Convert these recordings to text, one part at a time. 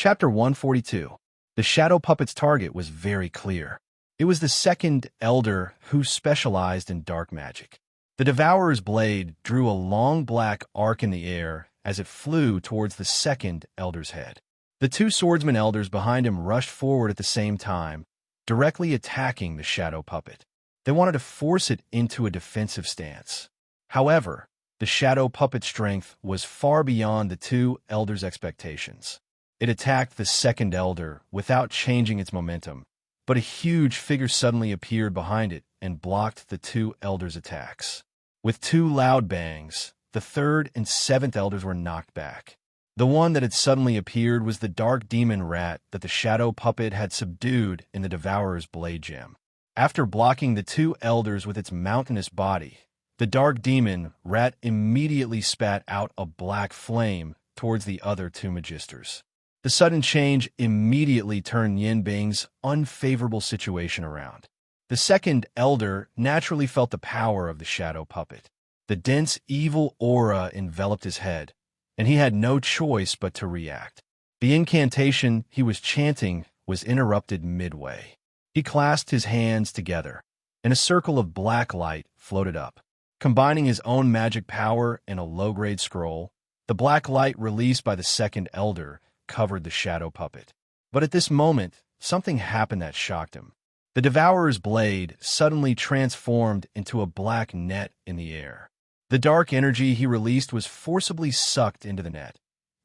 Chapter 142. The shadow puppet's target was very clear. It was the second elder who specialized in dark magic. The Devourer's blade drew a long black arc in the air as it flew towards the second elder's head. The two swordsman elders behind him rushed forward at the same time, directly attacking the shadow puppet. They wanted to force it into a defensive stance. However, the shadow puppet's strength was far beyond the two elders' expectations. It attacked the second elder without changing its momentum, but a huge figure suddenly appeared behind it and blocked the two elders' attacks. With two loud bangs, the third and seventh elders were knocked back. The one that had suddenly appeared was the dark demon rat that the shadow puppet had subdued in the Devourer's blade gem. After blocking the two elders with its mountainous body, the dark demon rat immediately spat out a black flame towards the other two magisters. The sudden change immediately turned Yin Bing's unfavorable situation around. The second elder naturally felt the power of the shadow puppet. The dense, evil aura enveloped his head, and he had no choice but to react. The incantation he was chanting was interrupted midway. He clasped his hands together, and a circle of black light floated up. Combining his own magic power and a low-grade scroll, the black light released by the second elder covered the shadow puppet. But at this moment, something happened that shocked him. The Devourer's blade suddenly transformed into a black net in the air. The dark energy he released was forcibly sucked into the net,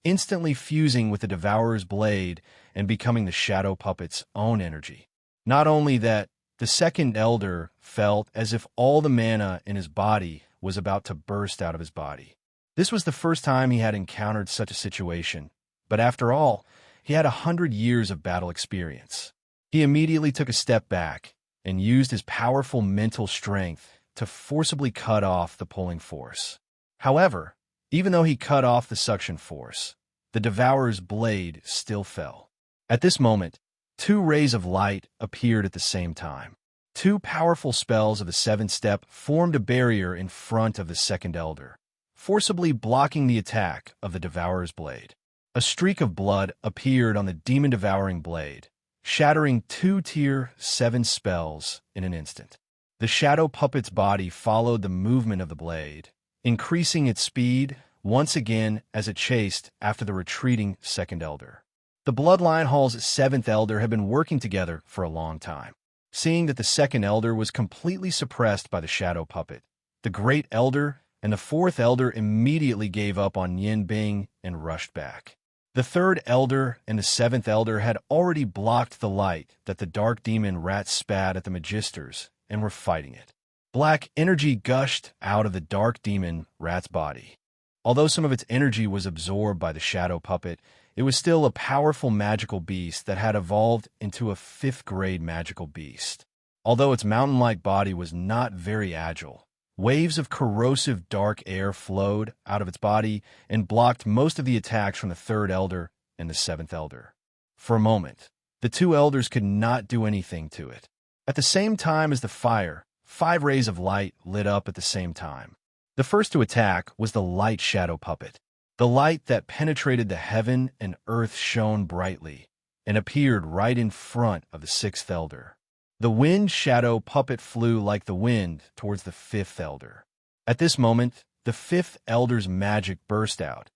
instantly fusing with the Devourer's blade and becoming the shadow puppet's own energy. Not only that, the second elder felt as if all the mana in his body was about to burst out of his body. This was the first time he had encountered such a situation, but after all, he had 100 years of battle experience. He immediately took a step back and used his powerful mental strength to forcibly cut off the pulling force. However, even though he cut off the suction force, the Devourer's blade still fell. At this moment, two rays of light appeared at the same time. Two powerful spells of the seventh step formed a barrier in front of the second elder, forcibly blocking the attack of the Devourer's blade. A streak of blood appeared on the demon-devouring blade, shattering two Tier 7 spells in an instant. The shadow puppet's body followed the movement of the blade, increasing its speed once again as it chased after the retreating second elder. The Bloodline Hall's seventh elder had been working together for a long time. Seeing that the second elder was completely suppressed by the shadow puppet, the great elder and the fourth elder immediately gave up on Yin Bing and rushed back. The third elder and the seventh elder had already blocked the light that the dark demon rat spat at the magisters and were fighting it. Black energy gushed out of the dark demon rat's body. Although some of its energy was absorbed by the shadow puppet, it was still a powerful magical beast that had evolved into a 5th-grade magical beast. Although its mountain-like body was not very agile, waves of corrosive dark air flowed out of its body and blocked most of the attacks from the third elder and the seventh elder. For a moment, the two elders could not do anything to it. At the same time as the fire, 5 rays of light lit up at the same time. The first to attack was the light shadow puppet. The light that penetrated the heaven and earth shone brightly and appeared right in front of the 6th elder. The wind shadow puppet flew like the wind towards the 5th elder. At this moment, the 5th elder's magic burst out,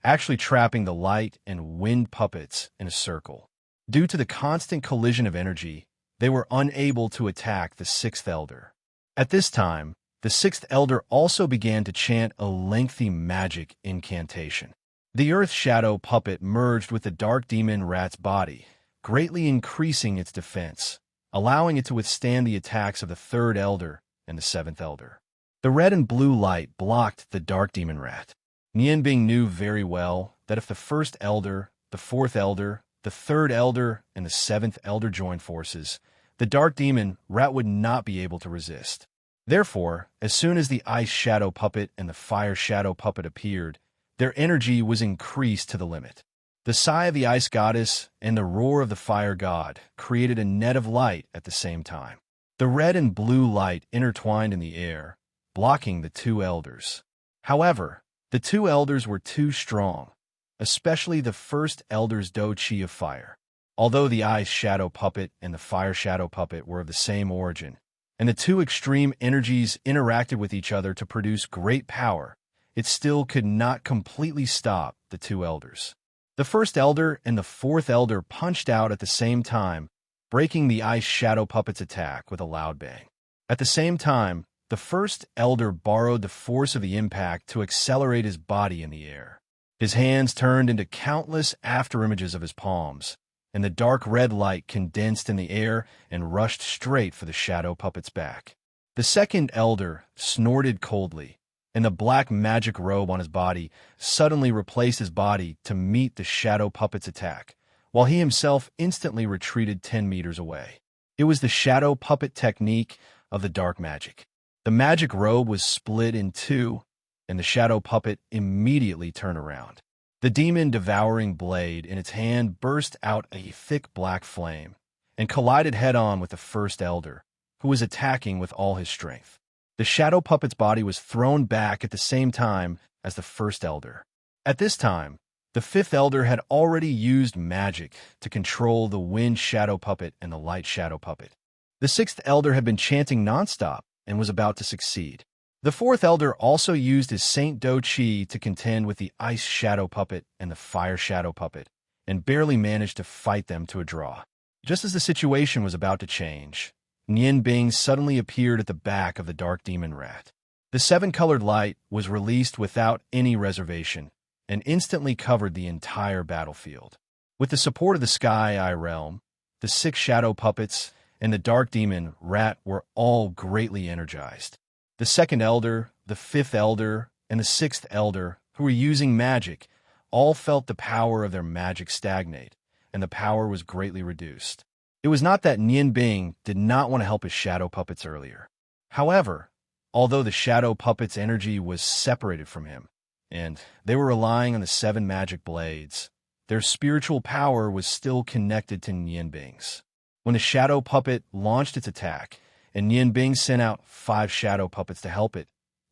actually trapping the light and wind puppets in a circle. Due to the constant collision of energy, they were unable to attack the 6th elder. At this time, the 6th elder also began to chant a lengthy magic incantation. The earth shadow puppet merged with the dark demon rat's body, greatly increasing its defense, allowing it to withstand the attacks of the 3rd elder and the 7th elder. The red and blue light blocked the dark demon rat. Nian Bing knew very well that if the 1st elder, the 4th elder, the 3rd elder, and the 7th elder joined forces, the dark demon rat would not be able to resist. Therefore, as soon as the ice shadow puppet and the fire shadow puppet appeared, their energy was increased to the limit. The sigh of the ice goddess and the roar of the fire god created a net of light at the same time. The red and blue light intertwined in the air, blocking the two elders. However, the two elders were too strong. especially the first elder's do chi of fire. Although the ice shadow puppet and the fire shadow puppet were of the same origin, and the two extreme energies interacted with each other to produce great power, it still could not completely stop the two elders. The first elder and the fourth elder punched out at the same time, breaking the ice shadow puppet's attack with a loud bang. At the same time, the first elder borrowed the force of the impact to accelerate his body in the air. His hands turned into countless afterimages of his palms, and the dark red light condensed in the air and rushed straight for the shadow puppet's back. The second elder snorted coldly, and the black magic robe on his body suddenly replaced his body to meet the shadow puppet's attack, while he himself instantly retreated 10 meters away. It was the shadow puppet technique of the dark magic. The magic robe was split in two, and the shadow puppet immediately turned around. The demon-devouring blade in its hand burst out a thick black flame and collided head-on with the first elder, who was attacking with all his strength. The shadow puppet's body was thrown back at the same time as the first elder. At this time, the fifth elder had already used magic to control the wind shadow puppet and the light shadow puppet. The sixth elder had been chanting nonstop and was about to succeed. The fourth elder also used his Saint Do Chi to contend with the ice shadow puppet and the fire shadow puppet, and barely managed to fight them to a draw. Just as the situation was about to change, Nian Bing suddenly appeared at the back of the dark demon rat. The seven-colored light was released without any reservation and instantly covered the entire battlefield. With the support of the Sky Eye Realm, the six shadow puppets and the dark demon rat were all greatly energized. The second elder, the fifth elder, and the sixth elder, who were using magic, all felt the power of their magic stagnate, and the power was greatly reduced. It was not that Nian Bing did not want to help his shadow puppets earlier. However, although the shadow puppet's energy was separated from him, and they were relying on the seven magic blades, their spiritual power was still connected to Nian Bing's. When the shadow puppet launched its attack, and Nian Bing sent out 5 shadow puppets to help it,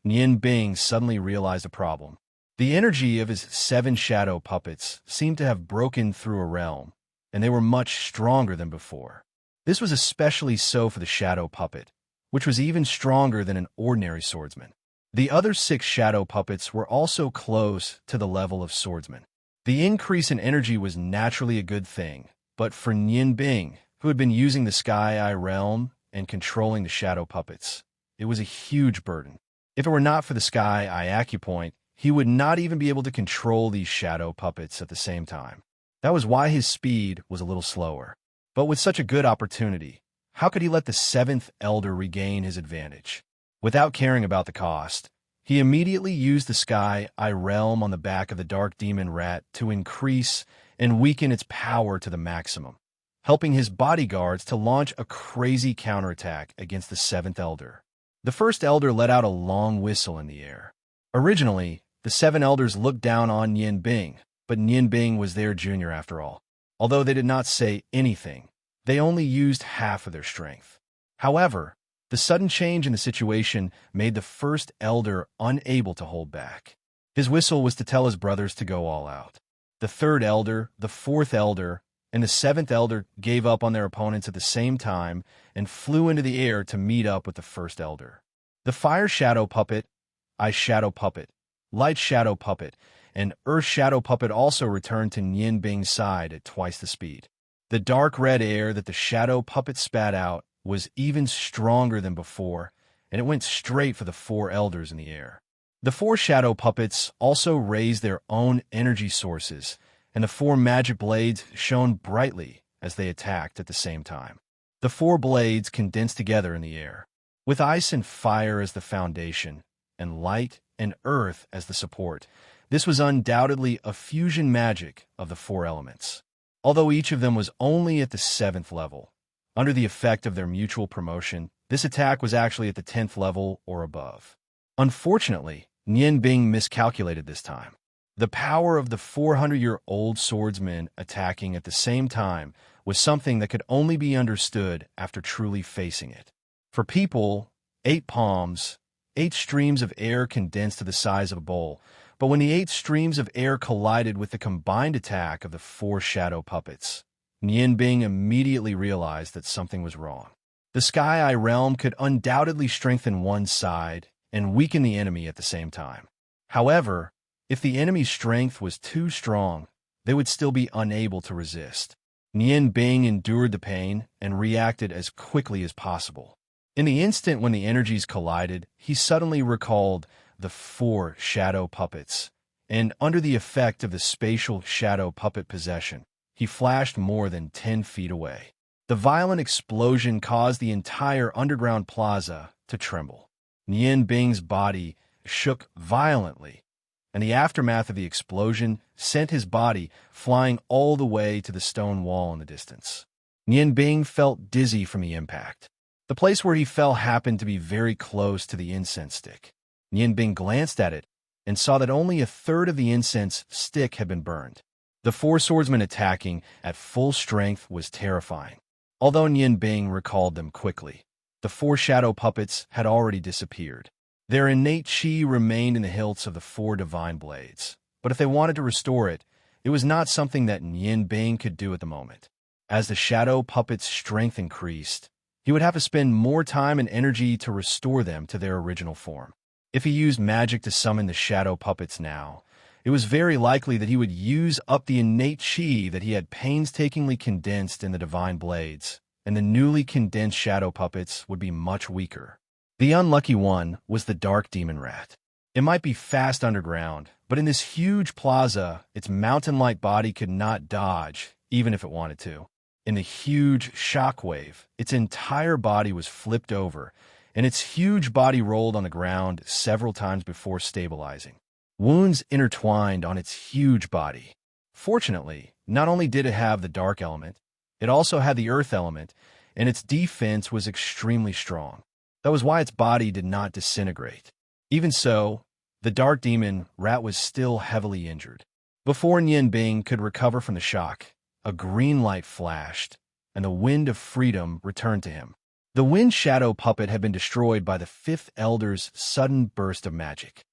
Nian Bing suddenly realized a problem. The energy of his 7 shadow puppets seemed to have broken through a realm, and they were much stronger than before. This was especially so for the shadow puppet, which was even stronger than an ordinary swordsman. The other 6 shadow puppets were also close to the level of swordsmen. The increase in energy was naturally a good thing, but for Nian Bing, who had been using the Sky Eye Realm and controlling the shadow puppets, it was a huge burden. If it were not for the Sky Eye Acupoint, he would not even be able to control these shadow puppets at the same time. That was why his speed was a little slower. But with such a good opportunity, how could he let the 7th elder regain his advantage? Without caring about the cost, he immediately used the Sky Eye Realm on the back of the dark demon rat to increase and weaken its power to the maximum, helping his bodyguards to launch a crazy counterattack against the 7th elder. The first elder let out a long whistle in the air. Originally, the 7 elders looked down on Nian Bing, but Nian Bing was their junior after all. Although they did not say anything, they only used half of their strength. However, the sudden change in the situation made the first elder unable to hold back. His whistle was to tell his brothers to go all out. The 3rd elder, the 4th elder, and the 7th elder gave up on their opponents at the same time and flew into the air to meet up with the 1st elder. The fire shadow puppet, ice shadow puppet, light shadow puppet, and earth shadow puppet also returned to Nian Bing's side at twice the speed. The dark red air that the shadow puppet spat out was even stronger than before, and it went straight for the 4 elders in the air. The 4 shadow puppets also raised their own energy sources, and the 4 magic blades shone brightly as they attacked at the same time. The 4 blades condensed together in the air, with ice and fire as the foundation, and light and earth as the support. This was undoubtedly a fusion magic of the 4 elements. Although each of them was only at the 7th level, under the effect of their mutual promotion, this attack was actually at the 10th level or above. Unfortunately, Nian Bing miscalculated this time. The power of the 400-year-old swordsman attacking at the same time was something that could only be understood after truly facing it. For people, 8 palms, 8 streams of air condensed to the size of a bowl, But when the 8 streams of air collided with the combined attack of the 4 shadow puppets, Nianbing immediately realized that something was wrong. The Sky Eye realm could undoubtedly strengthen one side and weaken the enemy at the same time. However, if the enemy's strength was too strong, they would still be unable to resist. Nianbing endured the pain and reacted as quickly as possible. In the instant when the energies collided, he suddenly recalled the 4 shadow puppets, and under the effect of the spatial shadow puppet possession, he flashed more than 10 feet away. The violent explosion caused the entire underground plaza to tremble. Nianbing's body shook violently, and the aftermath of the explosion sent his body flying all the way to the stone wall in the distance. Nianbing felt dizzy from the impact. The place where he fell happened to be very close to the incense stick. Nianbing glanced at it and saw that only a third of the incense stick had been burned. The 4 swordsmen attacking at full strength was terrifying. Although Nianbing recalled them quickly, the 4 shadow puppets had already disappeared. Their innate qi remained in the hilts of the 4 divine blades, but if they wanted to restore it, it was not something that Nianbing could do at the moment. As the shadow puppets' strength increased, he would have to spend more time and energy to restore them to their original form. If he used magic to summon the shadow puppets now, it was very likely that he would use up the innate qi that he had painstakingly condensed in the divine blades, and the newly condensed shadow puppets would be much weaker. The unlucky one was the dark demon rat. It might be fast underground, but in this huge plaza, its mountain-like body could not dodge, even if it wanted to. In the huge shockwave, its entire body was flipped over, and its huge body rolled on the ground several times before stabilizing. Wounds intertwined on its huge body. Fortunately, not only did it have the dark element, it also had the earth element, and its defense was extremely strong. That was why its body did not disintegrate. Even so, the dark demon rat was still heavily injured. Before Nianbing could recover from the shock, a green light flashed, and the wind of freedom returned to him. The wind shadow puppet had been destroyed by the 5th Elder's sudden burst of magic.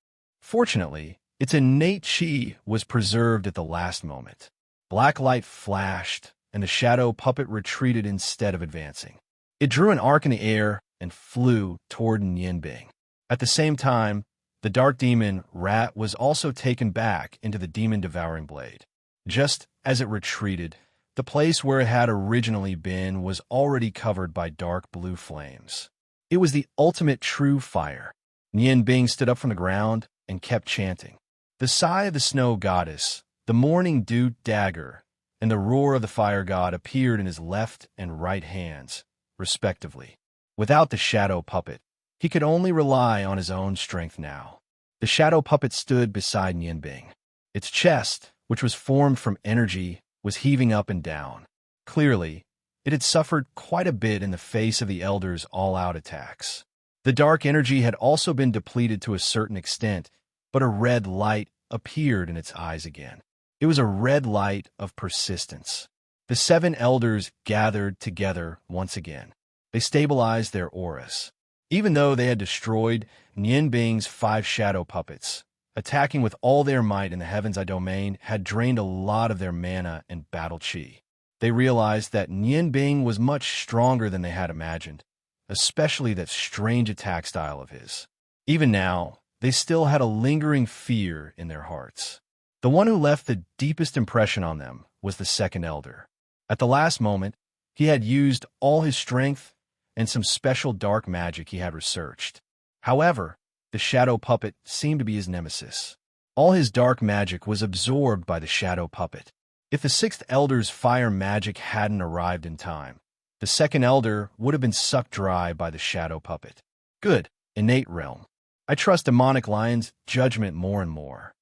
Fortunately, its innate qi was preserved at the last moment. Black light flashed, and the shadow puppet retreated instead of advancing. It drew an arc in the air and flew toward Nianbing. At the same time, the dark demon rat was also taken back into the demon-devouring blade. Just as it retreated, the place where it had originally been was already covered by dark blue flames. It was the ultimate true fire. Nianbing stood up from the ground and kept chanting. The sigh of the snow goddess, the morning dew dagger, and the roar of the fire god appeared in his left and right hands, respectively. Without the shadow puppet, he could only rely on his own strength now. The shadow puppet stood beside Nianbing. Its chest, which was formed from energy, was heaving up and down. Clearly, it had suffered quite a bit in the face of the Elder's all-out attacks. The dark energy had also been depleted to a certain extent, but a red light appeared in its eyes again. It was a red light of persistence. The 7 Elders gathered together once again. They stabilized their auras. Even though they had destroyed Nianbing's 5 shadow puppets, attacking with all their might in the Heaven's Eye domain had drained a lot of their mana and battle chi. They realized that Nianbing was much stronger than they had imagined, especially that strange attack style of his. Even now, they still had a lingering fear in their hearts. The one who left the deepest impression on them was the 2nd Elder. At the last moment, he had used all his strength and some special dark magic he had researched. However, the shadow puppet seemed to be his nemesis. All his dark magic was absorbed by the shadow puppet. If the 6th Elder's fire magic hadn't arrived in time, the 2nd Elder would have been sucked dry by the shadow puppet. Good, innate realm. I trust Demonic Lion's judgment more and more.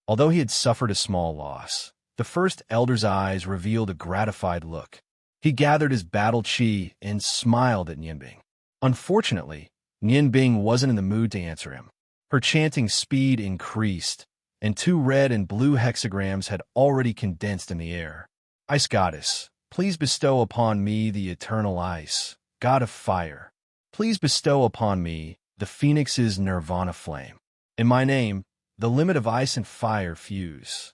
Although he had suffered a small loss, the 1st Elder's eyes revealed a gratified look. He gathered his battle chi and smiled at Nianbing. Unfortunately, Nianbing wasn't in the mood to answer him. Her chanting speed increased, and 2 red and blue hexagrams had already condensed in the air. Ice Goddess, please bestow upon me the eternal ice, God of fire. Please bestow upon me the Phoenix's nirvana flame. In my name, the limit of ice and fire fuse.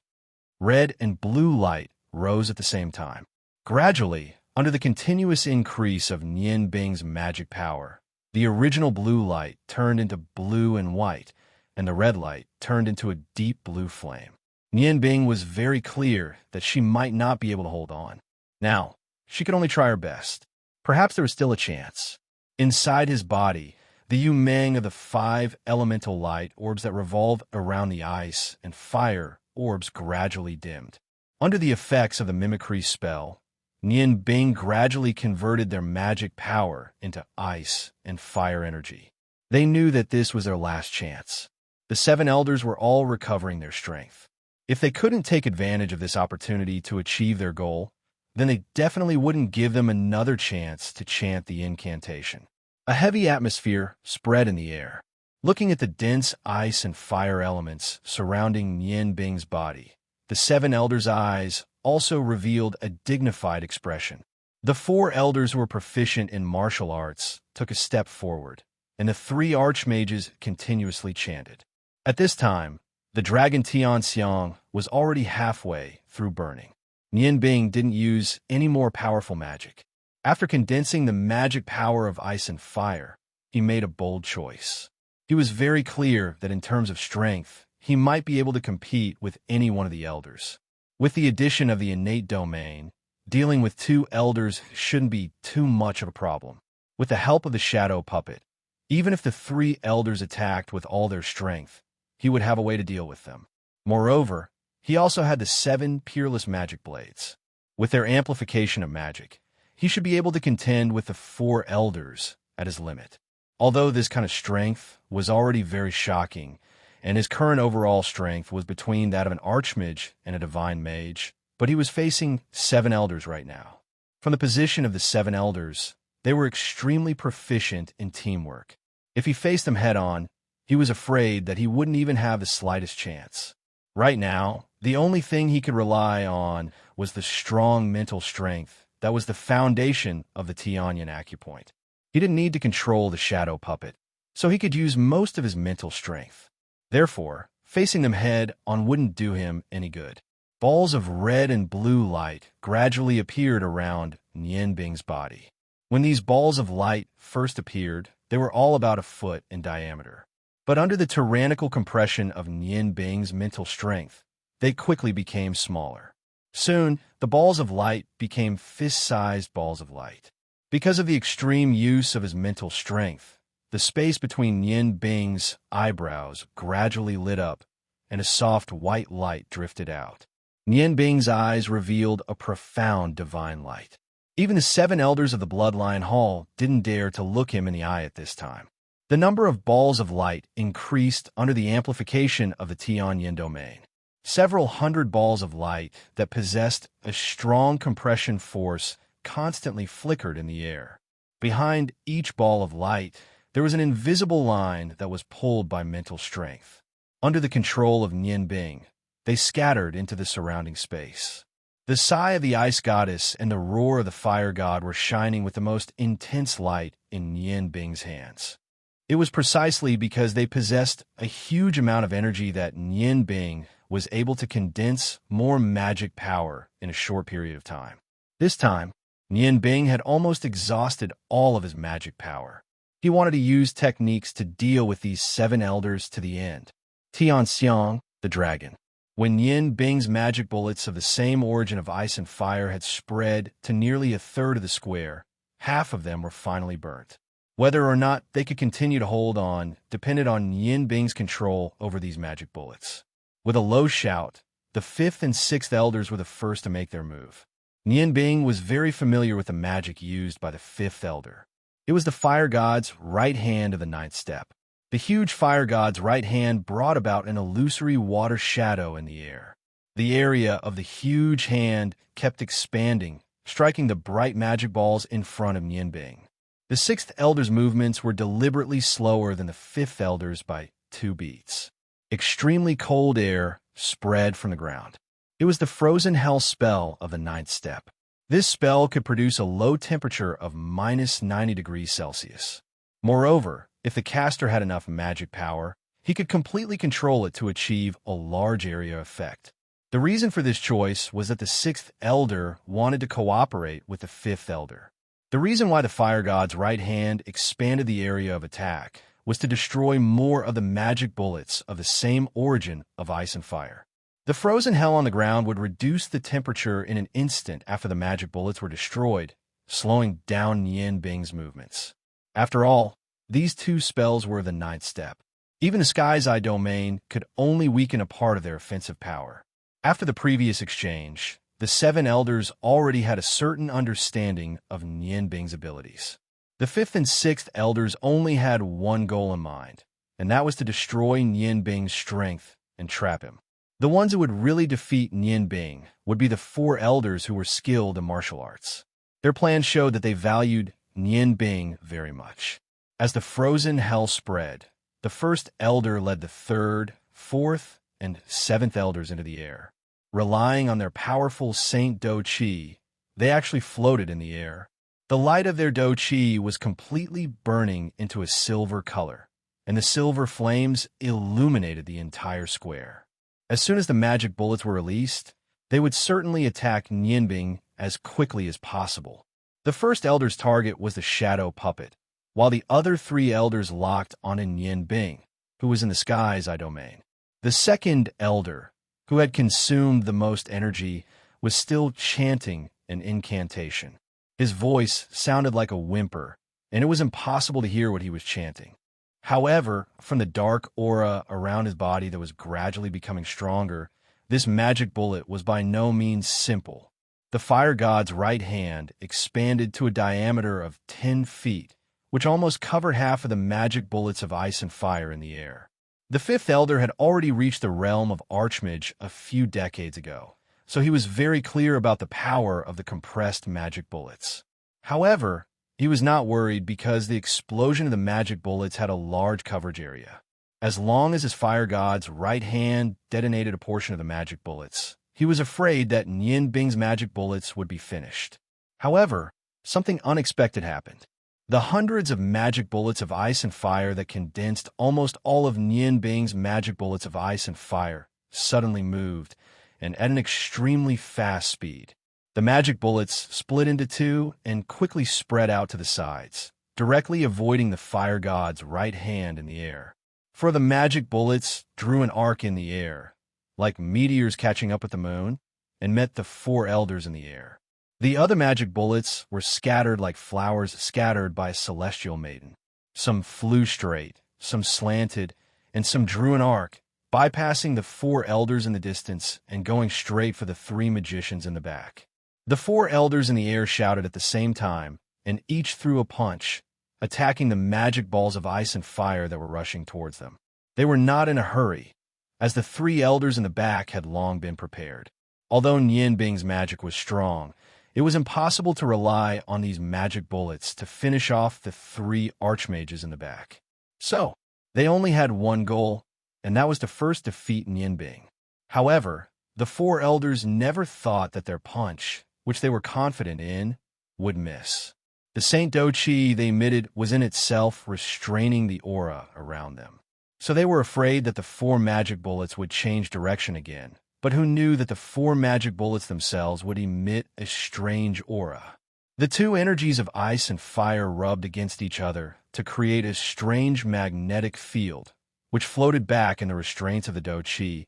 Red and blue light rose at the same time. Gradually, under the continuous increase of Nian Bing's magic power, the original blue light turned into blue and white, and the red light turned into a deep blue flame. Nian Bing was very clear that she might not be able to hold on. Now, she could only try her best. Perhaps there was still a chance. Inside his body, the Yumeng of the 5 elemental light orbs that revolve around the ice and fire orbs gradually dimmed. Under the effects of the mimicry spell, Nian Bing gradually converted their magic power into ice and fire energy. They knew that this was their last chance. The 7 elders were all recovering their strength. If they couldn't take advantage of this opportunity to achieve their goal, then they definitely wouldn't give them another chance to chant the incantation. A heavy atmosphere spread in the air. Looking at the dense ice and fire elements surrounding Nian Bing's body, the 7 elders' eyes also revealed a dignified expression. The 4 elders who were proficient in martial arts took a step forward, and the 3 archmages continuously chanted. At this time, the dragon Tianxiang was already halfway through burning. Nian Bing didn't use any more powerful magic. After condensing the magic power of ice and fire, he made a bold choice. He was very clear that in terms of strength, he might be able to compete with any one of the elders. With the addition of the innate domain, dealing with 2 elders shouldn't be too much of a problem. With the help of the shadow puppet, even if the 3 elders attacked with all their strength, he would have a way to deal with them. Moreover, he also had the 7 peerless magic blades. With their amplification of magic, he should be able to contend with the 4 elders at his limit. Although this kind of strength was already very shocking, and his current overall strength was between that of an archmage and a divine mage, but he was facing 7 elders right now. From the position of the 7 elders, they were extremely proficient in teamwork. If he faced them head-on, he was afraid that he wouldn't even have the slightest chance. Right now, the only thing he could rely on was the strong mental strength that was the foundation of the Tianyan acupoint. He didn't need to control the shadow puppet, so he could use most of his mental strength. Therefore, facing them head-on wouldn't do him any good. Balls of red and blue light gradually appeared around Nian Bing's body. When these balls of light first appeared, they were all about a foot in diameter. But under the tyrannical compression of Nian Bing's mental strength, they quickly became smaller. Soon, the balls of light became fist-sized balls of light. Because of the extreme use of his mental strength, the space between Nian Bing's eyebrows gradually lit up, and a soft white light drifted out. Nian Bing's eyes revealed a profound divine light. Even the 7 elders of the Bloodline Hall didn't dare to look him in the eye at this time. The number of balls of light increased under the amplification of the Tianyan domain. Several hundred balls of light that possessed a strong compression force constantly flickered in the air. Behind each ball of light, there was an invisible line that was pulled by mental strength. Under the control of Nian Bing, they scattered into the surrounding space. The sigh of the ice goddess and the roar of the fire god were shining with the most intense light in Nian Bing's hands. It was precisely because they possessed a huge amount of energy that Nian Bing was able to condense more magic power in a short period of time. This time, Nian Bing had almost exhausted all of his magic power. He wanted to use techniques to deal with these 7 elders to the end. Tianxiang, the dragon. When Nian Bing's magic bullets of the same origin of ice and fire had spread to nearly a third of the square, half of them were finally burnt. Whether or not they could continue to hold on depended on Nian Bing's control over these magic bullets. With a low shout, the 5th and 6th elders were the first to make their move. Nian Bing was very familiar with the magic used by the 5th elder. It was the fire god's right hand of the 9th step. The huge fire god's right hand brought about an illusory water shadow in the air. The area of the huge hand kept expanding, striking the bright magic balls in front of Nian Bing. The 6th elder's movements were deliberately slower than the 5th elder's by 2 beats. Extremely cold air spread from the ground. It was the frozen hell spell of the 9th step. This spell could produce a low temperature of -90 degrees Celsius. Moreover, if the caster had enough magic power, he could completely control it to achieve a large area effect. The reason for this choice was that the sixth elder wanted to cooperate with the fifth elder. The reason why the fire god's right hand expanded the area of attack was to destroy more of the magic bullets of the same origin of ice and fire. The frozen hell on the ground would reduce the temperature in an instant after the magic bullets were destroyed, slowing down Nian Bing's movements. After all, these two spells were the ninth step. Even the Sky's Eye domain could only weaken a part of their offensive power. After the previous exchange, the seven elders already had a certain understanding of Nian Bing's abilities. The fifth and sixth elders only had one goal in mind, and that was to destroy Nian Bing's strength and trap him. The ones who would really defeat Nian Bing would be the four elders who were skilled in martial arts. Their plan showed that they valued Nian Bing very much. As the frozen hell spread, the first elder led the third, fourth, and seventh elders into the air. Relying on their powerful Saint Do Chi, they actually floated in the air. The light of their Do Chi was completely burning into a silver color, and the silver flames illuminated the entire square. As soon as the magic bullets were released, they would certainly attack Nian Bing as quickly as possible. The first elder's target was the shadow puppet, while the other three elders locked on Nian Bing, who was in the Sky's Eye domain. The second elder, who had consumed the most energy, was still chanting an incantation. His voice sounded like a whimper, and it was impossible to hear what he was chanting. However, from the dark aura around his body that was gradually becoming stronger, this magic bullet was by no means simple. The fire god's right hand expanded to a diameter of 10 feet, which almost covered half of the magic bullets of ice and fire in the air. The fifth elder had already reached the realm of Archmage a few decades ago, so he was very clear about the power of the compressed magic bullets. However, he was not worried because the explosion of the magic bullets had a large coverage area. As long as his fire god's right hand detonated a portion of the magic bullets, he was afraid that Nian Bing's magic bullets would be finished. However, something unexpected happened. The hundreds of magic bullets of ice and fire that condensed almost all of Nian Bing's magic bullets of ice and fire suddenly moved, and at an extremely fast speed. The magic bullets split into two and quickly spread out to the sides, directly avoiding the fire god's right hand in the air. For the magic bullets drew an arc in the air, like meteors catching up with the moon, and met the four elders in the air. The other magic bullets were scattered like flowers scattered by a celestial maiden. Some flew straight, some slanted, and some drew an arc, bypassing the four elders in the distance and going straight for the three magicians in the back. The four elders in the air shouted at the same time, and each threw a punch, attacking the magic balls of ice and fire that were rushing towards them. They were not in a hurry, as the three elders in the back had long been prepared. Although Nian Bing's magic was strong, it was impossible to rely on these magic bullets to finish off the three archmages in the back. So, they only had one goal, and that was to first defeat Nian Bing. However, the four elders never thought that their punch, which they were confident in, would miss. The Saint Do Chi they emitted was in itself restraining the aura around them. So they were afraid that the four magic bullets would change direction again, but who knew that the four magic bullets themselves would emit a strange aura. The two energies of ice and fire rubbed against each other to create a strange magnetic field, which floated back in the restraints of the Do Chi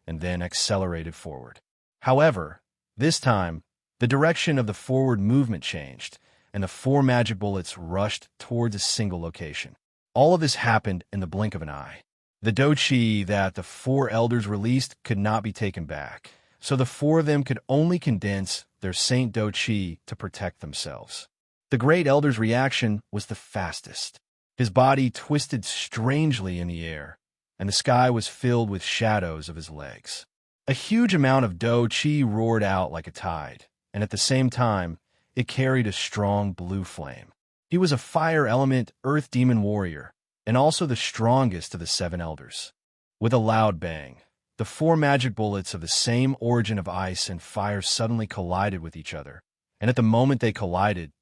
and then accelerated forward. However, this time, the direction of the forward movement changed, and the four magic bullets rushed towards a single location. All of this happened in the blink of an eye. The Do Chi that the four elders released could not be taken back, so the four of them could only condense their Saint Do Chi to protect themselves. The great elder's reaction was the fastest. His body twisted strangely in the air, and the sky was filled with shadows of his legs. A huge amount of Do Chi roared out like a tide, and at the same time, it carried a strong blue flame. He was a fire element earth demon warrior, and also the strongest of the seven elders. With a loud bang, the four magic bullets of the same origin of ice and fire suddenly collided with each other, and at the moment they collided,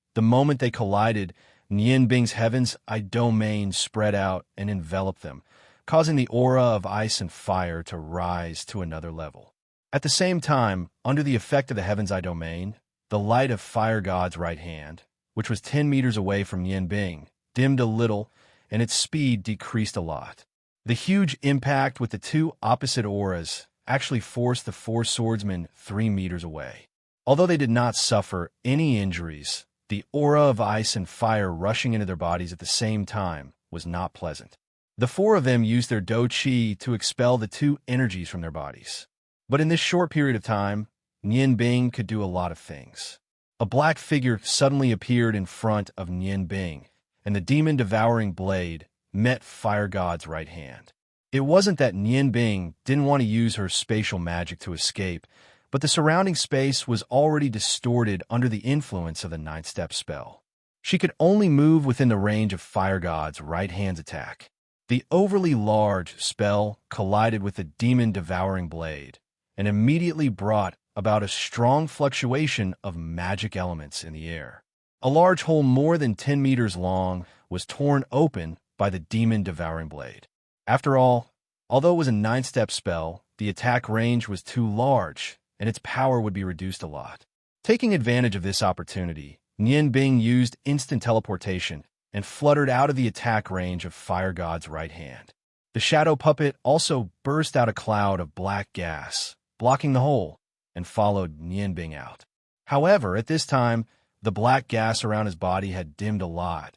Nian Bing's heaven's eye domain spread out and enveloped them, causing the aura of ice and fire to rise to another level. At the same time, under the effect of the Heaven's Eye domain, the light of Fire God's right hand, which was 10 meters away from Nian, dimmed a little, and its speed decreased a lot. The huge impact with the two opposite auras actually forced the four swordsmen 3 meters away. Although they did not suffer any injuries, the aura of ice and fire rushing into their bodies at the same time was not pleasant. The four of them used their Do Qi to expel the two energies from their bodies. But in this short period of time, Nian could do a lot of things. A black figure suddenly appeared in front of Nian, and the demon-devouring blade met Fire God's right hand. It wasn't that Nian didn't want to use her spatial magic to escape, but the surrounding space was already distorted under the influence of the ninth-step spell. She could only move within the range of Fire God's right hand's attack. The overly large spell collided with the demon-devouring blade and immediately brought about a strong fluctuation of magic elements in the air. A large hole more than 10 meters long was torn open by the demon-devouring blade. After all, although it was a 9-step spell, the attack range was too large, and its power would be reduced a lot. Taking advantage of this opportunity, Nian used instant teleportation and fluttered out of the attack range of Fire God's right hand. The shadow puppet also burst out a cloud of black gas, blocking the hole, and followed Nian out. However, at this time, the black gas around his body had dimmed a lot,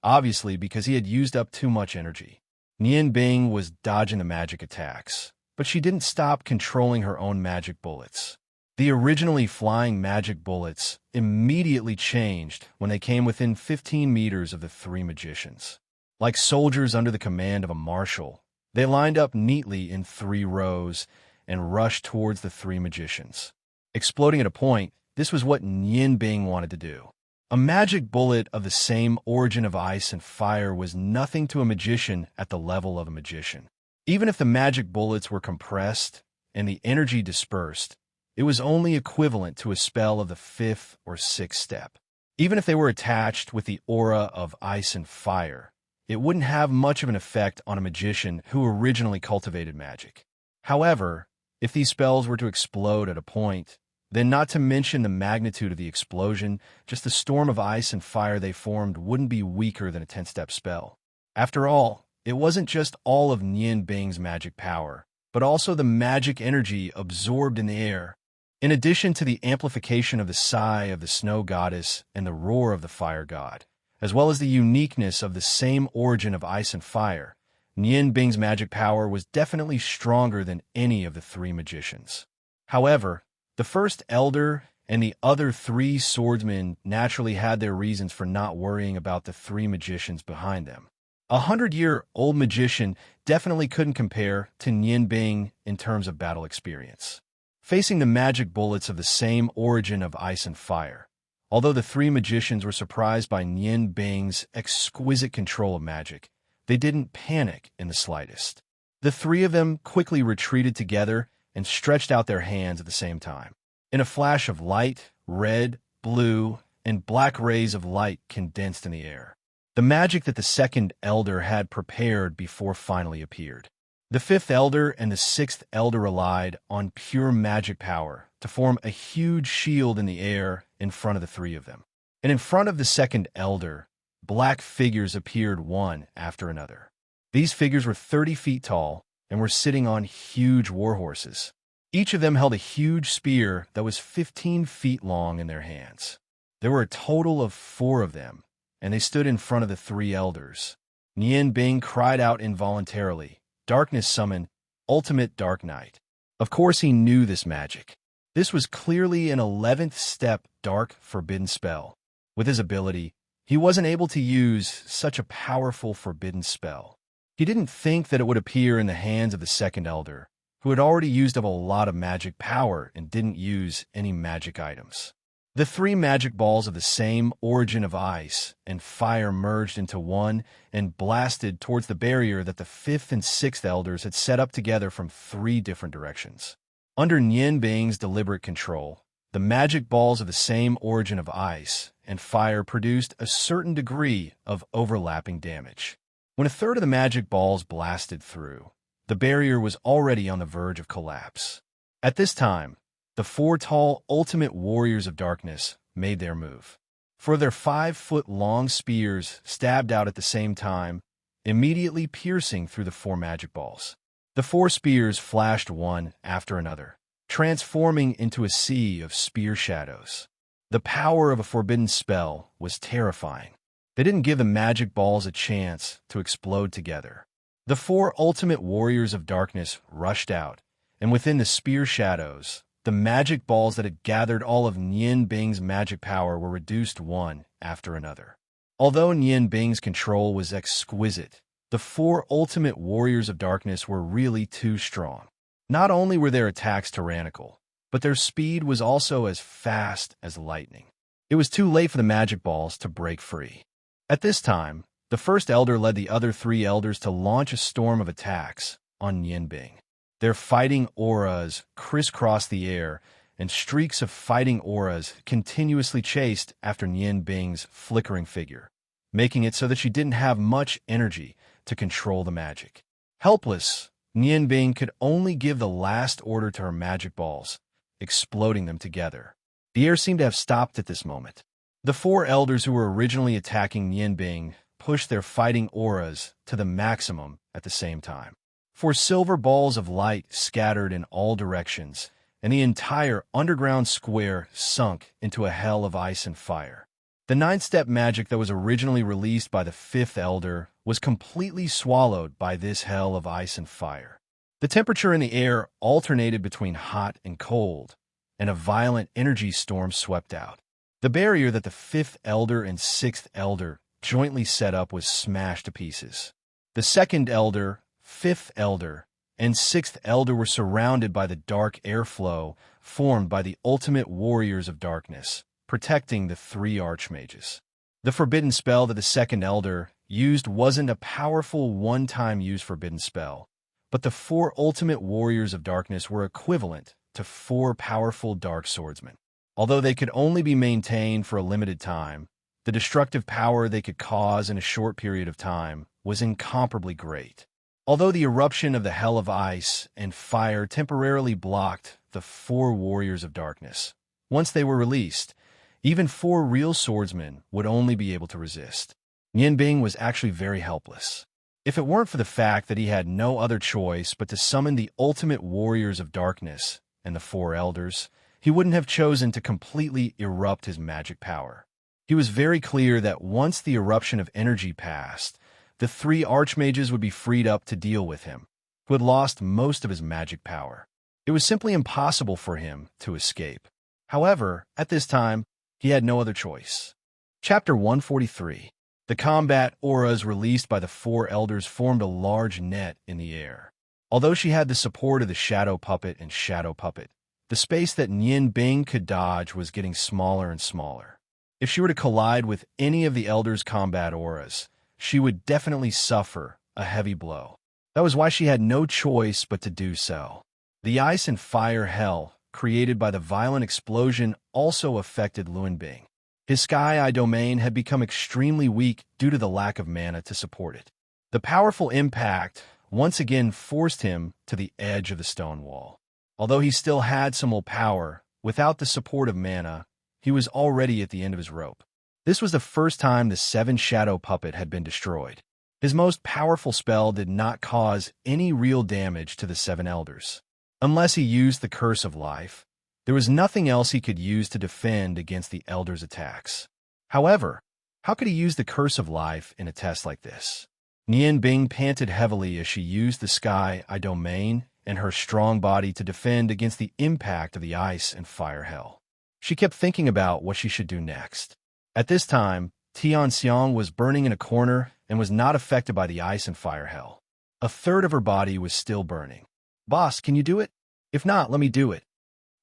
obviously because he had used up too much energy. Nian was dodging the magic attacks, but she didn't stop controlling her own magic bullets. The originally flying magic bullets immediately changed when they came within 15 meters of the three magicians. Like soldiers under the command of a marshal, they lined up neatly in 3 rows and rushed towards the three magicians. Exploding at a point, this was what Nian wanted to do. A magic bullet of the same origin of ice and fire was nothing to a magician at the level of a magician. Even if the magic bullets were compressed and the energy dispersed, it was only equivalent to a spell of the 5th or 6th step. Even if they were attached with the aura of ice and fire, it wouldn't have much of an effect on a magician who originally cultivated magic. However, if these spells were to explode at a point, then not to mention the magnitude of the explosion, just the storm of ice and fire they formed wouldn't be weaker than a 10-step spell. After all, it wasn't just all of Nian magic power, but also the magic energy absorbed in the air. In addition to the amplification of the sigh of the snow goddess and the roar of the fire god, as well as the uniqueness of the same origin of ice and fire, Nian magic power was definitely stronger than any of the three magicians. However, the first elder and the other 3 swordsmen naturally had their reasons for not worrying about the 3 magicians behind them. A 100-year-old magician definitely couldn't compare to Nian in terms of battle experience. Facing the magic bullets of the same origin of ice and fire, although the 3 magicians were surprised by Nian exquisite control of magic, they didn't panic in the slightest. The 3 of them quickly retreated together and stretched out their hands at the same time. In a flash of light, red, blue, and black rays of light condensed in the air. The magic that the second elder had prepared before finally appeared. The 5th elder and the 6th elder relied on pure magic power to form a huge shield in the air in front of the 3 of them. And in front of the 2nd elder, black figures appeared one after another. These figures were 30 feet tall and were sitting on huge war horses. Each of them held a huge spear that was 15 feet long in their hands. There were a total of 4 of them, and they stood in front of the 3 elders. Nian cried out involuntarily, "Darkness summon, ultimate dark night." Of course he knew this magic. This was clearly an 11th step dark forbidden spell. With his ability, he wasn't able to use such a powerful forbidden spell. He didn't think that it would appear in the hands of the 2nd elder, who had already used up a lot of magic power and didn't use any magic items. The 3 magic balls of the same origin of ice and fire merged into one and blasted towards the barrier that the 5th and 6th elders had set up together from 3 different directions. Under Nian deliberate control, the magic balls of the same origin of ice and fire produced a certain degree of overlapping damage. When a third of the magic balls blasted through, the barrier was already on the verge of collapse. At this time, the four tall ultimate warriors of darkness made their move. For their 5-foot-long spears stabbed out at the same time, immediately piercing through the four magic balls. The four spears flashed one after another, transforming into a sea of spear shadows. The power of a forbidden spell was terrifying. They didn't give the magic balls a chance to explode together. The four ultimate warriors of darkness rushed out, and within the spear shadows, the magic balls that had gathered all of Nian Bing's magic power were reduced one after another. Although Nian Bing's control was exquisite, the four ultimate warriors of darkness were really too strong. Not only were their attacks tyrannical, but their speed was also as fast as lightning. It was too late for the magic balls to break free. At this time, the first elder led the other three elders to launch a storm of attacks on Nian Bing. Their fighting auras crisscrossed the air, and streaks of fighting auras continuously chased after Nian Bing's flickering figure, making it so that she didn't have much energy to control the magic. Helpless, Nian Bing could only give the last order to her magic balls, exploding them together. The air seemed to have stopped at this moment. The four elders who were originally attacking Nian Bing pushed their fighting auras to the maximum at the same time. Four silver balls of light scattered in all directions, and the entire underground square sunk into a hell of ice and fire. The 9-step magic that was originally released by the fifth elder was completely swallowed by this hell of ice and fire. The temperature in the air alternated between hot and cold, and a violent energy storm swept out. The barrier that the fifth elder and sixth elder jointly set up was smashed to pieces. The second elder, fifth elder, and sixth elder were surrounded by the dark airflow formed by the ultimate warriors of darkness, protecting the three archmages. The forbidden spell that the second elder used wasn't a powerful one-time use forbidden spell, but the four ultimate warriors of darkness were equivalent to four powerful dark swordsmen. Although they could only be maintained for a limited time, the destructive power they could cause in a short period of time was incomparably great. Although the eruption of the hell of ice and fire temporarily blocked the four warriors of darkness, once they were released, even four real swordsmen would only be able to resist. Nian Bing was actually very helpless. If it weren't for the fact that he had no other choice but to summon the ultimate warriors of darkness and the four elders, he wouldn't have chosen to completely erupt his magic power. He was very clear that once the eruption of energy passed, the three archmages would be freed up to deal with him, who had lost most of his magic power. It was simply impossible for him to escape. However, at this time, he had no other choice. Chapter 143. The combat auras released by the four elders formed a large net in the air. Although she had the support of the shadow puppet and shadow puppet, the space that Nian Bing could dodge was getting smaller and smaller. If she were to collide with any of the elders' combat auras, she would definitely suffer a heavy blow. That was why she had no choice but to do so. The ice and fire hell created by the violent explosion also affected Luan Bing. His sky eye domain had become extremely weak due to the lack of mana to support it. The powerful impact once again forced him to the edge of the stone wall. Although he still had some will power, without the support of mana, he was already at the end of his rope. This was the first time the 7 shadow puppet had been destroyed. His most powerful spell did not cause any real damage to the 7 elders. Unless he used the Curse of Life, there was nothing else he could use to defend against the elders' attacks. However, how could he use the Curse of Life in a test like this? Nian Bing panted heavily as she used the sky eye domain and her strong body to defend against the impact of the ice and fire hell. She kept thinking about what she should do next. At this time, Tian Xiang was burning in a corner and was not affected by the ice and fire hell. A third of her body was still burning. "Boss, can you do it? If not, let me do it."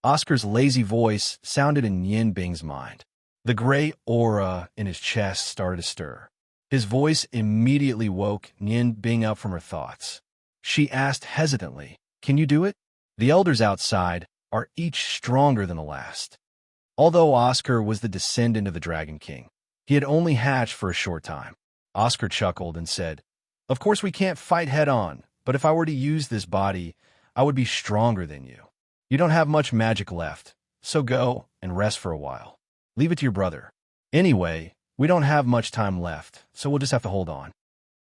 Oscar's lazy voice sounded in Nian Bing's mind. The gray aura in his chest started to stir. His voice immediately woke Nian Bing up from her thoughts. She asked hesitantly, "Can you do it?" The elders outside are each stronger than the last. Although Oscar was the descendant of the Dragon King, he had only hatched for a short time. Oscar chuckled and said, Of course, we can't fight head-on, but if I were to use this body, I would be stronger than you. You don't have much magic left, so go and rest for a while. Leave it to your brother. Anyway, we don't have much time left, so we'll just have to hold on.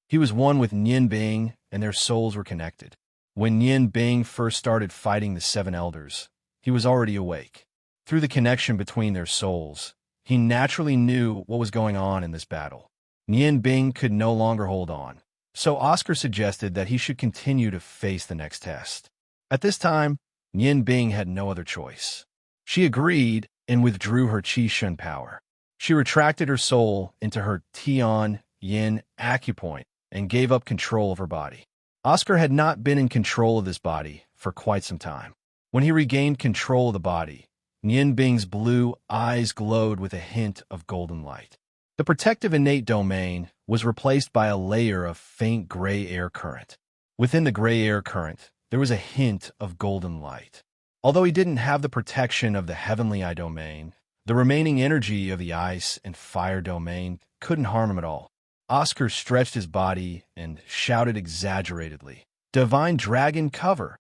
He was one with Nian Bing, and their souls were connected. When Nian Bing first started fighting the seven elders, he was already awake. Through the connection between their souls, he naturally knew what was going on in this battle. Nian Bing could no longer hold on, so Oscar suggested that he should continue to face the next test. At this time, Nian Bing had no other choice. She agreed and withdrew her Qi Shun power. She retracted her soul into her Tian Yin acupoint and gave up control of her body. Oscar had not been in control of this body for quite some time. When he regained control of the body, Nian Bing's blue eyes glowed with a hint of golden light. The protective innate domain was replaced by a layer of faint gray air current. Within the gray air current, there was a hint of golden light. Although he didn't have the protection of the heavenly eye domain, the remaining energy of the ice and fire domain couldn't harm him at all. Oscar stretched his body and shouted exaggeratedly, "Divine Dragon, cover!"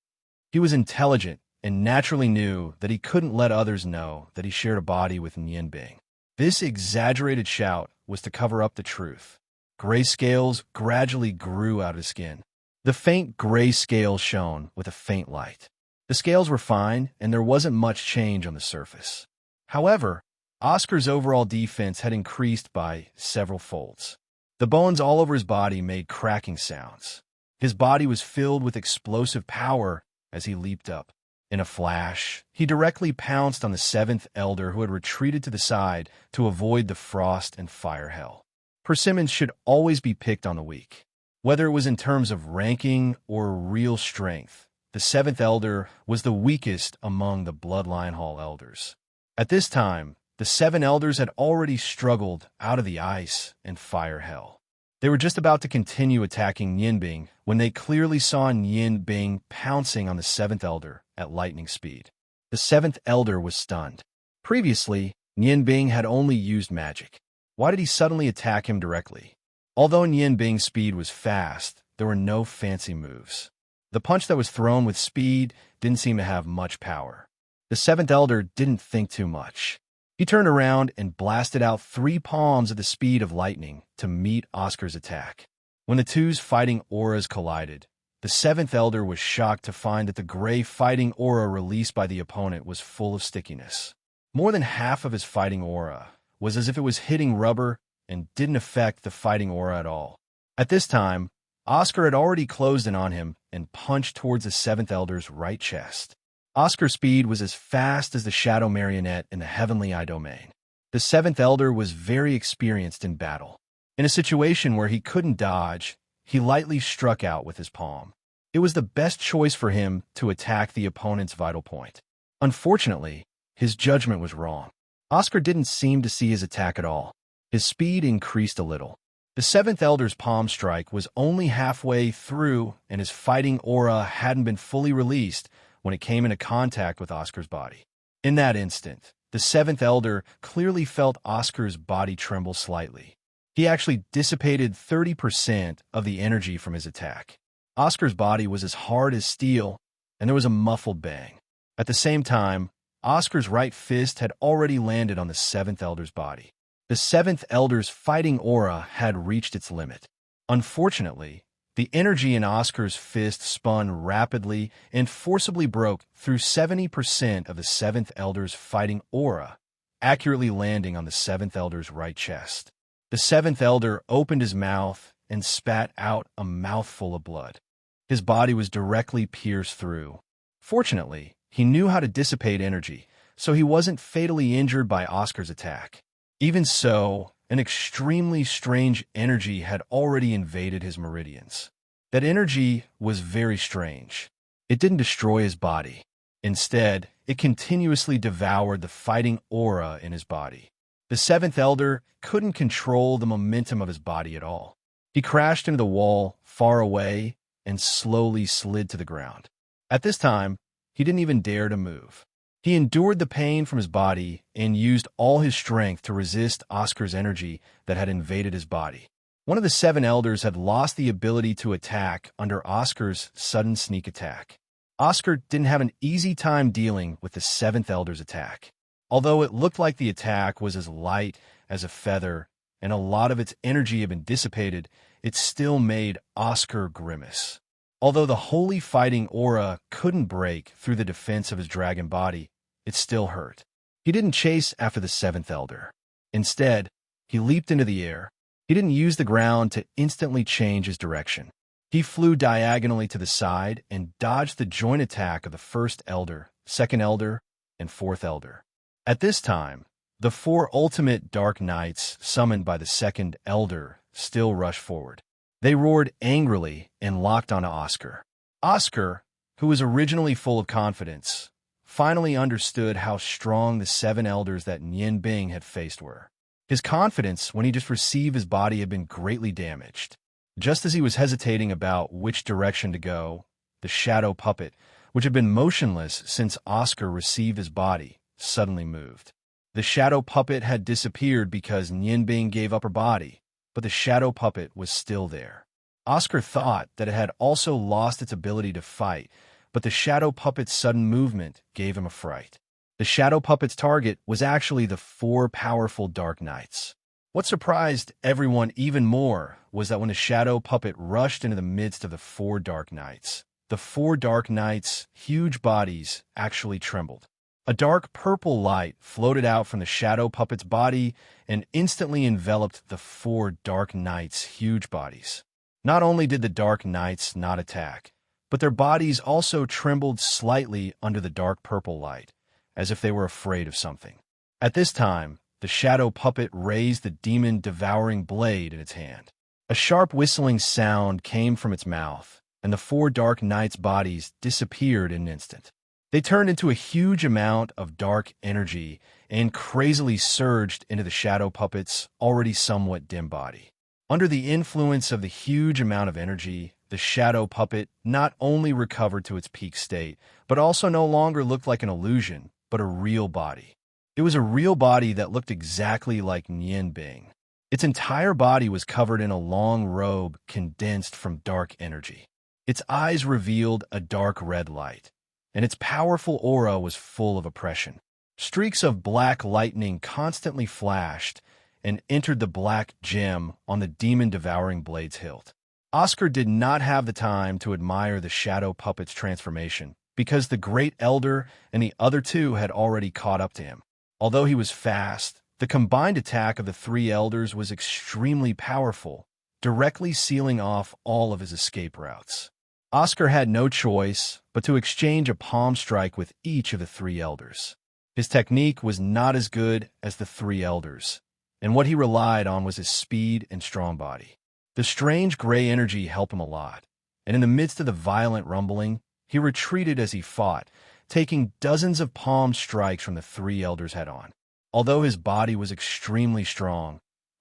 He was intelligent and naturally knew that he couldn't let others know that he shared a body with Nian Bing. This exaggerated shout was to cover up the truth. Gray scales gradually grew out of his skin. The faint gray scales shone with a faint light. The scales were fine, and there wasn't much change on the surface. However, Oscar's overall defense had increased by several folds. The bones all over his body made cracking sounds. His body was filled with explosive power as he leaped up. In a flash, he directly pounced on the seventh elder who had retreated to the side to avoid the frost and fire hell. Persimmons should always be picked on the weak. Whether it was in terms of ranking or real strength, the seventh elder was the weakest among the Bloodline Hall elders. At this time, the seven elders had already struggled out of the ice and fire hell. They were just about to continue attacking Nian Bing when they clearly saw Nian Bing pouncing on the seventh elder at lightning speed. The seventh elder was stunned. Previously, Nian Bing had only used magic. Why did he suddenly attack him directly? Although Nian Bing's speed was fast, there were no fancy moves. The punch that was thrown with speed didn't seem to have much power. The seventh elder didn't think too much. He turned around and blasted out 3 palms at the speed of lightning to meet Oscar's attack. When the two's fighting auras collided, the seventh elder was shocked to find that the gray fighting aura released by the opponent was full of stickiness. More than half of his fighting aura was as if it was hitting rubber and didn't affect the fighting aura at all. At this time, Oscar had already closed in on him and punched towards the seventh elder's right chest. Oscar's speed was as fast as the shadow marionette in the heavenly eye domain. The seventh elder was very experienced in battle. In a situation where he couldn't dodge, he lightly struck out with his palm. It was the best choice for him to attack the opponent's vital point. Unfortunately, his judgment was wrong. Oscar didn't seem to see his attack at all. His speed increased a little. The seventh elder's palm strike was only halfway through, and his fighting aura hadn't been fully released when it came into contact with Oscar's body. In that instant, the seventh elder clearly felt Oscar's body tremble slightly. He actually dissipated 30% of the energy from his attack. Oscar's body was as hard as steel, and there was a muffled bang. At the same time, Oscar's right fist had already landed on the seventh elder's body. The seventh elder's fighting aura had reached its limit. Unfortunately, the energy in Oscar's fist spun rapidly and forcibly broke through 70% of the seventh elder's fighting aura, accurately landing on the seventh elder's right chest. The seventh elder opened his mouth and spat out a mouthful of blood. His body was directly pierced through. Fortunately, he knew how to dissipate energy, so he wasn't fatally injured by Oscar's attack. Even so, an extremely strange energy had already invaded his meridians. That energy was very strange. It didn't destroy his body. Instead, it continuously devoured the fighting aura in his body. The seventh elder couldn't control the momentum of his body at all. He crashed into the wall far away and slowly slid to the ground. At this time, he didn't even dare to move. He endured the pain from his body and used all his strength to resist Oscar's energy that had invaded his body. One of the seven elders had lost the ability to attack under Oscar's sudden sneak attack. Oscar didn't have an easy time dealing with the seventh elder's attack. Although it looked like the attack was as light as a feather and a lot of its energy had been dissipated, it still made Oscar grimace. Although the holy fighting aura couldn't break through the defense of his dragon body, it still hurt. He didn't chase after the seventh elder. Instead, he leaped into the air. He didn't use the ground to instantly change his direction. He flew diagonally to the side and dodged the joint attack of the first elder, second elder, and fourth elder. At this time, the four ultimate dark knights summoned by the second elder still rushed forward. They roared angrily and locked onto Oscar. Oscar, who was originally full of confidence, finally understood how strong the seven elders that Nian Bing had faced were. His confidence when he just received his body had been greatly damaged. Just as he was hesitating about which direction to go, the shadow puppet, which had been motionless since Oscar received his body, suddenly moved. The shadow puppet had disappeared because Nian Bing gave up her body, but the shadow puppet was still there. Oscar thought that it had also lost its ability to fight, but the shadow puppet's sudden movement gave him a fright. The shadow puppet's target was actually the four powerful dark knights. What surprised everyone even more was that when the shadow puppet rushed into the midst of the four dark knights, the four dark knights' huge bodies actually trembled. A dark purple light floated out from the shadow puppet's body and instantly enveloped the four dark knights' huge bodies. Not only did the dark knights not attack, but their bodies also trembled slightly under the dark purple light, as if they were afraid of something. At this time, the shadow puppet raised the demon-devouring blade in its hand. A sharp whistling sound came from its mouth, and the four dark knights' bodies disappeared in an instant. They turned into a huge amount of dark energy and crazily surged into the shadow puppet's already somewhat dim body. Under the influence of the huge amount of energy, the shadow puppet not only recovered to its peak state, but also no longer looked like an illusion, but a real body. It was a real body that looked exactly like Nian Bing. Its entire body was covered in a long robe condensed from dark energy. Its eyes revealed a dark red light, and its powerful aura was full of oppression. Streaks of black lightning constantly flashed and entered the black gem on the demon-devouring blade's hilt. Oscar did not have the time to admire the shadow puppet's transformation, because the great elder and the other two had already caught up to him. Although he was fast, the combined attack of the three elders was extremely powerful, directly sealing off all of his escape routes. Oscar had no choice but to exchange a palm strike with each of the three elders. His technique was not as good as the three elders, and what he relied on was his speed and strong body. The strange gray energy helped him a lot, and in the midst of the violent rumbling, he retreated as he fought, taking dozens of palm strikes from the three elders head-on. Although his body was extremely strong,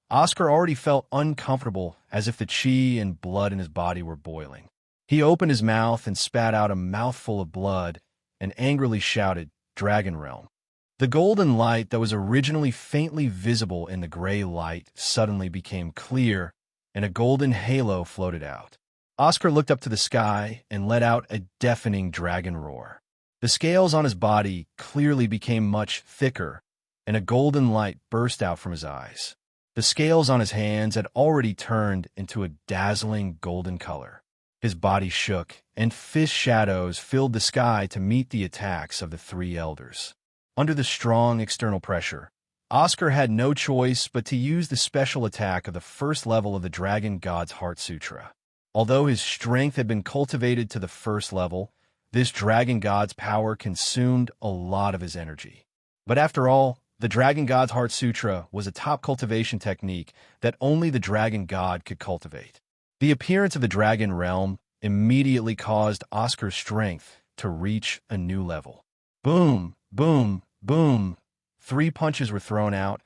Oscar already felt uncomfortable, as if the chi and blood in his body were boiling. He opened his mouth and spat out a mouthful of blood and angrily shouted, "Dragon Realm." The golden light that was originally faintly visible in the gray light suddenly became clear, and a golden halo floated out. Oscar looked up to the sky and let out a deafening dragon roar. The scales on his body clearly became much thicker, and a golden light burst out from his eyes. The scales on his hands had already turned into a dazzling golden color. His body shook, and fist shadows filled the sky to meet the attacks of the three elders. Under the strong external pressure, Oscar had no choice but to use the special attack of the first level of the Dragon God's Heart Sutra. Although his strength had been cultivated to the first level, this Dragon God's power consumed a lot of his energy. But after all, the Dragon God's Heart Sutra was a top cultivation technique that only the Dragon God could cultivate. The appearance of the Dragon Realm immediately caused Oscar's strength to reach a new level. Boom, boom, boom. 3 punches were thrown out,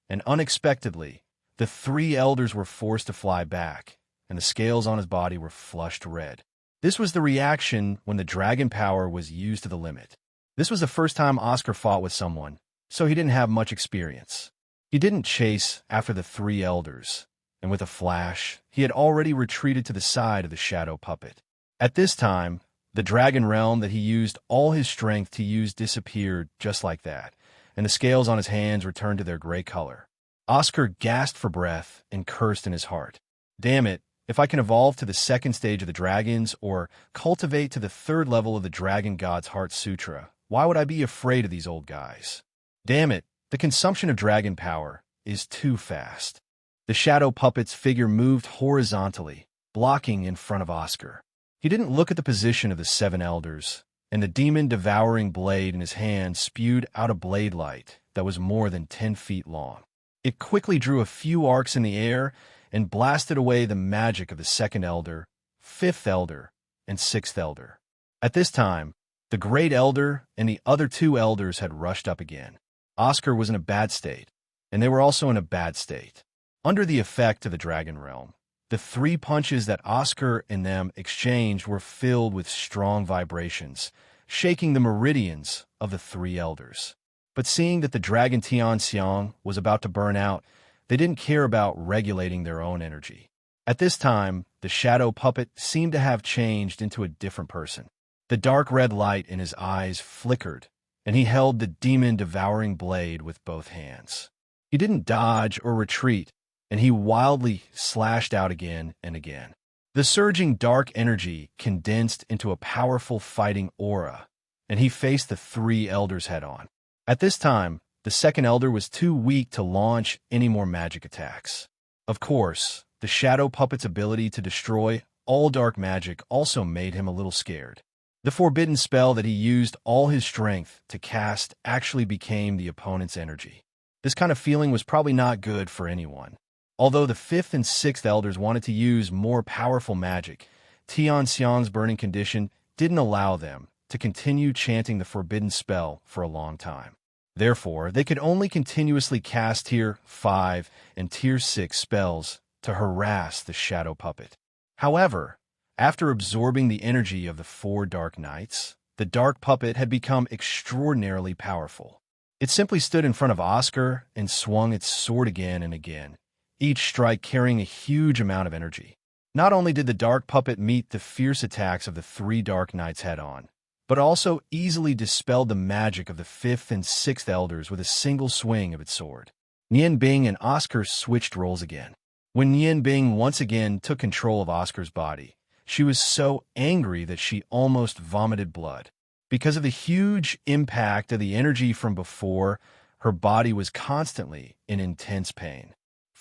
and unexpectedly, the three elders were forced to fly back, and the scales on his body were flushed red. This was the reaction when the dragon power was used to the limit. This was the first time Oscar fought with someone, so he didn't have much experience. He didn't chase after the three elders. and with a flash, he had already retreated to the side of the shadow puppet. At this time, the dragon realm that he used all his strength to use disappeared just like that, and the scales on his hands returned to their gray color. Oscar gasped for breath and cursed in his heart. Damn it, if I can evolve to the second stage of the dragons or cultivate to the third level of the dragon god's heart sutra, why would I be afraid of these old guys? Damn it, the consumption of dragon power is too fast. The shadow puppet's figure moved horizontally, blocking in front of Oscar. He didn't look at the position of the seven elders, and the demon-devouring blade in his hand spewed out a blade light that was more than 10 feet long. It quickly drew a few arcs in the air and blasted away the magic of the second elder, fifth elder, and sixth elder. At this time, the great elder and the other two elders had rushed up again. Oscar was in a bad state, and they were also in a bad state. Under the effect of the dragon realm, the three punches that Oscar and them exchanged were filled with strong vibrations, shaking the meridians of the three elders. But seeing that the dragon Tian Xiang was about to burn out, they didn't care about regulating their own energy. At this time, the shadow puppet seemed to have changed into a different person. The dark red light in his eyes flickered, and he held the demon-devouring blade with both hands. He didn't dodge or retreat, and he wildly slashed out again and again. The surging dark energy condensed into a powerful fighting aura, and he faced the three elders head-on. At this time, the second elder was too weak to launch any more magic attacks. Of course, the shadow puppet's ability to destroy all dark magic also made him a little scared. The forbidden spell that he used all his strength to cast actually became the opponent's energy. This kind of feeling was probably not good for anyone. Although the fifth and sixth elders wanted to use more powerful magic, Tian Xiang's burning condition didn't allow them to continue chanting the forbidden spell for a long time. Therefore, they could only continuously cast Tier 5 and Tier 6 spells to harass the shadow puppet. However, after absorbing the energy of the four dark knights, the dark puppet had become extraordinarily powerful. It simply stood in front of Oscar and swung its sword again and again, each strike carrying a huge amount of energy. Not only did the dark puppet meet the fierce attacks of the three dark knights head-on, but also easily dispelled the magic of the fifth and sixth elders with a single swing of its sword. Nian Bing and Oscar switched roles again. When Nian Bing once again took control of Oscar's body, she was so angry that she almost vomited blood. Because of the huge impact of the energy from before, her body was constantly in intense pain.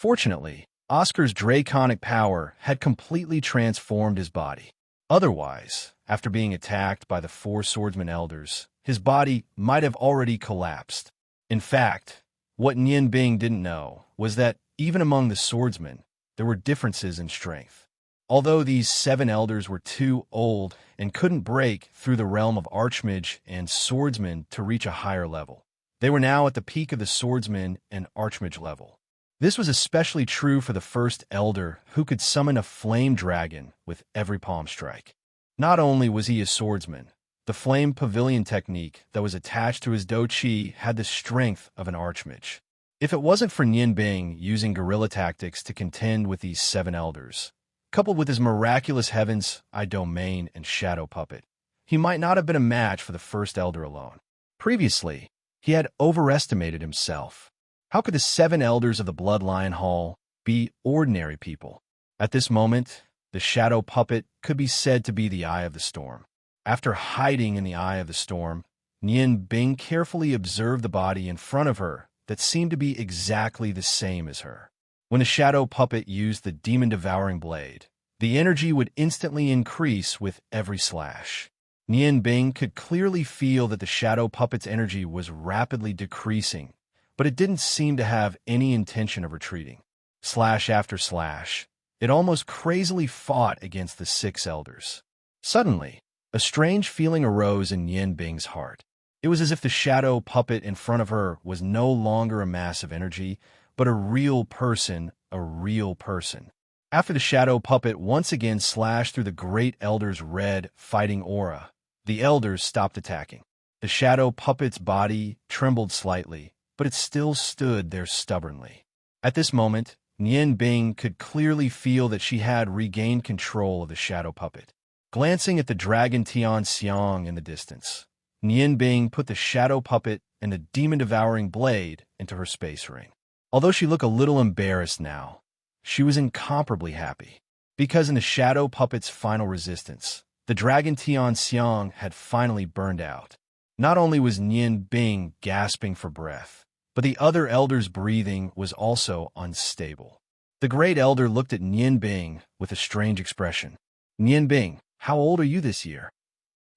Fortunately, Oscar's draconic power had completely transformed his body. Otherwise, after being attacked by the four swordsman elders, his body might have already collapsed. In fact, what Nian Bing didn't know was that even among the swordsmen, there were differences in strength. Although these seven elders were too old and couldn't break through the realm of archmage and swordsman to reach a higher level, they were now at the peak of the swordsman and archmage level. This was especially true for the first elder, who could summon a flame dragon with every palm strike. Not only was he a swordsman, the flame pavilion technique that was attached to his do chi had the strength of an archmage. If it wasn't for Nian Bing using guerrilla tactics to contend with these seven elders, coupled with his miraculous heavens, I domain, and shadow puppet, he might not have been a match for the first elder alone. Previously, he had overestimated himself. How could the seven elders of the Bloodlion Hall be ordinary people? At this moment, the shadow puppet could be said to be the eye of the storm. After hiding in the eye of the storm, Nian Bing carefully observed the body in front of her that seemed to be exactly the same as her. When the shadow puppet used the demon-devouring blade, the energy would instantly increase with every slash. Nian Bing could clearly feel that the shadow puppet's energy was rapidly decreasing, but it didn't seem to have any intention of retreating. Slash after slash, it almost crazily fought against the six elders. Suddenly, a strange feeling arose in Nian Bing's heart. It was as if the shadow puppet in front of her was no longer a mass of energy, but a real person, a real person. After the shadow puppet once again slashed through the great elder's red, fighting aura, the elders stopped attacking. The shadow puppet's body trembled slightly, but it still stood there stubbornly. At this moment, Nian Bing could clearly feel that she had regained control of the shadow puppet. Glancing at the dragon Tian Xiang in the distance, Nian Bing put the shadow puppet and the demon-devouring blade into her space ring. Although she looked a little embarrassed now, she was incomparably happy. Because in the shadow puppet's final resistance, the dragon Tian Xiang had finally burned out. Not only was Nian Bing gasping for breath, but the other elder's breathing was also unstable. The great elder looked at Nian Bing with a strange expression. Nian Bing, how old are you this year?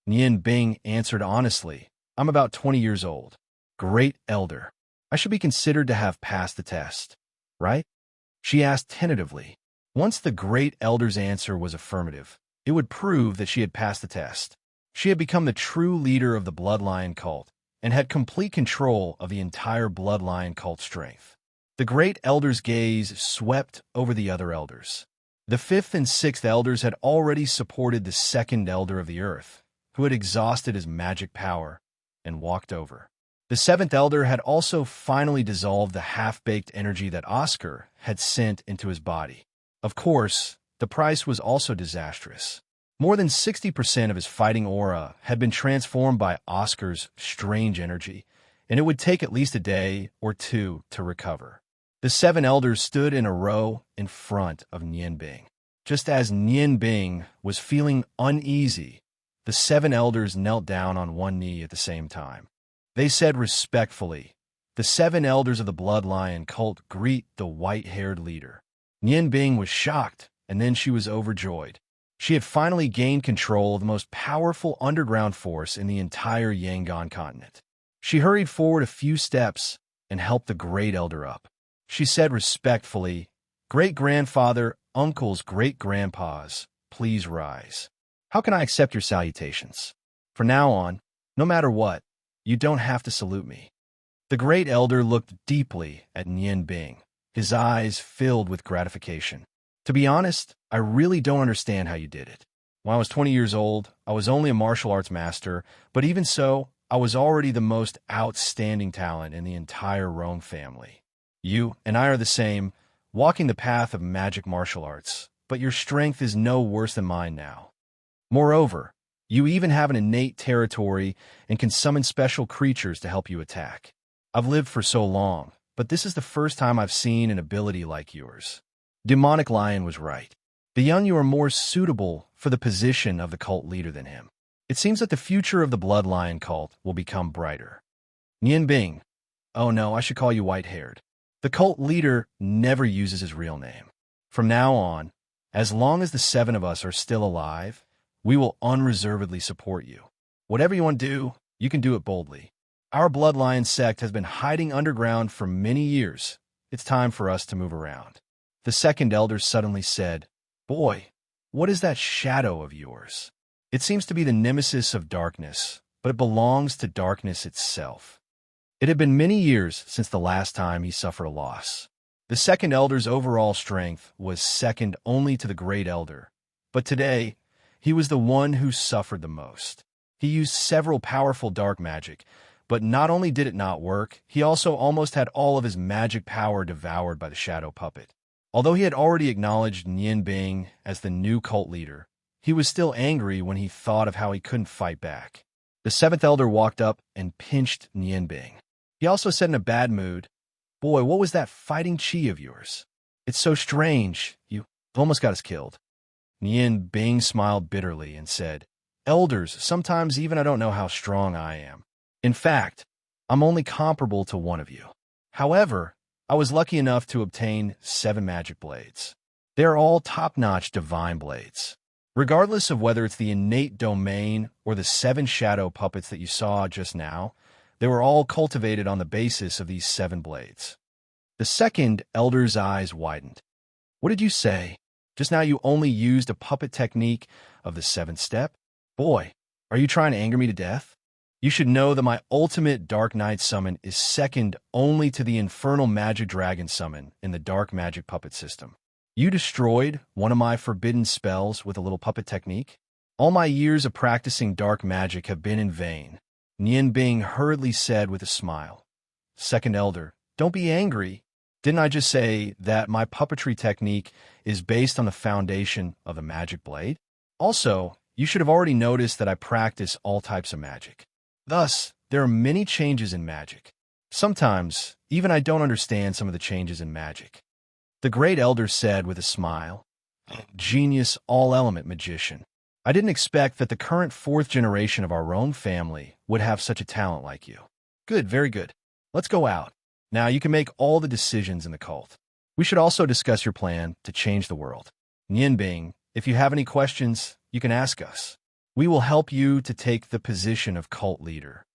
Nian Bing answered honestly, I'm about 20 years old. Great elder, I should be considered to have passed the test, right? She asked tentatively. Once the great elder's answer was affirmative, it would prove that she had passed the test. She had become the true leader of the Bloodlion cult and had complete control of the entire Bloodlion cult strength. The great elder's gaze swept over the other elders. The fifth and sixth elders had already supported the second elder of the earth, who had exhausted his magic power and walked over. The seventh elder had also finally dissolved the half-baked energy that Oscar had sent into his body. Of course, the price was also disastrous. More than 60% of his fighting aura had been transformed by Oscar's strange energy, and it would take at least a day or two to recover. The seven elders stood in a row in front of Nian Bing. Just as Nian Bing was feeling uneasy, the seven elders knelt down on one knee at the same time. They said respectfully, the seven elders of the Bloodlion cult greet the white-haired leader. Nian Bing was shocked, and then she was overjoyed. She had finally gained control of the most powerful underground force in the entire Yangon continent. She hurried forward a few steps and helped the great elder up. She said respectfully, Great-grandfather, uncles, great-grandpas, please rise. How can I accept your salutations? From now on, no matter what, you don't have to salute me. The great elder looked deeply at Nian Bing, his eyes filled with gratification. To be honest, I really don't understand how you did it. When I was 20 years old, I was only a martial arts master, but even so, I was already the most outstanding talent in the entire Rome family. You and I are the same, walking the path of magic martial arts, but your strength is no worse than mine now. Moreover, you even have an innate territory and can summon special creatures to help you attack. I've lived for so long, but this is the first time I've seen an ability like yours. Demonic Lion was right. The young you are more suitable for the position of the cult leader than him. It seems that the future of the Bloodlion cult will become brighter. Nian Bing. Oh no, I should call you white-haired. The cult leader never uses his real name. From now on, as long as the seven of us are still alive, we will unreservedly support you. Whatever you want to do, you can do it boldly. Our Bloodlion sect has been hiding underground for many years. It's time for us to move around. The second elder suddenly said, Boy, what is that shadow of yours? It seems to be the nemesis of darkness, but it belongs to darkness itself. It had been many years since the last time he suffered a loss. The second elder's overall strength was second only to the great elder, but today, he was the one who suffered the most. He used several powerful dark magic, but not only did it not work, he also almost had all of his magic power devoured by the shadow puppet. Although he had already acknowledged Nian Bing as the new cult leader, he was still angry when he thought of how he couldn't fight back. The seventh elder walked up and pinched Nian Bing. He also said in a bad mood, Boy, what was that fighting chi of yours? It's so strange. You almost got us killed. Nian Bing smiled bitterly and said, Elders, sometimes even I don't know how strong I am. In fact, I'm only comparable to one of you. However, I was lucky enough to obtain 7 magic blades. They are all top-notch divine blades. Regardless of whether it's the innate domain or the 7 shadow puppets that you saw just now, they were all cultivated on the basis of these 7 blades. The second elder's eyes widened. What did you say? Just now you only used a puppet technique of the 7th step? Boy, are you trying to anger me to death? You should know that my ultimate Dark Knight summon is second only to the Infernal Magic Dragon summon in the Dark Magic Puppet system. You destroyed one of my forbidden spells with a little puppet technique? All my years of practicing dark magic have been in vain, Nian Bing hurriedly said with a smile. Second Elder, don't be angry. Didn't I just say that my puppetry technique is based on the foundation of the magic blade? Also, you should have already noticed that I practice all types of magic. Thus, there are many changes in magic. Sometimes, even I don't understand some of the changes in magic. The great elder said with a smile, "Genius, all-element magician. I didn't expect that the current fourth generation of our own family would have such a talent like you. Good, very good. Let's go out. Now you can make all the decisions in the cult. We should also discuss your plan to change the world. Nianbing, if you have any questions, you can ask us. We will help you to take the position of cult leader."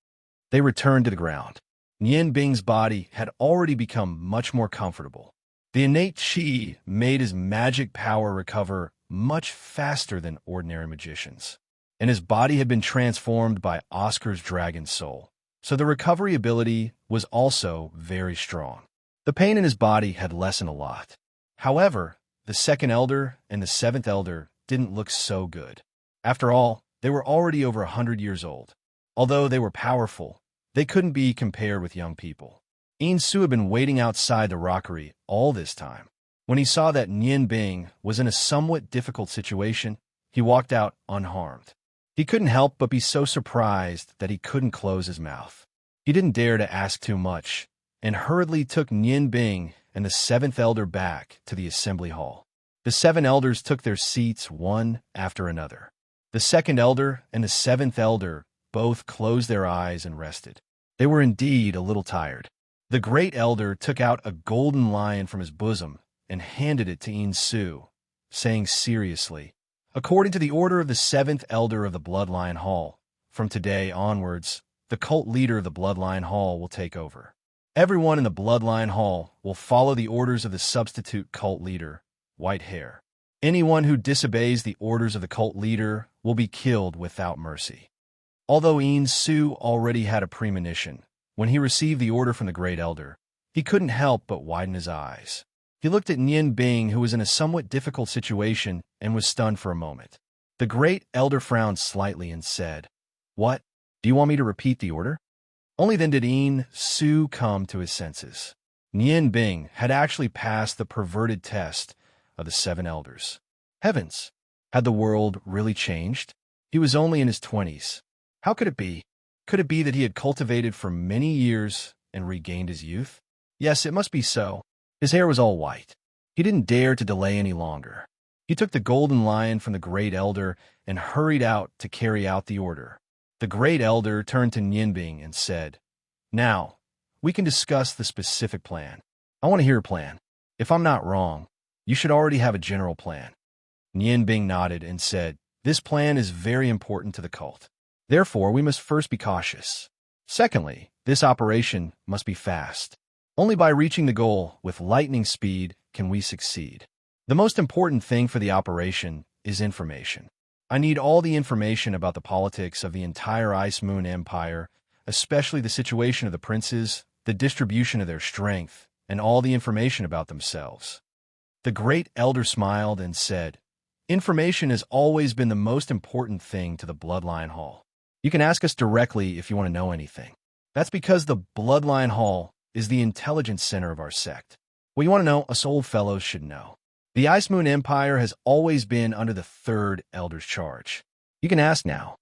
They returned to the ground. Nianbing's body had already become much more comfortable. The innate qi made his magic power recover much faster than ordinary magicians, and his body had been transformed by Oscar's dragon soul, so the recovery ability was also very strong. The pain in his body had lessened a lot. However, the second elder and the seventh elder didn't look so good. After all, they were already over 100 years old. Although they were powerful, they couldn't be compared with young people. Su had been waiting outside the rockery all this time. When he saw that Nianbing was in a somewhat difficult situation, he walked out unharmed. He couldn't help but be so surprised that he couldn't close his mouth. He didn't dare to ask too much, and hurriedly took Nianbing and the seventh elder back to the assembly hall. The seven elders took their seats one after another. The second elder and the seventh elder both closed their eyes and rested. They were indeed a little tired. The great elder took out a golden lion from his bosom and handed it to Su, saying seriously, "According to the order of the seventh elder of the Bloodline Hall, from today onwards, the cult leader of the Bloodline Hall will take over. Everyone in the Bloodline Hall will follow the orders of the substitute cult leader, White Hair. Anyone who disobeys the orders of the cult leader will be killed without mercy." Although Su already had a premonition, when he received the order from the great elder, he couldn't help but widen his eyes. He looked at Nianbing, who was in a somewhat difficult situation, and was stunned for a moment. The great elder frowned slightly and said, "What? Do you want me to repeat the order?" Only then did Su come to his senses. Nianbing had actually passed the perverted test of the seven elders. Heavens! Had the world really changed? He was only in his 20s. How could it be? Could it be that he had cultivated for many years and regained his youth? Yes, it must be so. His hair was all white. He didn't dare to delay any longer. He took the golden lion from the great elder and hurried out to carry out the order. The great elder turned to Nianbing and said, "Now, we can discuss the specific plan. I want to hear a plan. If I'm not wrong, you should already have a general plan." Nianbing nodded and said, "This plan is very important to the cult. Therefore, we must first be cautious. Secondly, this operation must be fast. Only by reaching the goal with lightning speed can we succeed. The most important thing for the operation is information. I need all the information about the politics of the entire Ice Moon Empire, especially the situation of the princes, the distribution of their strength, and all the information about themselves." The great elder smiled and said, "Information has always been the most important thing to the Bloodline Hall. You can ask us directly if you want to know anything. That's because the Bloodline Hall is the intelligence center of our sect. What you want to know, us old fellows should know. The Ice Moon Empire has always been under the third elder's charge. You can ask now."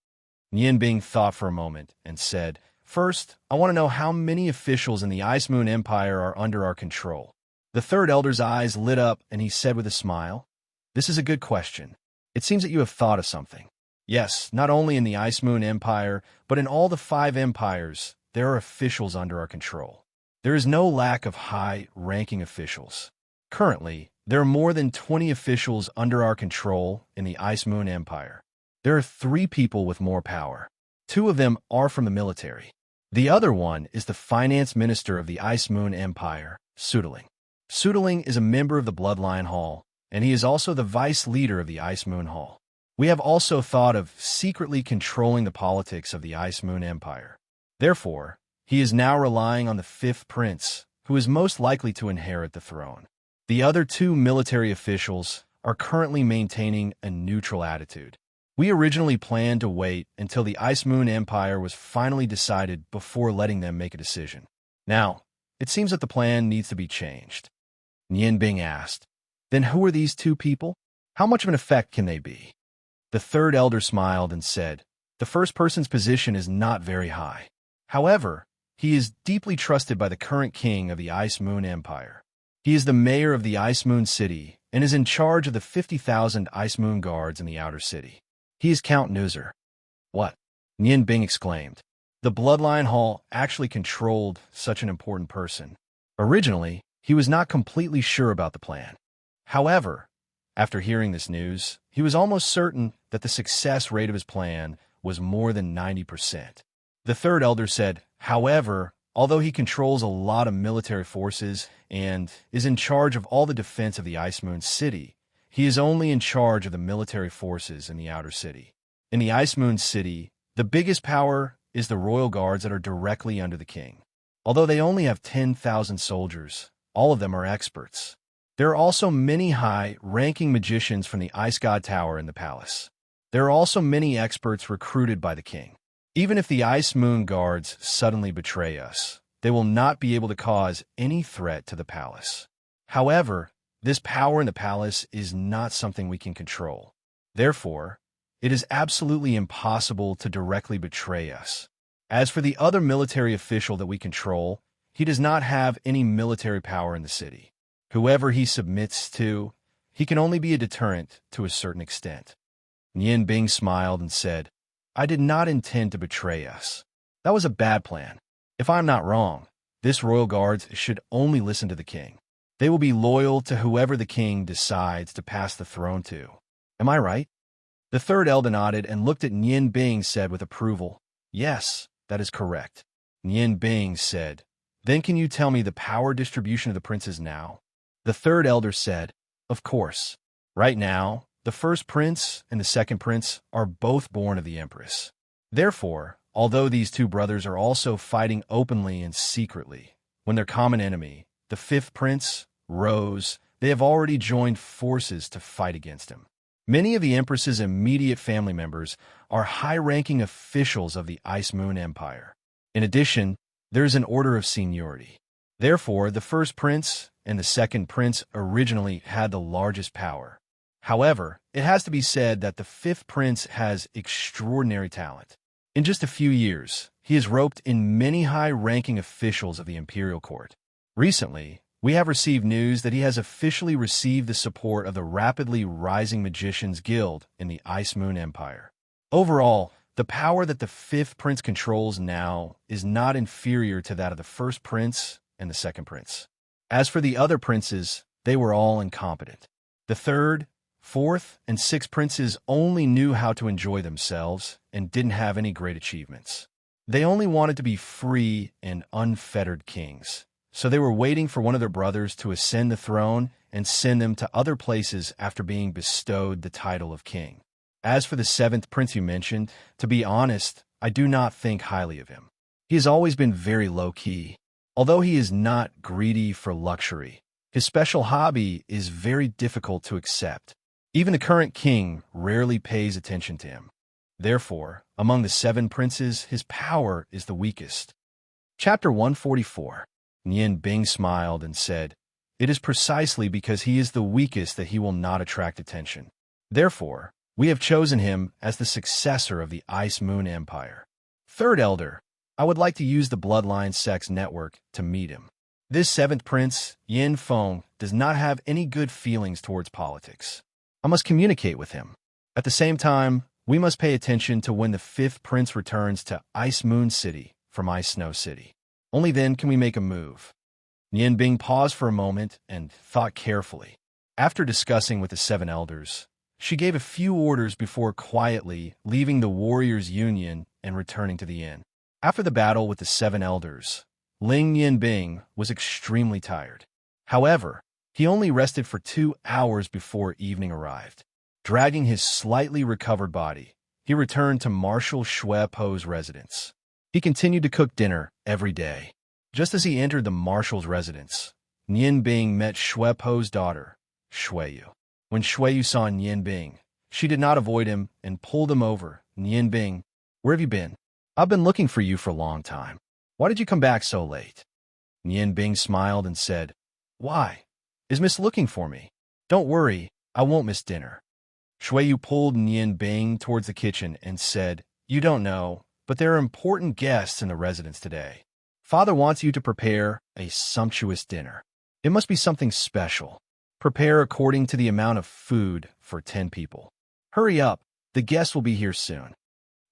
Nianbing thought for a moment and said, "First, I want to know how many officials in the Ice Moon Empire are under our control." The third elder's eyes lit up and he said with a smile, "This is a good question. It seems that you have thought of something. Yes, not only in the Ice Moon Empire, but in all the 5 empires, there are officials under our control. There is no lack of high-ranking officials. Currently, there are more than 20 officials under our control in the Ice Moon Empire. There are 3 people with more power. 2 of them are from the military. The other one is the finance minister of the Ice Moon Empire, Sudaling. Sudaling is a member of the Bloodline Hall, and he is also the vice leader of the Ice Moon Hall. We have also thought of secretly controlling the politics of the Ice Moon Empire. Therefore, he is now relying on the 5th prince, who is most likely to inherit the throne. The other 2 military officials are currently maintaining a neutral attitude. We originally planned to wait until the Ice Moon Empire was finally decided before letting them make a decision. Now, it seems that the plan needs to be changed. Nian Bing asked. Then who are these two people? How much of an effect can they be? The third elder smiled and said, the first person's position is not very high. However, he is deeply trusted by the current king of the Ice Moon Empire. He is the mayor of the Ice Moon City and is in charge of the 50,000 Ice Moon guards in the outer city. He is Count Nuzzer. What? Nian Bing exclaimed. The Bloodline Hall actually controlled such an important person. Originally, he was not completely sure about the plan. However, after hearing this news, he was almost certain that the success rate of his plan was more than 90%. The third elder said, however, although he controls a lot of military forces and is in charge of all the defense of the Ice Moon City, he is only in charge of the military forces in the outer city. In the Ice Moon City, the biggest power is the royal guards that are directly under the king. Although they only have 10,000 soldiers, all of them are experts. There are also many high-ranking magicians from the Ice God Tower in the palace. There are also many experts recruited by the king. Even if the Ice Moon guards suddenly betray us, they will not be able to cause any threat to the palace. However, this power in the palace is not something we can control. Therefore, it is absolutely impossible to directly betray us. As for the other military official that we control, he does not have any military power in the city. Whoever he submits to, he can only be a deterrent to a certain extent. Nian Bing smiled and said, I did not intend to betray us. That was a bad plan. If I'm not wrong, this royal guards should only listen to the king. They will be loyal to whoever the king decides to pass the throne to. Am I right? The third elder nodded and looked at Nian Bing said with approval, Yes, that is correct. Nian Bing said, Then can you tell me the power distribution of the princes now? The third elder said, Of course. Right now, the first prince and the second prince are both born of the empress. Therefore, although these two brothers are also fighting openly and secretly, when their common enemy, the fifth prince, rose, they have already joined forces to fight against him. Many of the empress's immediate family members are high-ranking officials of the Ice Moon Empire. In addition, there is an order of seniority. Therefore, the first prince and the second prince originally had the largest power. However, it has to be said that the fifth prince has extraordinary talent. In just a few years, he has roped in many high-ranking officials of the imperial court. Recently, we have received news that he has officially received the support of the rapidly rising Magicians Guild in the Ice Moon Empire. Overall, the power that the fifth prince controls now is not inferior to that of the first prince and the second prince. As for the other princes, they were all incompetent. The third, fourth, and sixth princes only knew how to enjoy themselves and didn't have any great achievements. They only wanted to be free and unfettered kings. So they were waiting for one of their brothers to ascend the throne and send them to other places after being bestowed the title of king. As for the seventh prince you mentioned, to be honest, I do not think highly of him. He has always been very low-key. Although he is not greedy for luxury, his special hobby is very difficult to accept. Even the current king rarely pays attention to him. Therefore, among the seven princes, his power is the weakest. Chapter 144. Nian Bing smiled and said, It is precisely because he is the weakest that he will not attract attention. Therefore, we have chosen him as the successor of the Ice Moon Empire. Third elder, I would like to use the Bloodline Sex Network to meet him. This seventh prince, Yin Feng, does not have any good feelings towards politics. I must communicate with him. At the same time, we must pay attention to when the fifth prince returns to Ice Moon City from Ice Snow City. Only then can we make a move. Nian Bing paused for a moment and thought carefully. After discussing with the seven elders, she gave a few orders before quietly leaving the Warriors' Union and returning to the inn. After the battle with the seven elders, Nian Bing was extremely tired. However, he only rested for 2 hours before evening arrived. Dragging his slightly recovered body, he returned to Marshal Shui Po's residence. He continued to cook dinner every day. Just as he entered the marshal's residence, Nian Bing met Shui Po's daughter, Shuiyu. When Shuiyu saw Nian Bing, she did not avoid him and pulled him over. Nian Bing, where have you been? I've been looking for you for a long time. Why did you come back so late? Nian Bing smiled and said, Why? Is Miss looking for me? Don't worry, I won't miss dinner. Shuiyu pulled Nian Bing towards the kitchen and said, You don't know, but there are important guests in the residence today. Father wants you to prepare a sumptuous dinner. It must be something special. Prepare according to the amount of food for 10 people. Hurry up, the guests will be here soon.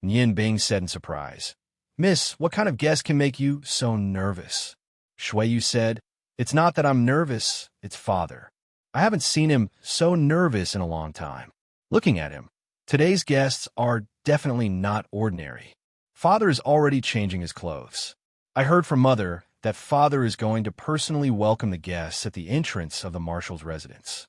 Nian Bing said in surprise. Miss, what kind of guest can make you so nervous? Shuiyu said, It's not that I'm nervous, it's Father. I haven't seen him so nervous in a long time. Looking at him, today's guests are definitely not ordinary. Father is already changing his clothes. I heard from Mother that Father is going to personally welcome the guests at the entrance of the marshal's residence.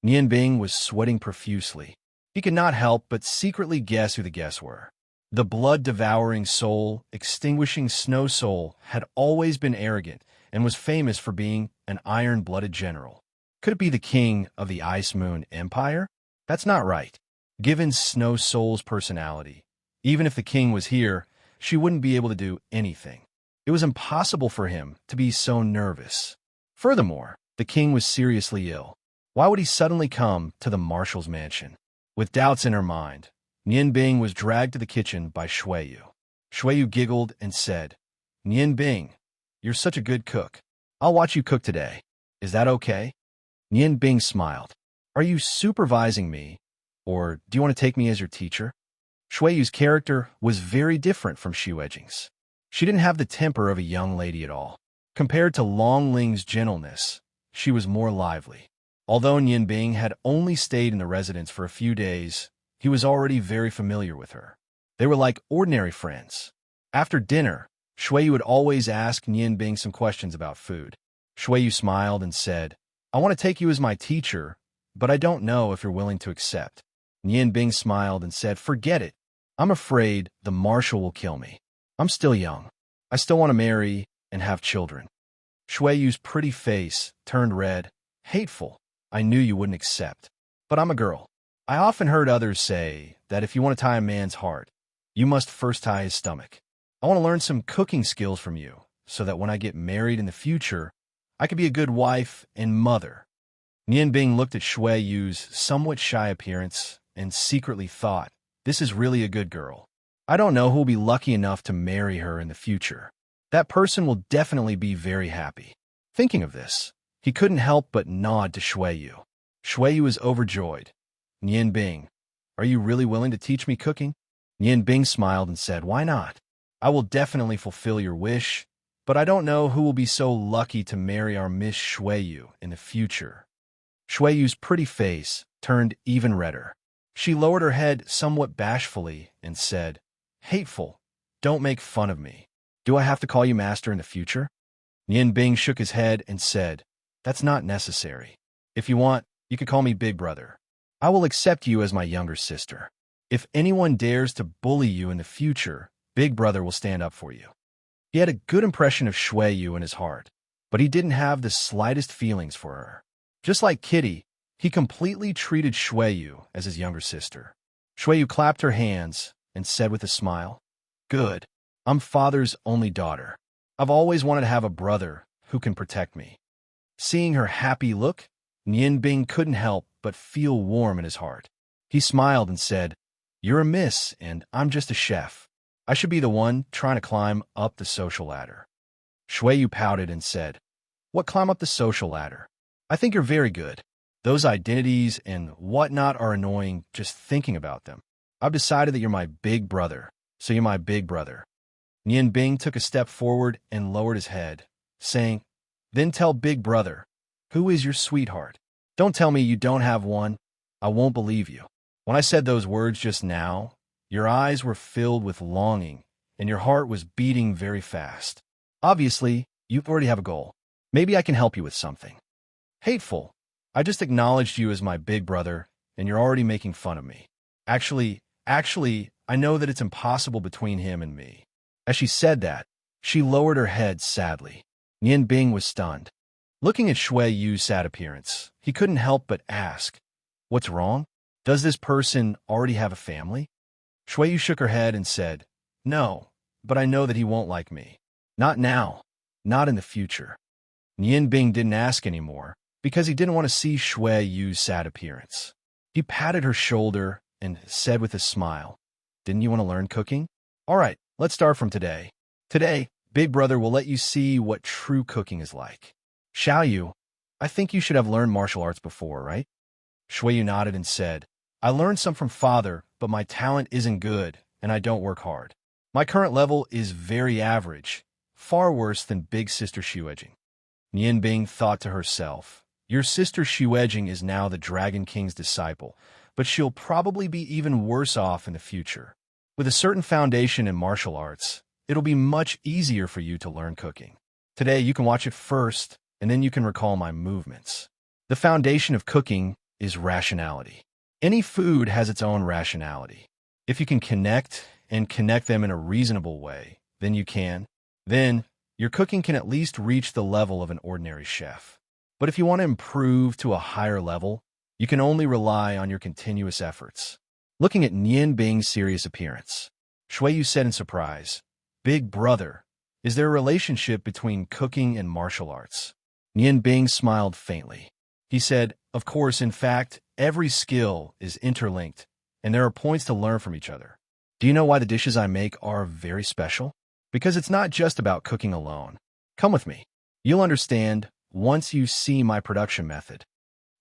Nian Bing was sweating profusely. He could not help but secretly guess who the guests were. The blood-devouring soul, extinguishing snow soul, had always been arrogant and was famous for being an iron-blooded general. Could it be the king of the Ice Moon Empire? That's not right. Given Snow Soul's personality, even if the king was here, she wouldn't be able to do anything. It was impossible for him to be so nervous. Furthermore, the king was seriously ill. Why would he suddenly come to the marshal's mansion? With doubts in her mind, Nian Bing was dragged to the kitchen by Shuiyu. Shuiyu giggled and said, Nian Bing, you're such a good cook. I'll watch you cook today. Is that okay? Nian Bing smiled. Are you supervising me, or do you want to take me as your teacher? Shuiyu's character was very different from Xu Ejing's. She didn't have the temper of a young lady at all. Compared to Long Ling's gentleness, she was more lively. Although Nian Bing had only stayed in the residence for a few days, he was already very familiar with her. They were like ordinary friends. After dinner, Shuiyu would always ask Nian Bing some questions about food. Shuiyu smiled and said, I want to take you as my teacher, but I don't know if you're willing to accept. Nian Bing smiled and said, Forget it. I'm afraid the marshal will kill me. I'm still young. I still want to marry and have children. Shuiyu's pretty face turned red. Hateful. I knew you wouldn't accept. But I'm a girl. I often heard others say that if you want to tie a man's heart, you must first tie his stomach. I want to learn some cooking skills from you, so that when I get married in the future, I could be a good wife and mother. Nian Bing looked at Shuiyu's somewhat shy appearance and secretly thought, This is really a good girl. I don't know who will be lucky enough to marry her in the future. That person will definitely be very happy. Thinking of this, he couldn't help but nod to Shuiyu. Shuiyu was overjoyed. Nian Bing, are you really willing to teach me cooking? Nian Bing smiled and said, Why not? I will definitely fulfill your wish, but I don't know who will be so lucky to marry our Miss Shuiyu in the future. Shuiyu's pretty face turned even redder. She lowered her head somewhat bashfully and said, Hateful, don't make fun of me. Do I have to call you master in the future? Nian Bing shook his head and said, That's not necessary. If you want, you could call me Big Brother. I will accept you as my younger sister. If anyone dares to bully you in the future, Big Brother will stand up for you. He had a good impression of Shuiyu in his heart, but he didn't have the slightest feelings for her. Just like Kitty, he completely treated Shuiyu as his younger sister. Shuiyu clapped her hands and said with a smile, Good. I'm Father's only daughter. I've always wanted to have a brother who can protect me. Seeing her happy look, Nian Bing couldn't help but feel warm in his heart. He smiled and said, You're a miss, and I'm just a chef. I should be the one trying to climb up the social ladder. Shuiyu pouted and said, What climb up the social ladder? I think you're very good. Those identities and whatnot are annoying just thinking about them. I've decided that you're my big brother, so you're my big brother. Nian Bing took a step forward and lowered his head, saying, Then tell Big Brother, who is your sweetheart? Don't tell me you don't have one. I won't believe you. When I said those words just now, your eyes were filled with longing, and your heart was beating very fast. Obviously, you already have a goal. Maybe I can help you with something. Hateful. I just acknowledged you as my big brother, and you're already making fun of me. Actually, I know that it's impossible between him and me. As she said that, she lowered her head sadly. Nian Bing was stunned. Looking at Shuiyu's sad appearance, he couldn't help but ask, What's wrong? Does this person already have a family? Shuiyu shook her head and said, No, but I know that he won't like me. Not now. Not in the future. Nian Bing didn't ask anymore, because he didn't want to see Shui Yu's sad appearance. He patted her shoulder and said with a smile, "Didn't you want to learn cooking? All right, let's start from today. Today, Big Brother will let you see what true cooking is like. Xiao Yu, I think you should have learned martial arts before, right?" Shui Yu nodded and said, "I learned some from father, but my talent isn't good, and I don't work hard. My current level is very average, far worse than big sister Xuejing." Nian Bing thought to herself, "Your sister Xuejing is now the Dragon King's disciple, but she'll probably be even worse off in the future. With a certain foundation in martial arts, it'll be much easier for you to learn cooking. Today, you can watch it first, and then you can recall my movements. The foundation of cooking is rationality. Any food has its own rationality. If you can connect them in a reasonable way, then your cooking can at least reach the level of an ordinary chef. But if you want to improve to a higher level, you can only rely on your continuous efforts." Looking at Nian Bing's serious appearance, Shui Yu said in surprise, "Big Brother, is there a relationship between cooking and martial arts?" Nian Bing smiled faintly. He said, "Of course, in fact, every skill is interlinked, and there are points to learn from each other. Do you know why the dishes I make are very special? Because it's not just about cooking alone. Come with me. You'll understand once you see my production method."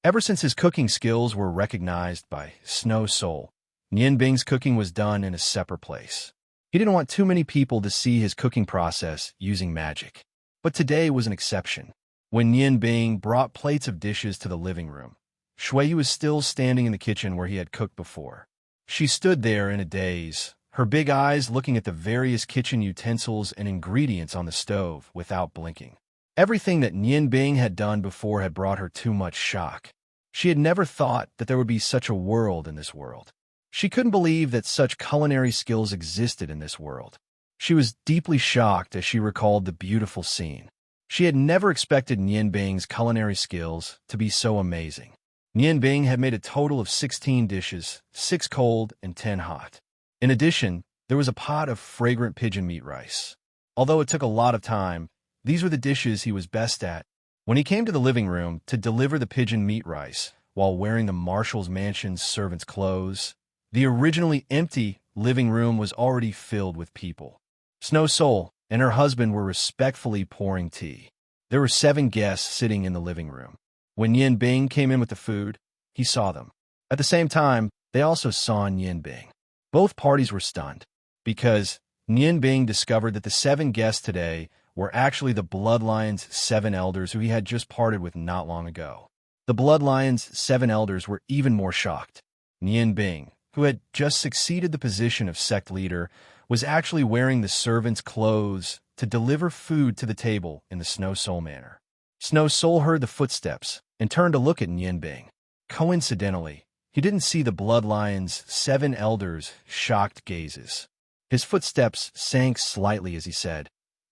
Ever since his cooking skills were recognized by Snow Soul, Nian Bing's cooking was done in a separate place. He didn't want too many people to see his cooking process using magic. But today was an exception. When Nian Bing brought plates of dishes to the living room, Shui Yu was still standing in the kitchen where he had cooked before. She stood there in a daze, her big eyes looking at the various kitchen utensils and ingredients on the stove without blinking. Everything that Nian Bing had done before had brought her too much shock. She had never thought that there would be such a world in this world. She couldn't believe that such culinary skills existed in this world. She was deeply shocked as she recalled the beautiful scene. She had never expected Nian Bing's culinary skills to be so amazing. Nian Bing had made a total of 16 dishes, 6 cold and 10 hot. In addition, there was a pot of fragrant pigeon meat rice. Although it took a lot of time, these were the dishes he was best at. When he came to the living room to deliver the pigeon meat rice while wearing the Marshall's Mansion's servant's clothes, the originally empty living room was already filled with people. Snow Soul and her husband were respectfully pouring tea. There were 7 guests sitting in the living room. When Nian Bing came in with the food, he saw them. At the same time, they also saw Nian Bing. Both parties were stunned, because Nian Bing discovered that the 7 guests today were actually the Bloodlion's 7 elders who he had just parted with not long ago. The Bloodlion's 7 elders were even more shocked. Nian Bing, who had just succeeded the position of sect leader, was actually wearing the servant's clothes to deliver food to the table in the Snow Soul manner. Snow Soul heard the footsteps and turned to look at Nian Bing. Coincidentally, he didn't see the Bloodlion's 7 elders' shocked gazes. His footsteps sank slightly as he said,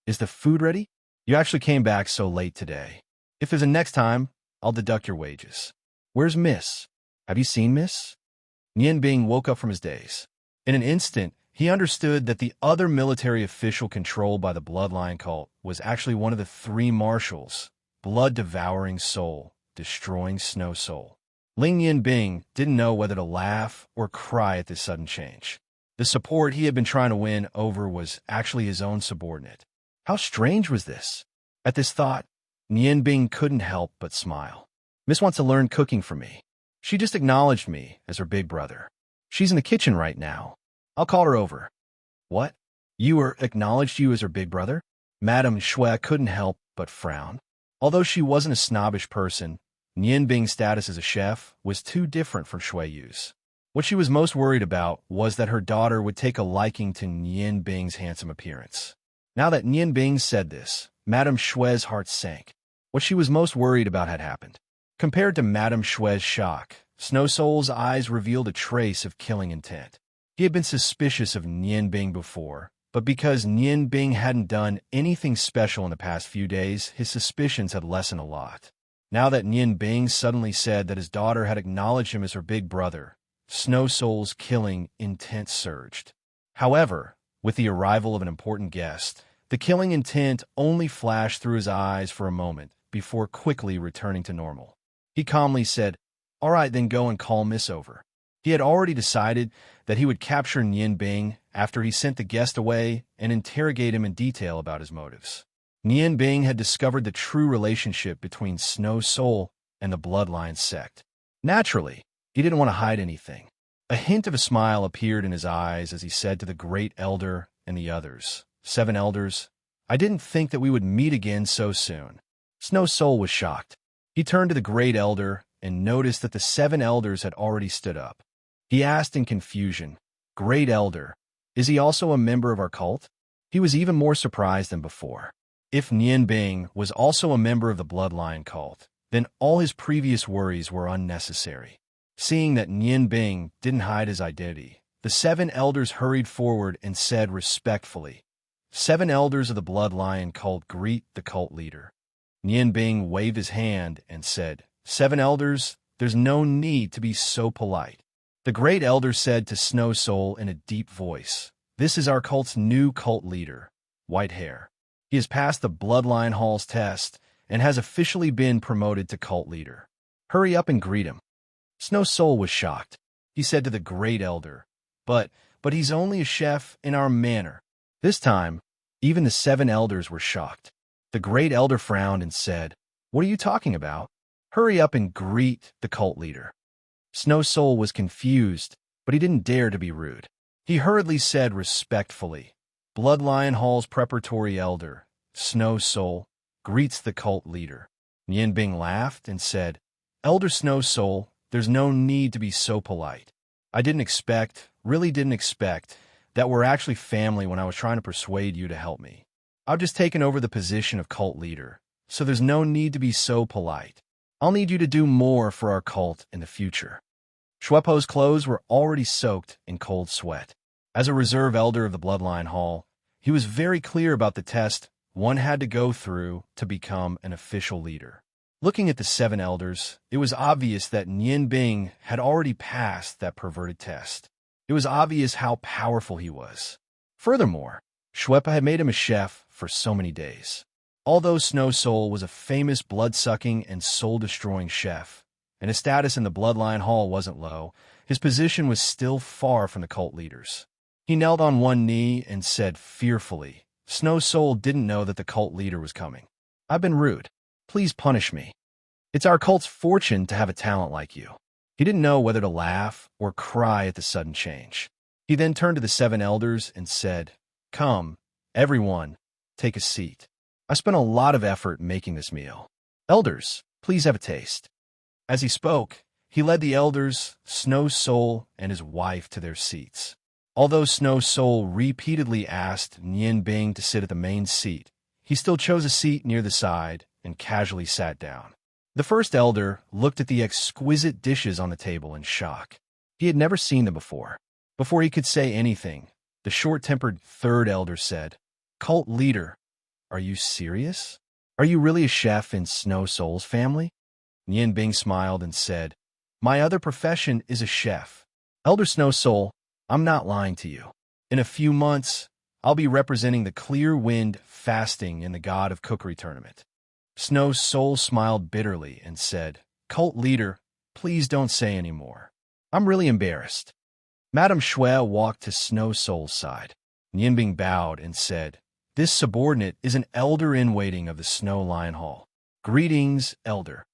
"Is the food ready? You actually came back so late today. If there's a next time, I'll deduct your wages. Where's Miss? Have you seen Miss?" Nian Bing woke up from his daze. In an instant, he understood that the other military official controlled by the Bloodline cult was actually one of the 3 marshals, blood-devouring soul, destroying Snow Soul. Ling Nian Bing didn't know whether to laugh or cry at this sudden change. The support he had been trying to win over was actually his own subordinate. How strange was this? At this thought, Nian Bing couldn't help but smile. Miss wants to learn cooking from me. She just acknowledged me as her big brother. She's in the kitchen right now. I'll call her over. What? Acknowledged you as her big brother? Madame Shui couldn't help but frown. Although she wasn't a snobbish person, Nian Bing's status as a chef was too different from Shui Yu's. What she was most worried about was that her daughter would take a liking to Nian Bing's handsome appearance. Now that Nian Bing said this, Madame Shui's heart sank. What she was most worried about had happened. Compared to Madame Shui's shock, Snow Soul's eyes revealed a trace of killing intent. He had been suspicious of Nian Bing before, but because Nian Bing hadn't done anything special in the past few days, his suspicions had lessened a lot. Now that Nian Bing suddenly said that his daughter had acknowledged him as her big brother, Snow Soul's killing intent surged. However, with the arrival of an important guest, the killing intent only flashed through his eyes for a moment before quickly returning to normal. He calmly said, "All right, then go and call Miss over." He had already decided that he would capture Nian Bing after he sent the guest away and interrogate him in detail about his motives. Nian Bing had discovered the true relationship between Snow Soul and the Bloodline sect. Naturally, he didn't want to hide anything. A hint of a smile appeared in his eyes as he said to the Great Elder and the others, "7 elders, I didn't think that we would meet again so soon." Snow Soul was shocked. He turned to the Great Elder and noticed that the 7 elders had already stood up. He asked in confusion, "Great Elder, is he also a member of our cult?" He was even more surprised than before. If Nian Bing was also a member of the Bloodline cult, then all his previous worries were unnecessary. Seeing that Nian Bing didn't hide his identity, the 7 elders hurried forward and said respectfully, "7 elders of the Bloodline cult greet the cult leader." Nian Bing waved his hand and said, "7 elders, there's no need to be so polite." The Great Elder said to Snow Soul in a deep voice, "This is our cult's new cult leader, White Hair. He has passed the Bloodline Hall's test and has officially been promoted to cult leader. Hurry up and greet him." Snow Soul was shocked. He said to the Great Elder, But he's only a chef in our manor." This time, even the 7 elders were shocked. The Great Elder frowned and said, "What are you talking about? Hurry up and greet the cult leader." Snow Soul was confused, but he didn't dare to be rude. He hurriedly said respectfully, "Bloodline Hall's preparatory elder, Snow Soul, greets the cult leader." Nian Bing laughed and said, "Elder Snow Soul, there's no need to be so polite. I really didn't expect, that we're actually family when I was trying to persuade you to help me. I've just taken over the position of cult leader, so there's no need to be so polite. I'll need you to do more for our cult in the future." Shuepo's clothes were already soaked in cold sweat. As a reserve elder of the Bloodline Hall, he was very clear about the test one had to go through to become an official leader. Looking at the 7 elders, it was obvious that Nian Bing had already passed that perverted test. It was obvious how powerful he was. Furthermore, Shuepa had made him a chef for so many days. Although Snow Soul was a famous blood-sucking and soul-destroying chef, and his status in the Bloodline Hall wasn't low, his position was still far from the cult leaders. He knelt on one knee and said fearfully, "Snow Soul didn't know that the cult leader was coming. I've been rude. Please punish me. It's our cult's fortune to have a talent like you." He didn't know whether to laugh or cry at the sudden change. He then turned to the 7 elders and said, "Come, everyone, take a seat. I spent a lot of effort making this meal. Elders, please have a taste." As he spoke, he led the elders, Snow Soul, and his wife to their seats. Although Snow Soul repeatedly asked Nian Bing to sit at the main seat, he still chose a seat near the side and casually sat down. The first elder looked at the exquisite dishes on the table in shock. He had never seen them before. Before he could say anything, the short-tempered 3rd elder said, "Cult leader, are you serious? Are you really a chef in Snow Soul's family?" Nian Bing smiled and said, "My other profession is a chef. Elder Snow Soul, I'm not lying to you. In a few months, I'll be representing the Clear Wind fasting in the God of Cookery tournament." Snow Soul smiled bitterly and said, "Cult leader, please don't say any more. I'm really embarrassed." Madame Shui walked to Snow Soul's side. Nian Bing bowed and said, "This subordinate is an elder-in-waiting of the Snow Lion Hall. Greetings, elder."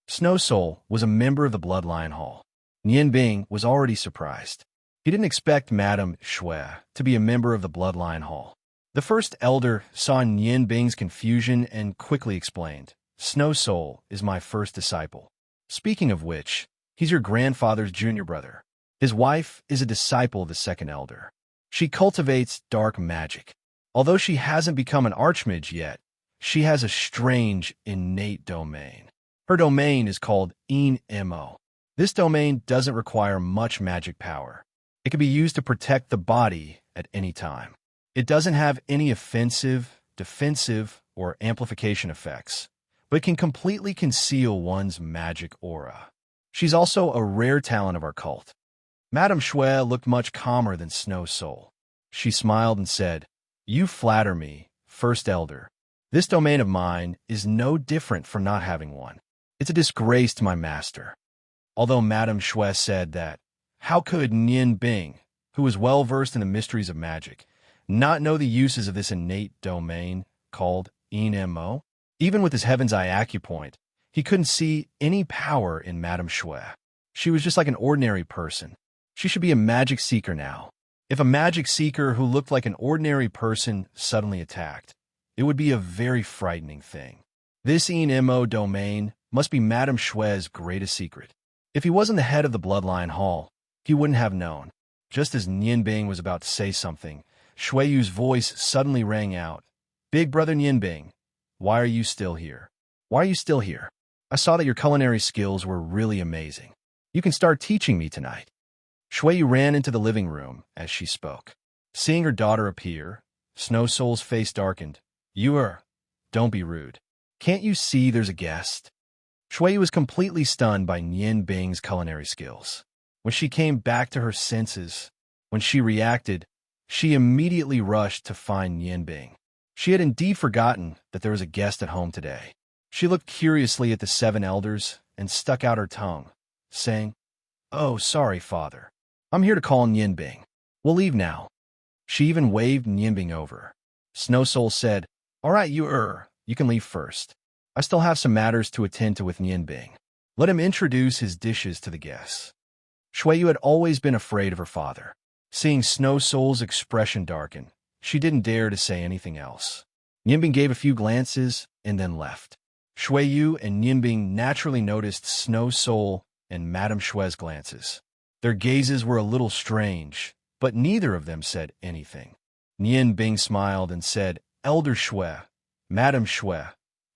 Snow Soul was a member of the Bloodline Hall. Nian Bing was already surprised. He didn't expect Madame Shui to be a member of the Bloodline Hall. The first elder saw Nian Bing's confusion and quickly explained, "Snow Soul is my first disciple. Speaking of which, he's your grandfather's junior brother. His wife is a disciple of the 2nd elder. She cultivates dark magic. Although she hasn't become an archmage yet, she has a strange, innate domain. Her domain is called En-Mo. This domain doesn't require much magic power. It can be used to protect the body at any time. It doesn't have any offensive, defensive, or amplification effects, but can completely conceal one's magic aura. She's also a rare talent of our cult." Madame Shui looked much calmer than Snow Soul. She smiled and said, "You flatter me, first elder. This domain of mine is no different from not having one. It's a disgrace to my master. Although Madame Shui said that, how could Nian Bing, who was well versed in the mysteries of magic, not know the uses of this innate domain called Enmo? Even with his Heaven's Eye acupoint, he couldn't see any power in Madame Shui. She was just like an ordinary person. She should be a magic seeker now. If a magic seeker who looked like an ordinary person suddenly attacked, it would be a very frightening thing. This Enmo domain must be Madame Shui's greatest secret. If he wasn't the head of the Bloodline Hall, he wouldn't have known. Just as Nianbing was about to say something, Shuiyu's voice suddenly rang out. Big brother Nianbing, why are you still here? Why are you still here? I saw that your culinary skills were really amazing. You can start teaching me tonight. Shuiyu ran into the living room as she spoke. Seeing her daughter appear, Snow Soul's face darkened. Don't be rude. Can't you see there's a guest? Shuiyu was completely stunned by Nian Bing's culinary skills. When she came back to her senses, when she reacted, she immediately rushed to find Nian Bing. She had indeed forgotten that there was a guest at home today. She looked curiously at the 7 elders and stuck out her tongue, saying, "Oh, sorry, father. I'm here to call Nian Bing. We'll leave now." She even waved Nian Bing over. Snow Soul said, "All right, you can leave first. I still have some matters to attend to with Nian Bing. Let him introduce his dishes to the guests." Shuiyu had always been afraid of her father. Seeing Snow Soul's expression darken, she didn't dare to say anything else. Nianbing gave a few glances and then left. Shuiyu and Nianbing naturally noticed Snow Soul and Madame Shui's glances. Their gazes were a little strange, but neither of them said anything. Nianbing smiled and said, "Elder Shui, Madame Shui,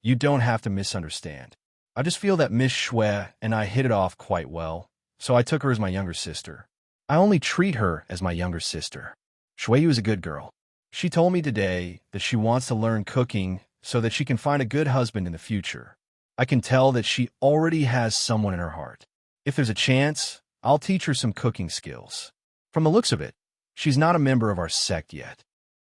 you don't have to misunderstand. I just feel that Miss Shui and I hit it off quite well, so I took her as my younger sister. I only treat her as my younger sister. Shuiyu is a good girl. She told me today that she wants to learn cooking so that she can find a good husband in the future. I can tell that she already has someone in her heart. If there's a chance, I'll teach her some cooking skills. From the looks of it, she's not a member of our sect yet."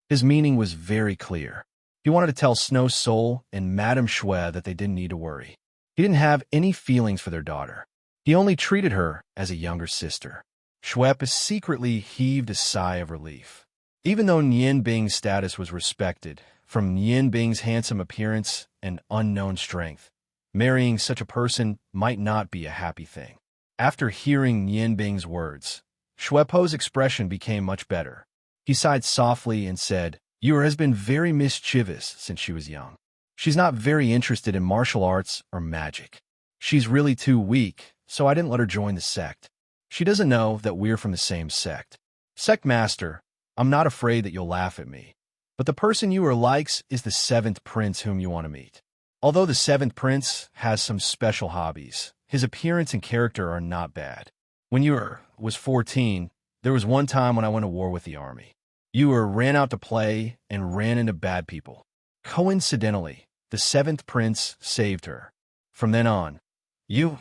His meaning was very clear. He wanted to tell Snow Soul and Madame Shui that they didn't need to worry. He didn't have any feelings for their daughter. He only treated her as a younger sister. Shui secretly heaved a sigh of relief. Even though Nian Bing's status was respected, from Nian Bing's handsome appearance and unknown strength, marrying such a person might not be a happy thing. After hearing Nian Bing's words, Shuipo's expression became much better. He sighed softly and said, "Yura has been very mischievous since she was young. She's not very interested in martial arts or magic. She's really too weak, so I didn't let her join the sect. She doesn't know that we're from the same sect. Sect Master, I'm not afraid that you'll laugh at me, but the person Yura likes is the 7th prince whom you want to meet. Although the 7th prince has some special hobbies, his appearance and character are not bad. When Yura was 14, there was one time when I went to war with the army. Yura ran out to play and ran into bad people. Coincidentally, the 7th prince saved her. From then on, Yu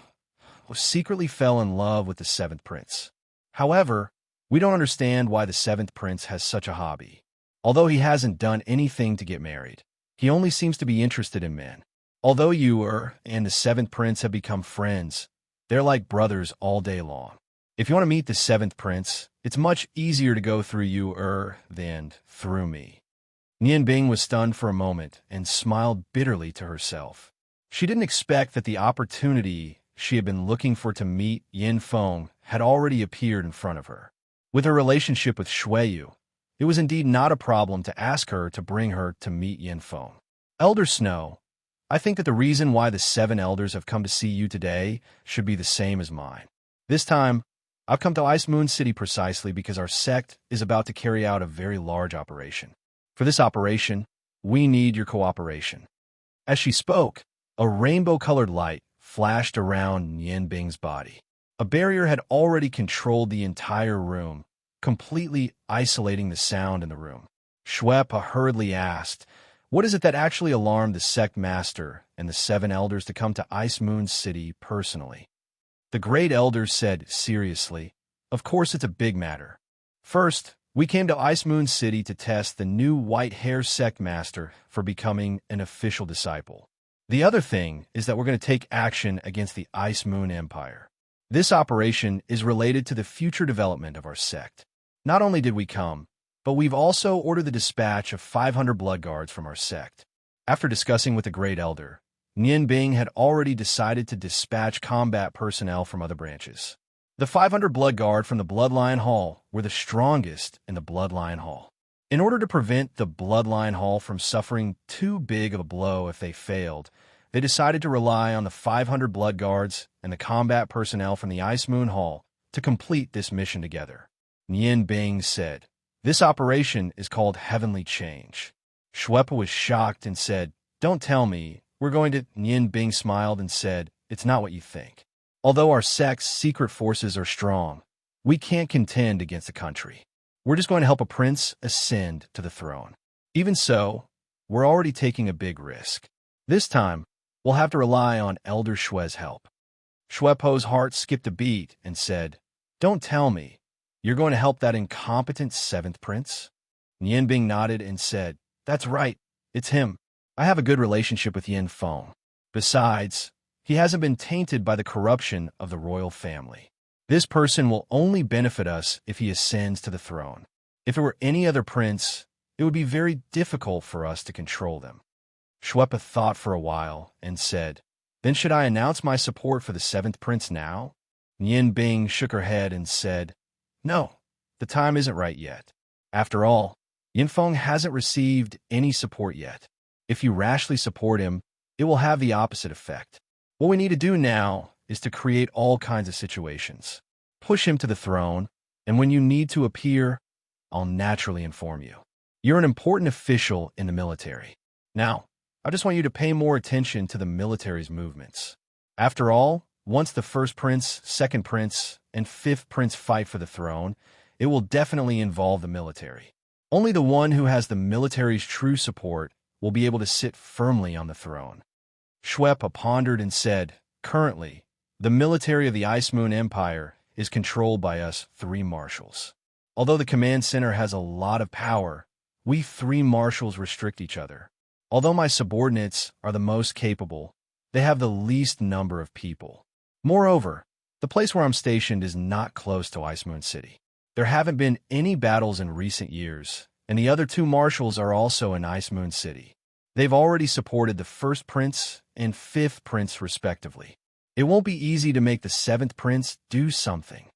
secretly fell in love with the 7th prince. However, we don't understand why the 7th prince has such a hobby. Although he hasn't done anything to get married, he only seems to be interested in men. Although Yu and the 7th prince have become friends, they're like brothers all day long. If you want to meet the 7th prince, it's much easier to go through Yu than through me." Nian Bing was stunned for a moment and smiled bitterly to herself. She didn't expect that the opportunity she had been looking for to meet Yin Feng had already appeared in front of her. With her relationship with Shuiyu, it was indeed not a problem to ask her to bring her to meet Yin Feng. "Elder Snow, I think that the reason why the 7 elders have come to see you today should be the same as mine. This time, I've come to Ice Moon City precisely because our sect is about to carry out a very large operation. For this operation, we need your cooperation." As she spoke, a rainbow-colored light flashed around Nian Bing's body. A barrier had already controlled the entire room, completely isolating the sound in the room. Shuepa hurriedly asked, "What is it that actually alarmed the sect master and the 7 elders to come to Ice Moon City personally?" The great elders said seriously, "Of course it's a big matter. First, we came to Ice Moon City to test the new white hair sect master for becoming an official disciple. The other thing is that we're going to take action against the Ice Moon Empire. This operation is related to the future development of our sect. Not only did we come, but we've also ordered the dispatch of 500 blood guards from our sect. After discussing with the Great Elder, Nian Bing had already decided to dispatch combat personnel from other branches. The 500 blood guard from the Bloodline Hall were the strongest in the Bloodline Hall. In order to prevent the Bloodline Hall from suffering too big of a blow if they failed, they decided to rely on the 500 blood guards and the combat personnel from the Ice Moon Hall to complete this mission together. Nian Bing said, "This operation is called Heavenly Change." Shuepa was shocked and said, "Don't tell me. We're going to—" Nian Bing smiled and said, "It's not what you think. Although our sect's secret forces are strong, we can't contend against the country. We're just going to help a prince ascend to the throne. Even so, we're already taking a big risk. This time, we'll have to rely on Elder Shue's help." Shuepo's heart skipped a beat and said, "Don't tell me. You're going to help that incompetent 7th prince?" Nian Bing nodded and said, "That's right. It's him. I have a good relationship with Yin Feng. Besides, he hasn't been tainted by the corruption of the royal family. This person will only benefit us if he ascends to the throne. If it were any other prince, it would be very difficult for us to control them." Shuepa thought for a while and said, "Then should I announce my support for the 7th prince now?" Nian Bing shook her head and said, "No, the time isn't right yet. After all, Yin Feng hasn't received any support yet. If you rashly support him, it will have the opposite effect. What we need to do now is to create all kinds of situations. Push him to the throne, and when you need to appear, I'll naturally inform you. You're an important official in the military. Now, I just want you to pay more attention to the military's movements. After all, once the 1st prince, 2nd prince, and 5th prince fight for the throne, it will definitely involve the military. Only the one who has the military's true support will be able to sit firmly on the throne." Shuepa pondered and said, "Currently, the military of the Ice Moon Empire is controlled by us 3 marshals. Although the command center has a lot of power, we 3 marshals restrict each other. Although my subordinates are the most capable, they have the least number of people. Moreover, the place where I'm stationed is not close to Ice Moon City. There haven't been any battles in recent years, and the other 2 marshals are also in Ice Moon City. They've already supported the 1st prince and 5th prince respectively. It won't be easy to make the 7th prince do something."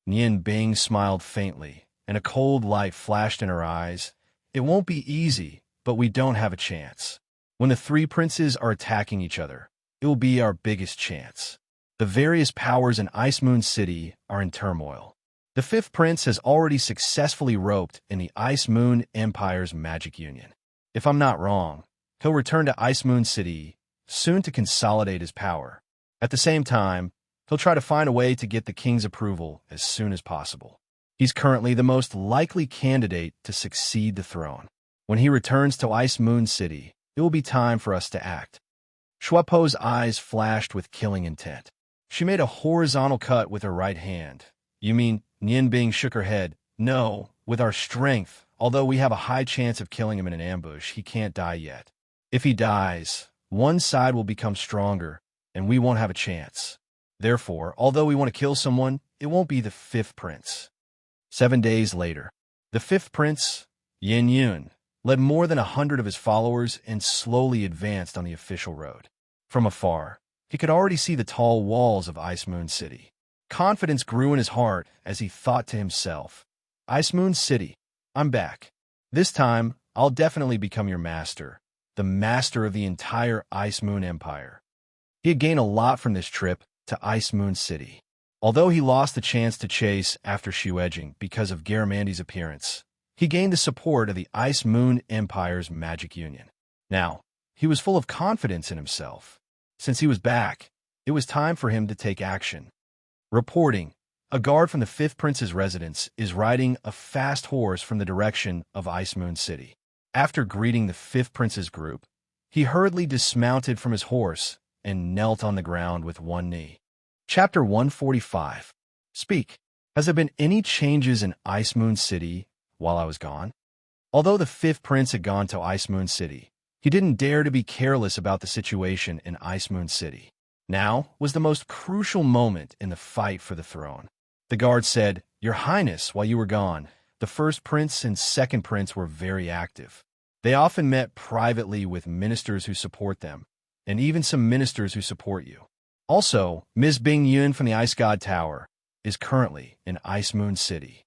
Nian Bing smiled faintly, and a cold light flashed in her eyes. "It won't be easy, but we don't have a chance. When the 3 princes are attacking each other, it will be our biggest chance. The various powers in Ice Moon City are in turmoil. The 5th prince has already successfully roped in the Ice Moon Empire's magic union. If I'm not wrong, he'll return to Ice Moon City soon to consolidate his power. At the same time, he'll try to find a way to get the king's approval as soon as possible. He's currently the most likely candidate to succeed the throne. When he returns to Ice Moon City, it will be time for us to act." Shuepo's eyes flashed with killing intent. She made a horizontal cut with her right hand. "You mean—" Nian Bing shook her head. "No, with our strength, although we have a high chance of killing him in an ambush, he can't die yet. If he dies, one side will become stronger, and we won't have a chance. Therefore, although we want to kill someone, it won't be the 5th prince." 7 days later, the 5th prince, Yin Yun, led more than 100 of his followers and slowly advanced on the official road. From afar, he could already see the tall walls of Ice Moon City. Confidence grew in his heart as he thought to himself, "Ice Moon City, I'm back. This time, I'll definitely become your master, the master of the entire Ice Moon Empire." He had gained a lot from this trip to Ice Moon City. Although he lost the chance to chase after Shuejing because of Garamandi's appearance, he gained the support of the Ice Moon Empire's magic union. Now, he was full of confidence in himself. Since he was back, it was time for him to take action. Reporting, a guard from the 5th prince's residence is riding a fast horse from the direction of Ice Moon City. After greeting the 5th prince's group, he hurriedly dismounted from his horse and knelt on the ground with one knee. Chapter 145. Speak. Has there been any changes in Ice Moon City while I was gone? Although the 5th prince had gone to Ice Moon City, He didn't dare to be careless about the situation in Ice Moon City. Now was the most crucial moment in the fight for the throne. The guard said, "Your Highness, while you were gone, the first prince and second prince were very active. They often met privately with ministers who support them, and even some ministers who support you. Also, Ms. Bing Yun from the Ice God Tower is currently in Ice Moon City."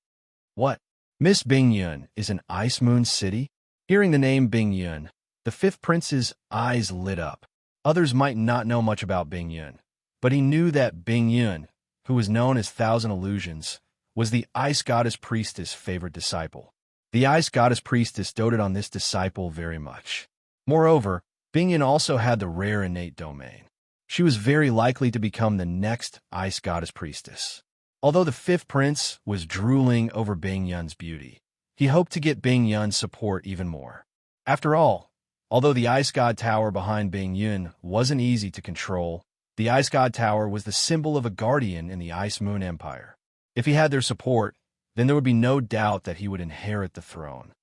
What? Miss Bing Yun is in Ice Moon City? Hearing the name Bing Yun, the fifth prince's eyes lit up. Others might not know much about Bing Yun, but he knew that Bing Yun, who was known as Thousand Illusions, was the Ice Goddess Priestess' favorite disciple. The Ice Goddess Priestess doted on this disciple very much. Moreover, Bing Yun also had the rare innate domain. She was very likely to become the next Ice Goddess Priestess. Although the fifth prince was drooling over Bing Yun's beauty, he hoped to get Bing Yun's support even more. After all, although the Ice God Tower behind Bing Yun wasn't easy to control, the Ice God Tower was the symbol of a guardian in the Ice Moon Empire. If he had their support, then there would be no doubt that he would inherit the throne.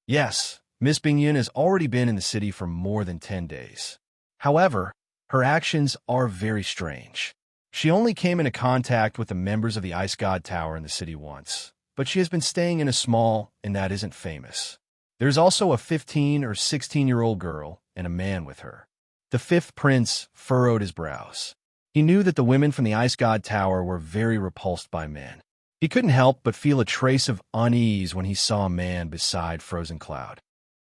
Yes, Miss Bing Yun has already been in the city for more than 10 days. However, her actions are very strange. She only came into contact with the members of the Ice God Tower in the city once, but she has been staying in a small inn that isn't famous. There's also a 15 or 16-year-old girl and a man with her. The fifth prince furrowed his brows. He knew that the women from the Ice God Tower were very repulsed by men. He couldn't help but feel a trace of unease when he saw a man beside Frozen Cloud.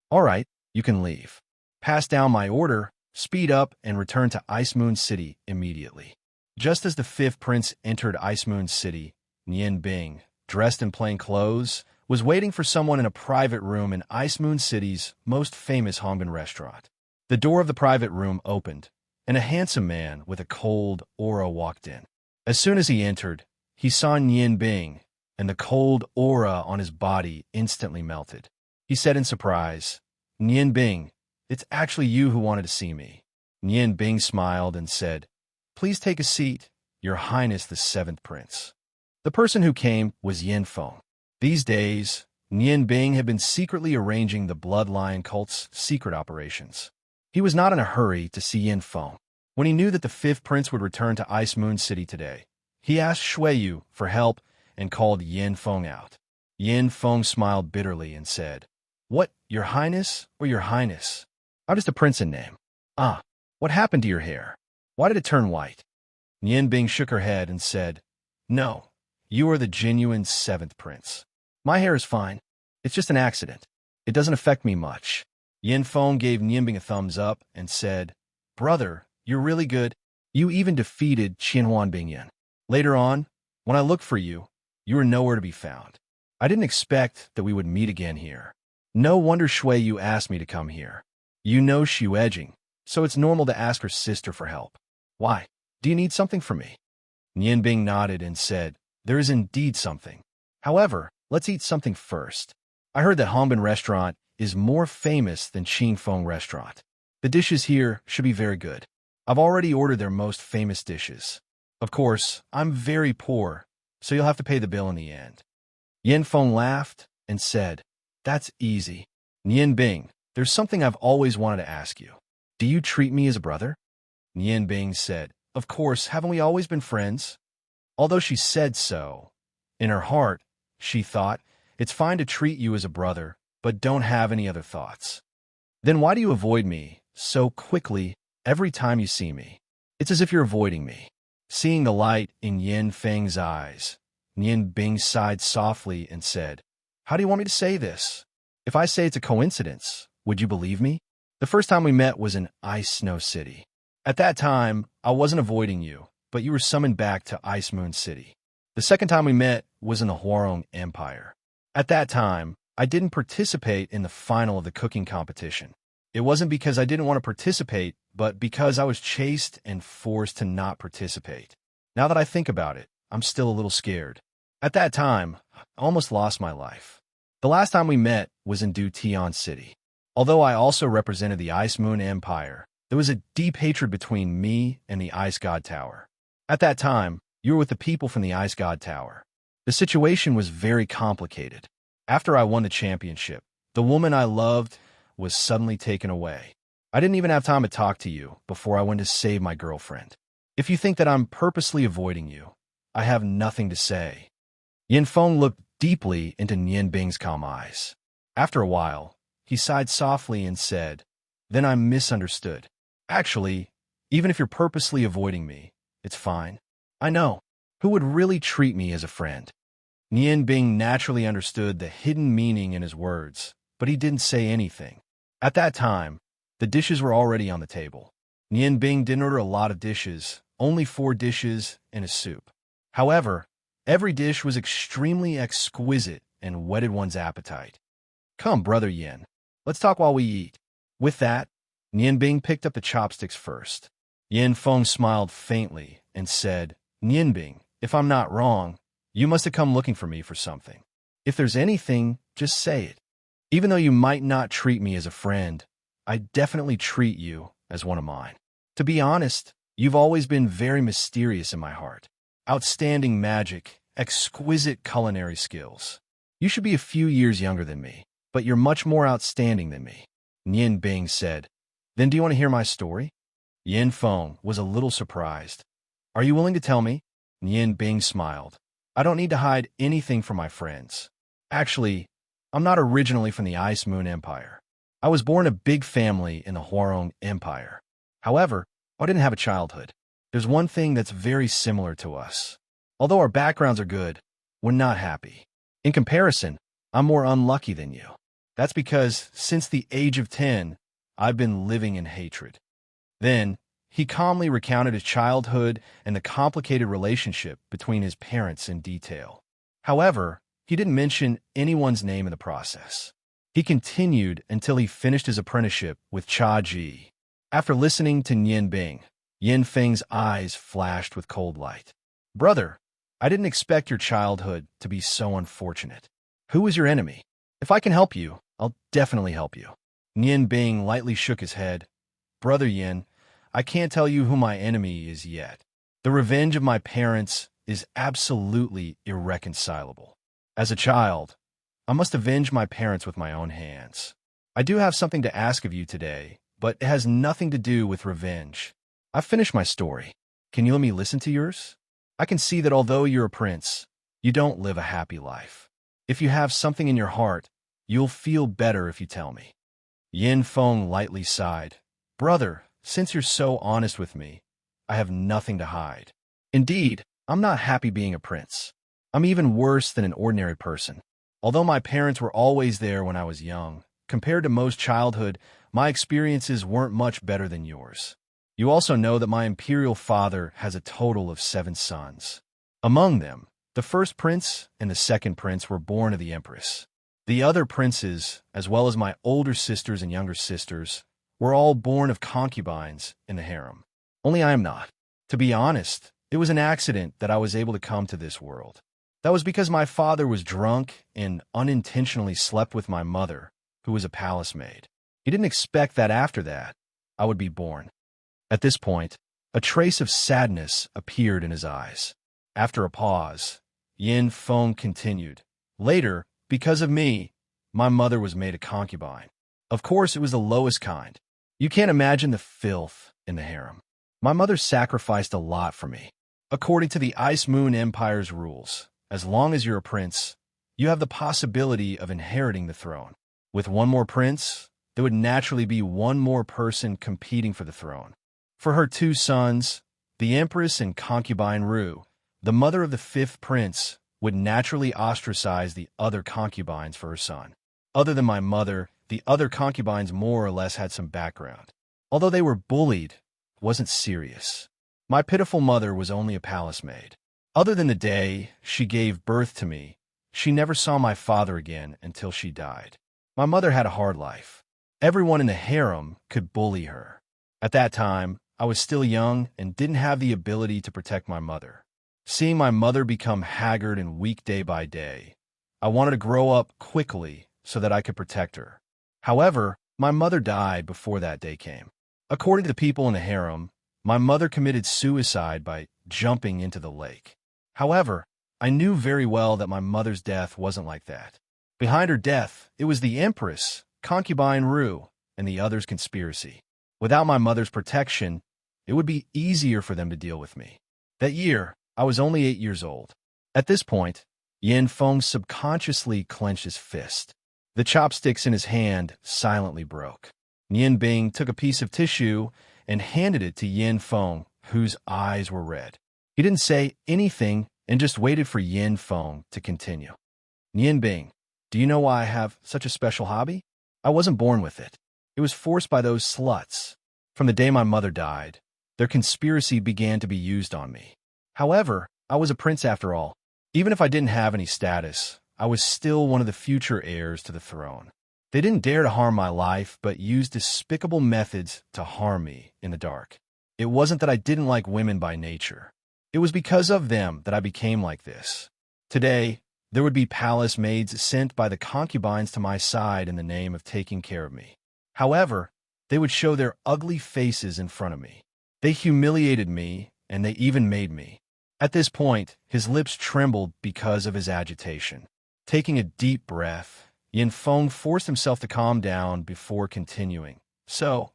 "All right, you can leave. Pass down my order, speed up, and return to Ice Moon City immediately." Just as the fifth prince entered Ice Moon City, Nian Bing, dressed in plain clothes, was waiting for someone in a private room in Ice Moon City's most famous Hongbin restaurant. The door of the private room opened, and a handsome man with a cold aura walked in. As soon as he entered, he saw Nian Bing, and the cold aura on his body instantly melted. He said in surprise, "Nian Bing, it's actually you who wanted to see me." Nian Bing smiled and said, "Please take a seat, Your Highness the Seventh Prince." The person who came was Yin Feng. These days, Nian Bing had been secretly arranging the Bloodline cult's secret operations. He was not in a hurry to see Yin Feng. When he knew that the fifth prince would return to Ice Moon City today, he asked Shui Yu for help and called Yin Feng out. Yin Feng smiled bitterly and said, "What, Your Highness or Your Highness? I'm just a prince in name." "Ah, what happened to your hair? Why did it turn white?" Nian Bing shook her head and said, "No, you are the genuine seventh prince. My hair is fine. It's just an accident. It doesn't affect me much." Yin Feng gave Nian Bing a thumbs up and said, "Brother, you're really good. You even defeated Qianhuan Bingyan. Later on, when I looked for you, you were nowhere to be found. I didn't expect that we would meet again here. No wonder Shui Yu asked me to come here. You know Xu Edging, so it's normal to ask her sister for help. Why? Do you need something from me?" Nian Bing nodded and said, "There is indeed something. However, let's eat something first. I heard that Hongbin Restaurant is more famous than Qingfeng Restaurant. The dishes here should be very good. I've already ordered their most famous dishes. Of course, I'm very poor, so you'll have to pay the bill in the end." Yin Feng laughed and said, "That's easy. Nian Bing, there's something I've always wanted to ask you. Do you treat me as a brother?" Nian Bing said, "Of course, haven't we always been friends?" Although she said so, in her heart, she thought, it's fine to treat you as a brother, but don't have any other thoughts. "Then why do you avoid me so quickly every time you see me? It's as if you're avoiding me." Seeing the light in Yin Feng's eyes, Nian Bing sighed softly and said, "How do you want me to say this? If I say it's a coincidence, would you believe me? The first time we met was in Ice Snow City. At that time, I wasn't avoiding you, but you were summoned back to Ice Moon City. The second time we met was in the Huarong Empire. At that time, I didn't participate in the final of the cooking competition. It wasn't because I didn't want to participate, but because I was chased and forced to not participate. Now that I think about it, I'm still a little scared. At that time, I almost lost my life. The last time we met was in Dutian City. Although I also represented the Ice Moon Empire, there was a deep hatred between me and the Ice God Tower. At that time, you were with the people from the Ice God Tower. The situation was very complicated. After I won the championship, the woman I loved was suddenly taken away. I didn't even have time to talk to you before I went to save my girlfriend. If you think that I'm purposely avoiding you, I have nothing to say." Yin Feng looked deeply into Nian Bing's calm eyes. After a while, he sighed softly and said, "Then I'm misunderstood. Actually, even if you're purposely avoiding me, it's fine. I know who would really treat me as a friend." Nian Bing naturally understood the hidden meaning in his words, but he didn't say anything. At that time, the dishes were already on the table. Nian Bing didn't order a lot of dishes, only 4 dishes and a soup. However, every dish was extremely exquisite and whetted one's appetite. "Come, Brother Yin, let's talk while we eat." With that, Nian Bing picked up the chopsticks first. Yin Feng smiled faintly and said, "Nian Bing, if I'm not wrong, you must have come looking for me for something. If there's anything, just say it. Even though you might not treat me as a friend, I definitely treat you as one of mine. To be honest, you've always been very mysterious in my heart. Outstanding magic, exquisite culinary skills. You should be a few years younger than me, but you're much more outstanding than me." Nian Bing said, "Then do you want to hear my story?" Yin Feng was a little surprised. "Are you willing to tell me?" Nian Bing smiled. "I don't need to hide anything from my friends. Actually, I'm not originally from the Ice Moon Empire. I was born in a big family in the Huarong Empire. However, I didn't have a childhood. There's one thing that's very similar to us. Although our backgrounds are good, we're not happy. In comparison, I'm more unlucky than you. That's because since the age of 10, I've been living in hatred." Then, he calmly recounted his childhood and the complicated relationship between his parents in detail. However, he didn't mention anyone's name in the process. He continued until he finished his apprenticeship with Cha Ji. After listening to Nian Bing, Yin Feng's eyes flashed with cold light. "Brother, I didn't expect your childhood to be so unfortunate. Who is your enemy? If I can help you, I'll definitely help you." Nian Bing lightly shook his head. "Brother Yin, I can't tell you who my enemy is yet. The revenge of my parents is absolutely irreconcilable. As a child, I must avenge my parents with my own hands. I do have something to ask of you today, but it has nothing to do with revenge. I've finished my story. Can you let me listen to yours? I can see that although you're a prince, you don't live a happy life. If you have something in your heart, you'll feel better if you tell me." Yin Feng lightly sighed. "Brother, since you're so honest with me, I have nothing to hide. Indeed, I'm not happy being a prince. I'm even worse than an ordinary person. Although my parents were always there when I was young, compared to most childhood, my experiences weren't much better than yours. You also know that my imperial father has a total of 7 sons. Among them, the first prince and the second prince were born of the empress. The other princes, as well as my older sisters and younger sisters, were all born of concubines in the harem. Only I am not. To be honest, it was an accident that I was able to come to this world. That was because my father was drunk and unintentionally slept with my mother, who was a palace maid. He didn't expect that after that, I would be born." At this point, a trace of sadness appeared in his eyes. After a pause, Yin Feng continued, "Later, because of me, my mother was made a concubine. Of course, it was the lowest kind. You can't imagine the filth in the harem. My mother sacrificed a lot for me. According to the Ice Moon Empire's rules, as long as you're a prince, you have the possibility of inheriting the throne. With one more prince, there would naturally be one more person competing for the throne. For her 2 sons, the Empress and concubine Ru, the mother of the 5th prince, would naturally ostracize the other concubines for her son. Other than my mother, the other concubines more or less had some background. Although they were bullied, it wasn't serious. My pitiful mother was only a palace maid. Other than the day she gave birth to me, she never saw my father again until she died. My mother had a hard life. Everyone in the harem could bully her. At that time, I was still young and didn't have the ability to protect my mother. Seeing my mother become haggard and weak day by day, I wanted to grow up quickly so that I could protect her. However, my mother died before that day came. According to the people in the harem, my mother committed suicide by jumping into the lake. However, I knew very well that my mother's death wasn't like that. Behind her death, it was the Empress, concubine Ru, and the others' conspiracy. Without my mother's protection, it would be easier for them to deal with me. That year, I was only 8 years old. At this point, Yin Feng subconsciously clenched his fist. The chopsticks in his hand silently broke. Yin Bing took a piece of tissue and handed it to Yin Feng, whose eyes were red. He didn't say anything and just waited for Yin Feng to continue. Yin Bing, do you know why I have such a special hobby? I wasn't born with it. It was forced by those sluts. From the day my mother died, their conspiracy began to be used on me. However, I was a prince after all. Even if I didn't have any status, I was still one of the future heirs to the throne. They didn't dare to harm my life, but used despicable methods to harm me in the dark. It wasn't that I didn't like women by nature. It was because of them that I became like this. Today, there would be palace maids sent by the concubines to my side in the name of taking care of me. However, they would show their ugly faces in front of me. They humiliated me, and they even made me. At this point, his lips trembled because of his agitation. Taking a deep breath, Yin Feng forced himself to calm down before continuing. So,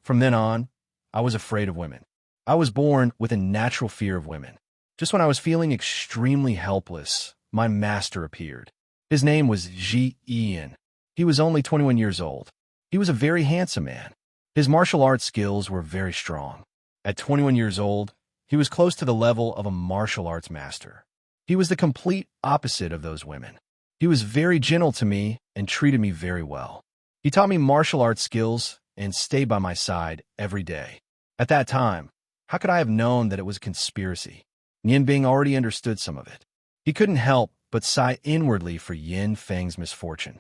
from then on, I was afraid of women. I was born with a natural fear of women. Just when I was feeling extremely helpless, my master appeared. His name was Ji Ian. He was only 21 years old. He was a very handsome man. His martial arts skills were very strong. At 21 years old, he was close to the level of a martial arts master. He was the complete opposite of those women. He was very gentle to me and treated me very well. He taught me martial arts skills and stayed by my side every day. At that time, how could I have known that it was a conspiracy? Yin Bing already understood some of it. He couldn't help but sigh inwardly for Yin Feng's misfortune.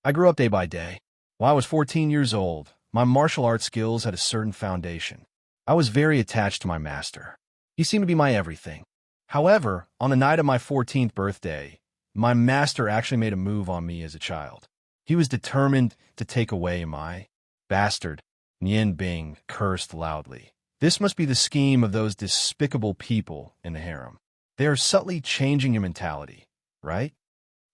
I grew up day by day. While I was 14 years old, my martial arts skills had a certain foundation. I was very attached to my master. He seemed to be my everything. However, on the night of my 14th birthday, my master actually made a move on me as a child. He was determined to take away my bastard. Yin Bing cursed loudly. This must be the scheme of those despicable people in the harem. They are subtly changing your mentality, right?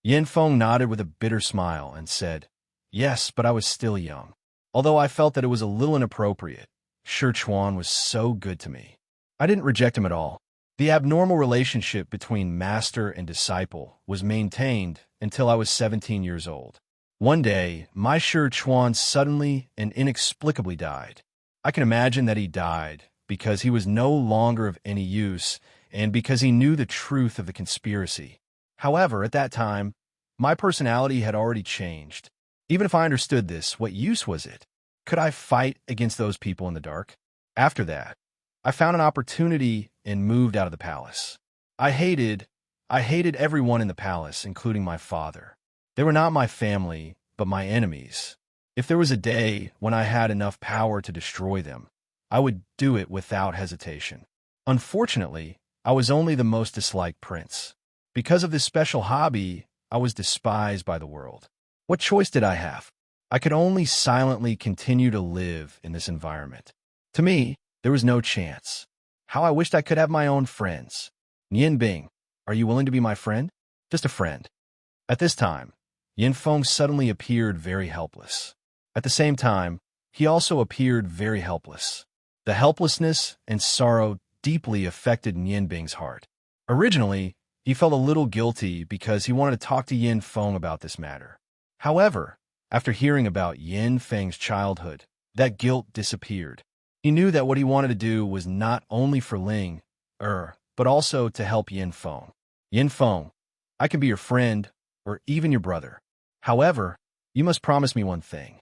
Yin Feng nodded with a bitter smile and said, yes, but I was still young. Although I felt that it was a little inappropriate, Shi Chuan was so good to me. I didn't reject him at all. The abnormal relationship between master and disciple was maintained until I was 17 years old. One day, my Shi Chuan suddenly and inexplicably died. I can imagine that he died because he was no longer of any use and because he knew the truth of the conspiracy. However, at that time, my personality had already changed. Even if I understood this, what use was it? Could I fight against those people in the dark? After that, I found an opportunity and moved out of the palace. I hated everyone in the palace, including my father. They were not my family, but my enemies. If there was a day when I had enough power to destroy them, I would do it without hesitation. Unfortunately, I was only the most disliked prince. Because of this special hobby, I was despised by the world. What choice did I have? I could only silently continue to live in this environment. To me, there was no chance. How I wished I could have my own friends. Yin Bing, are you willing to be my friend? Just a friend. At this time, Yin Feng suddenly appeared very helpless. At the same time, he also appeared very helpless. The helplessness and sorrow deeply affected Yin Bing's heart. Originally, he felt a little guilty because he wanted to talk to Yin Feng about this matter. However, after hearing about Yin Feng's childhood, that guilt disappeared. He knew that what he wanted to do was not only for Ling, but also to help Yin Feng. Yin Feng, I can be your friend or even your brother. However, you must promise me one thing.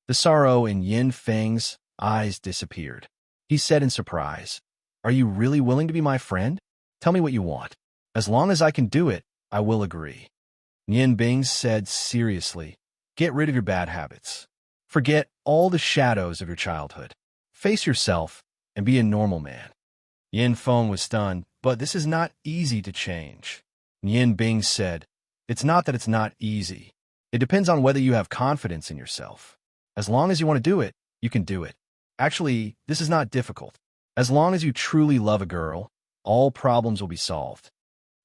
The sorrow in Yin Feng's eyes disappeared. He said in surprise, are you really willing to be my friend? Tell me what you want. As long as I can do it, I will agree. Yin Bing said seriously, get rid of your bad habits. Forget all the shadows of your childhood. Face yourself and be a normal man. Yin Feng was stunned, but this is not easy to change. Yin Bing said, it's not that it's not easy. It depends on whether you have confidence in yourself. As long as you want to do it, you can do it. Actually, this is not difficult. As long as you truly love a girl, all problems will be solved.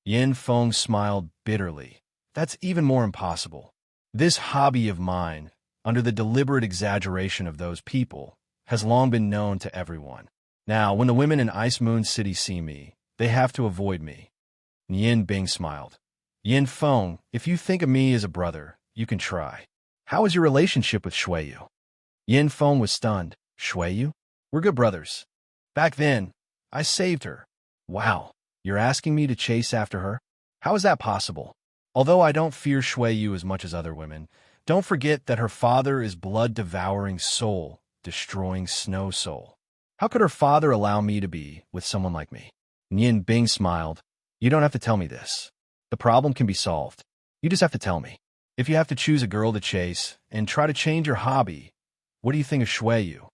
Yin Feng smiled bitterly. That's even more impossible. This hobby of mine, under the deliberate exaggeration of those people, has long been known to everyone. Now, when the women in Ice Moon City see me, they have to avoid me." Yin Bing smiled. "Yin Feng, if you think of me as a brother, you can try. How is your relationship with Shuiyu?" Yin Feng was stunned. "Shuiyu? We're good brothers. Back then, I saved her." "Wow, you're asking me to chase after her? How is that possible? Although I don't fear Shuiyu as much as other women, don't forget that her father is blood-devouring soul, destroying snow soul. How could her father allow me to be with someone like me?" Yin Bing smiled. "You don't have to tell me this. The problem can be solved. You just have to tell me. If you have to choose a girl to chase and try to change your hobby, what do you think of Shuiyu?"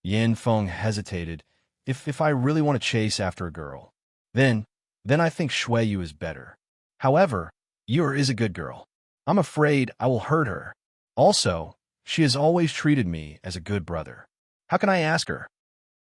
Yin Feng hesitated. If I really want to chase after a girl, then I think Shuiyu is better. However, Yu is a good girl. I'm afraid I will hurt her. Also, she has always treated me as a good brother. How can I ask her?"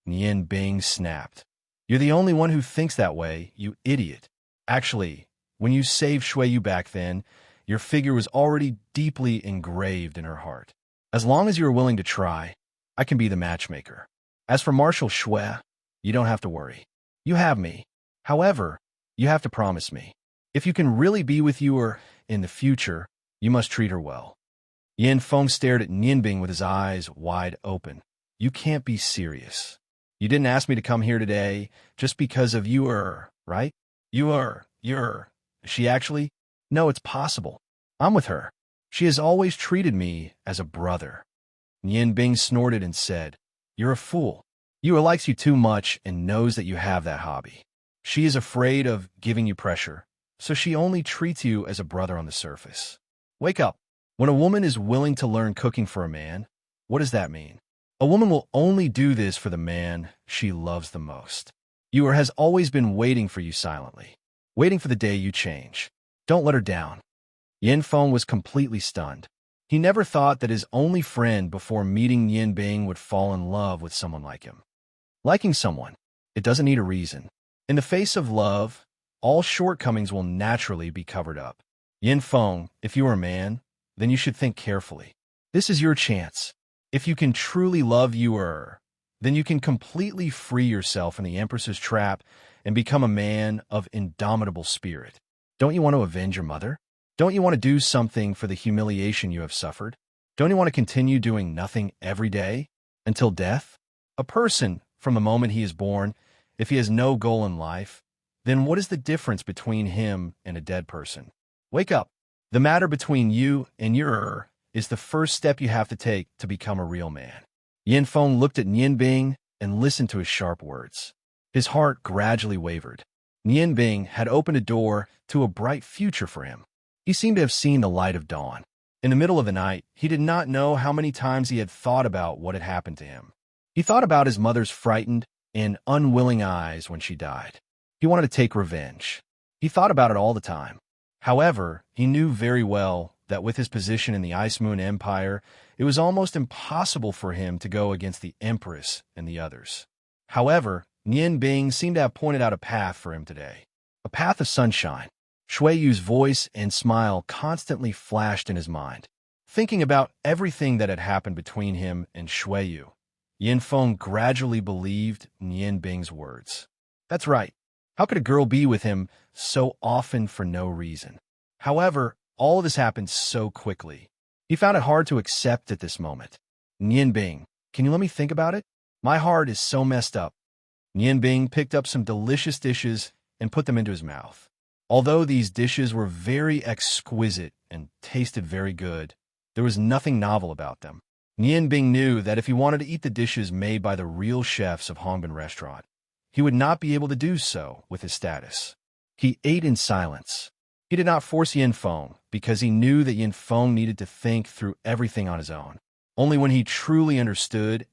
Yin Bing snapped. "You're the only one who thinks that way, you idiot. Actually, when you saved Shuiyu back then, your figure was already deeply engraved in her heart. As long as you are willing to try, I can be the matchmaker. As for Marshal Shui, you don't have to worry. You have me. However, you have to promise me. If you can really be with you in the future, you must treat her well." Yin Feng stared at Nianbing with his eyes wide open. "You can't be serious. You didn't ask me to come here today just because of you, right? You're. She actually? No, it's possible. I'm with her. She has always treated me as a brother." Nianbing snorted and said, "You're a fool. Yu likes you too much and knows that you have that hobby. She is afraid of giving you pressure, so she only treats you as a brother on the surface. Wake up. When a woman is willing to learn cooking for a man, what does that mean? A woman will only do this for the man she loves the most. Yu has always been waiting for you silently, waiting for the day you change. Don't let her down." Yin Feng was completely stunned. He never thought that his only friend before meeting Yin Bing would fall in love with someone like him. Liking someone, it doesn't need a reason. In the face of love, all shortcomings will naturally be covered up. Yin Feng, if you are a man, then you should think carefully. This is your chance. If you can truly love Yu, then you can completely free yourself from the Empress's trap and become a man of indomitable spirit. Don't you want to avenge your mother? Don't you want to do something for the humiliation you have suffered? Don't you want to continue doing nothing every day until death? A person, from the moment he is born, if he has no goal in life, then what is the difference between him and a dead person? Wake up. The matter between you and your is the first step you have to take to become a real man." Yin Feng looked at Nianbing and listened to his sharp words. His heart gradually wavered. Nianbing had opened a door to a bright future for him. He seemed to have seen the light of dawn. In the middle of the night, he did not know how many times he had thought about what had happened to him. He thought about his mother's frightened and unwilling eyes when she died. He wanted to take revenge. He thought about it all the time. However, he knew very well that with his position in the Ice Moon Empire, it was almost impossible for him to go against the Empress and the others. However, Nian Bing seemed to have pointed out a path for him today. A path of sunshine. Shuiyu's voice and smile constantly flashed in his mind. Thinking about everything that had happened between him and Shuiyu, Yin Feng gradually believed Nian Bing's words. That's right. How could a girl be with him so often for no reason? However, all of this happened so quickly. He found it hard to accept at this moment. Nian Bing, can you let me think about it? My heart is so messed up. Nian Bing picked up some delicious dishes and put them into his mouth. Although these dishes were very exquisite and tasted very good, there was nothing novel about them. Nian Bing knew that if he wanted to eat the dishes made by the real chefs of Hongbin Restaurant, he would not be able to do so with his status. He ate in silence. He did not force Yin Feng because he knew that Yin Feng needed to think through everything on his own. Only when he truly understood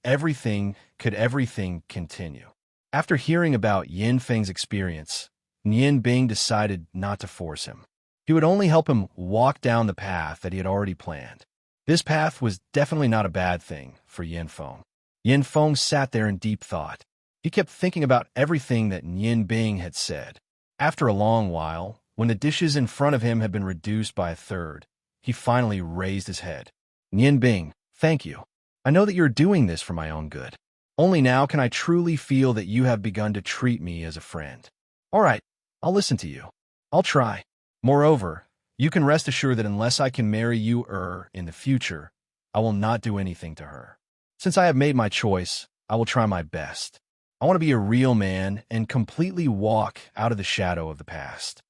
everything could everything continue. After hearing about Yin Feng's experience, Nian Bing decided not to force him. He would only help him walk down the path that he had already planned. This path was definitely not a bad thing for Yin Feng. Yin Feng sat there in deep thought. He kept thinking about everything that Nian Bing had said. After a long while, when the dishes in front of him had been reduced by a third, he finally raised his head. Nian Bing, thank you. I know that you're doing this for my own good. Only now can I truly feel that you have begun to treat me as a friend. All right, I'll listen to you. I'll try. Moreover, you can rest assured that unless I can marry you in the future, I will not do anything to her. Since I have made my choice, I will try my best. I want to be a real man and completely walk out of the shadow of the past.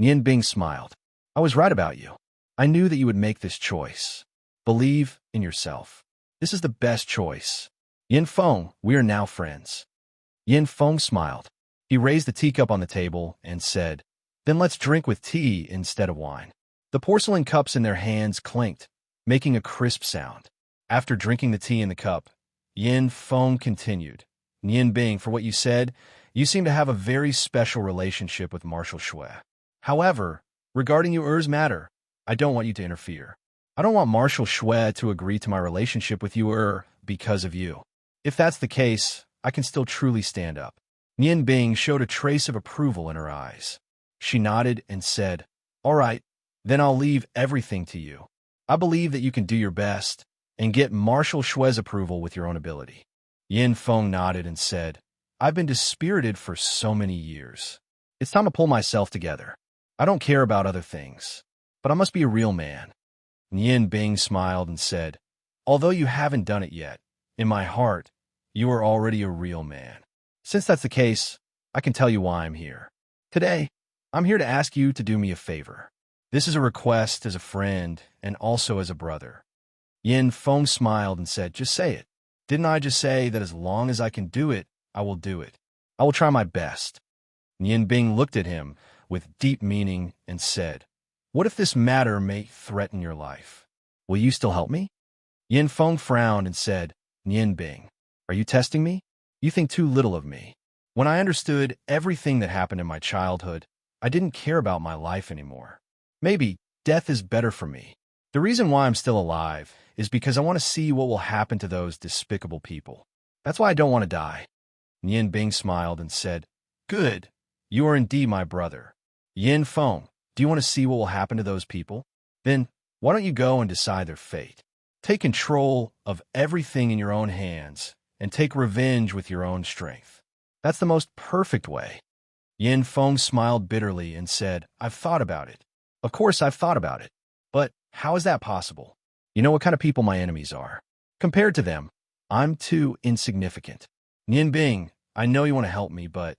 Nian Bing smiled. I was right about you. I knew that you would make this choice. Believe in yourself. This is the best choice. Yin Feng, we are now friends. Yin Feng smiled. He raised the teacup on the table and said, Then let's drink with tea instead of wine. The porcelain cups in their hands clinked, making a crisp sound. After drinking the tea in the cup, Yin Feng continued, Nian Bing, for what you said, you seem to have a very special relationship with Marshal Shui. However, regarding your matter, I don't want you to interfere. I don't want Marshal Shui to agree to my relationship with you because of you. If that's the case, I can still truly stand up. Nian Bing showed a trace of approval in her eyes. She nodded and said, All right, then I'll leave everything to you. I believe that you can do your best and get Marshal Shui's approval with your own ability. Yin Feng nodded and said, I've been dispirited for so many years. It's time to pull myself together. I don't care about other things, but I must be a real man. Nian Bing smiled and said, Although you haven't done it yet, in my heart, you are already a real man. Since that's the case, I can tell you why I'm here. Today, I'm here to ask you to do me a favor. This is a request as a friend and also as a brother. Yin Feng smiled and said, Just say it. Didn't I just say that as long as I can do it, I will do it? I will try my best. Nian Bing looked at him with deep meaning and said, What if this matter may threaten your life? Will you still help me? Yin Feng frowned and said, Nian Bing, are you testing me? You think too little of me. When I understood everything that happened in my childhood, I didn't care about my life anymore. Maybe death is better for me. The reason why I'm still alive is because I want to see what will happen to those despicable people. That's why I don't want to die. Nian Bing smiled and said, Good. You are indeed my brother. Yin Feng, do you want to see what will happen to those people? Then why don't you go and decide their fate? Take control of everything in your own hands and take revenge with your own strength. That's the most perfect way. Yin Feng smiled bitterly and said, I've thought about it. Of course I've thought about it. But how is that possible? You know what kind of people my enemies are. Compared to them, I'm too insignificant. Nian Bing, I know you want to help me, but...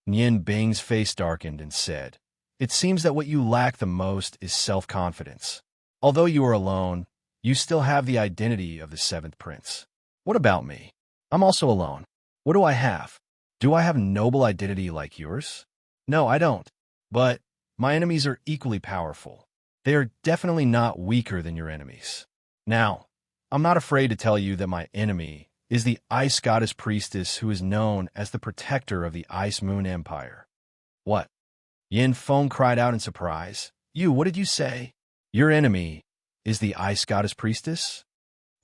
Nian Bing's face darkened and said, It seems that what you lack the most is self-confidence. Although you are alone, you still have the identity of the seventh prince. What about me? I'm also alone. What do I have? Do I have noble identity like yours? No, I don't. But my enemies are equally powerful. They are definitely not weaker than your enemies. Now, I'm not afraid to tell you that my enemy is the Ice Goddess Priestess who is known as the protector of the Ice Moon Empire. What? Yin Feng cried out in surprise. What did you say? Your enemy is the Ice Goddess Priestess?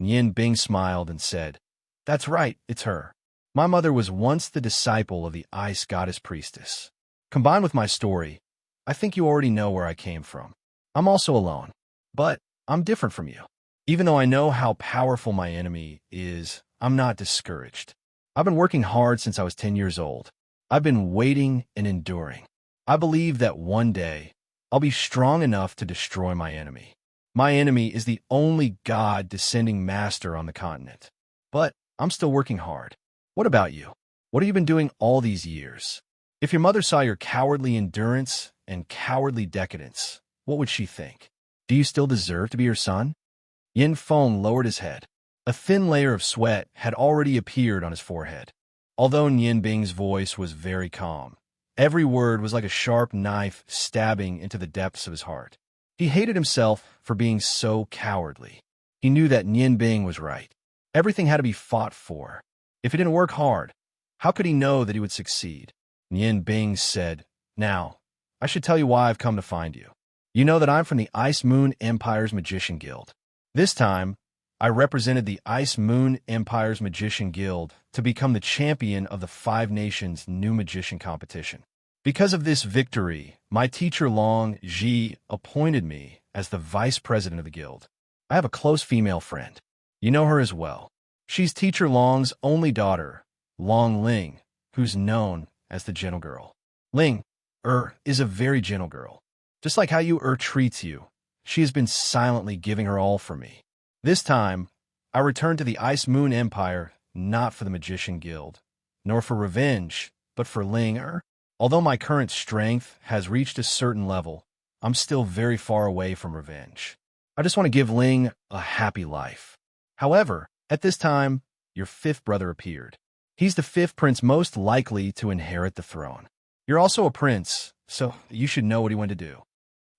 Nian Bing smiled and said, That's right, it's her. My mother was once the disciple of the Ice Goddess Priestess. Combined with my story, I think you already know where I came from. I'm also alone, but I'm different from you. Even though I know how powerful my enemy is, I'm not discouraged. I've been working hard since I was 10 years old. I've been waiting and enduring. I believe that one day, I'll be strong enough to destroy my enemy. My enemy is the only God-descending master on the continent. But I'm still working hard. What about you? What have you been doing all these years? If your mother saw your cowardly endurance and cowardly decadence, what would she think? Do you still deserve to be her son? Yin Feng lowered his head. A thin layer of sweat had already appeared on his forehead. Although Nian Bing's voice was very calm, every word was like a sharp knife stabbing into the depths of his heart. He hated himself for being so cowardly. He knew that Nian Bing was right. Everything had to be fought for. If he didn't work hard, how could he know that he would succeed? Nian Bing said, Now, I should tell you why I've come to find you. You know that I'm from the Ice Moon Empire's Magician Guild. This time, I represented the Ice Moon Empire's Magician Guild to become the champion of the Five Nations New Magician Competition. Because of this victory, my teacher Long Ji appointed me as the vice president of the guild. I have a close female friend. You know her as well. She's Teacher Long's only daughter, Long Ling, who's known as the gentle girl. Ling, is a very gentle girl. Just like how you treats you, she has been silently giving her all for me. This time, I returned to the Ice Moon Empire not for the Magician Guild, nor for revenge, but for Ling. Although my current strength has reached a certain level, I'm still very far away from revenge. I just want to give Ling a happy life. However, at this time, your fifth brother appeared. He's the fifth prince most likely to inherit the throne. You're also a prince, so you should know what he went to do.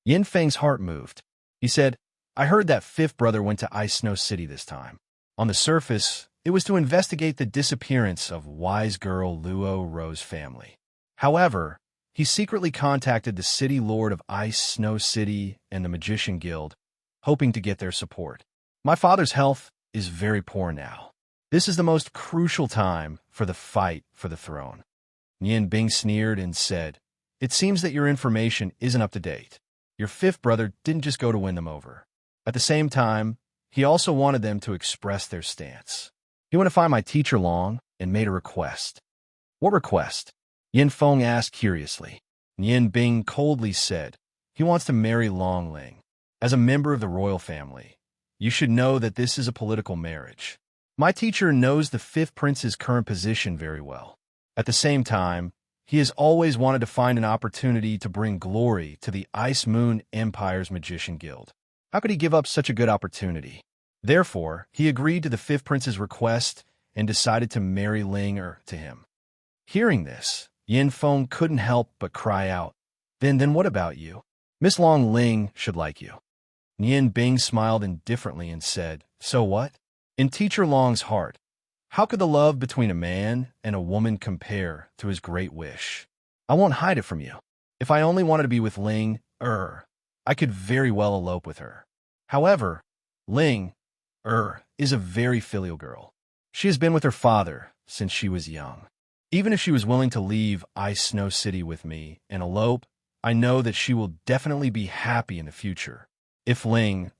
Yin Feng's heart moved. He said, I heard that fifth brother went to Ice Snow City this time. On the surface, it was to investigate the disappearance of wise girl Luo Ro's family. However, he secretly contacted the city lord of Ice Snow City and the Magician Guild, hoping to get their support. My father's health is very poor now. This is the most crucial time for the fight for the throne. Nian Bing sneered and said, It seems that your information isn't up to date. Your fifth brother didn't just go to win them over. At the same time, he also wanted them to express their stance. He went to find my teacher Long and made a request. What request? Yin Feng asked curiously. Nian Bing coldly said, He wants to marry Long Ling. As a member of the royal family, you should know that this is a political marriage. My teacher knows the fifth prince's current position very well. At the same time, he has always wanted to find an opportunity to bring glory to the Ice Moon Empire's Magician Guild. How could he give up such a good opportunity? Therefore, he agreed to the fifth prince's request and decided to marry Ling to him. Hearing this, Yin Feng couldn't help but cry out, Then what about you? Miss Long Ling should like you. Nian Bing smiled indifferently and said, So what? In Teacher Long's heart, how could the love between a man and a woman compare to his great wish? I won't hide it from you. If I only wanted to be with Ling, I could very well elope with her. However, Ling, is a very filial girl. She has been with her father since she was young. Even if she was willing to leave Ice Snow City with me and elope, I know that she will definitely be happy in the future. If Ling,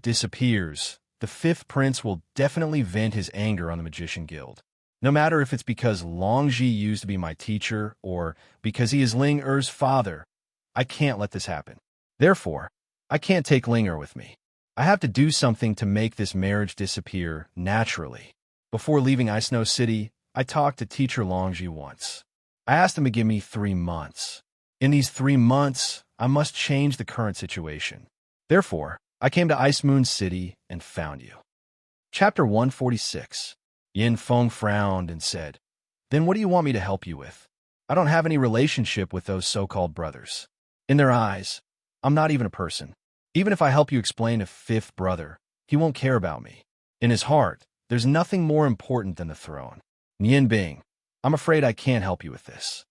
disappears, the fifth prince will definitely vent his anger on the Magician Guild. No matter if it's because Longji used to be my teacher or because he is Ling Er's father, I can't let this happen. Therefore, I can't take Ling with me. I have to do something to make this marriage disappear naturally. Before leaving Ice Snow City, I talked to Teacher Longji once. I asked him to give me 3 months. In these 3 months, I must change the current situation. Therefore, I came to Ice Moon City and found you. Chapter 146. Yin Feng frowned and said, Then what do you want me to help you with? I don't have any relationship with those so-called brothers. In their eyes, I'm not even a person. Even if I help you explain a fifth brother, he won't care about me. In his heart, there's nothing more important than the throne. Nian Bing, I'm afraid I can't help you with this.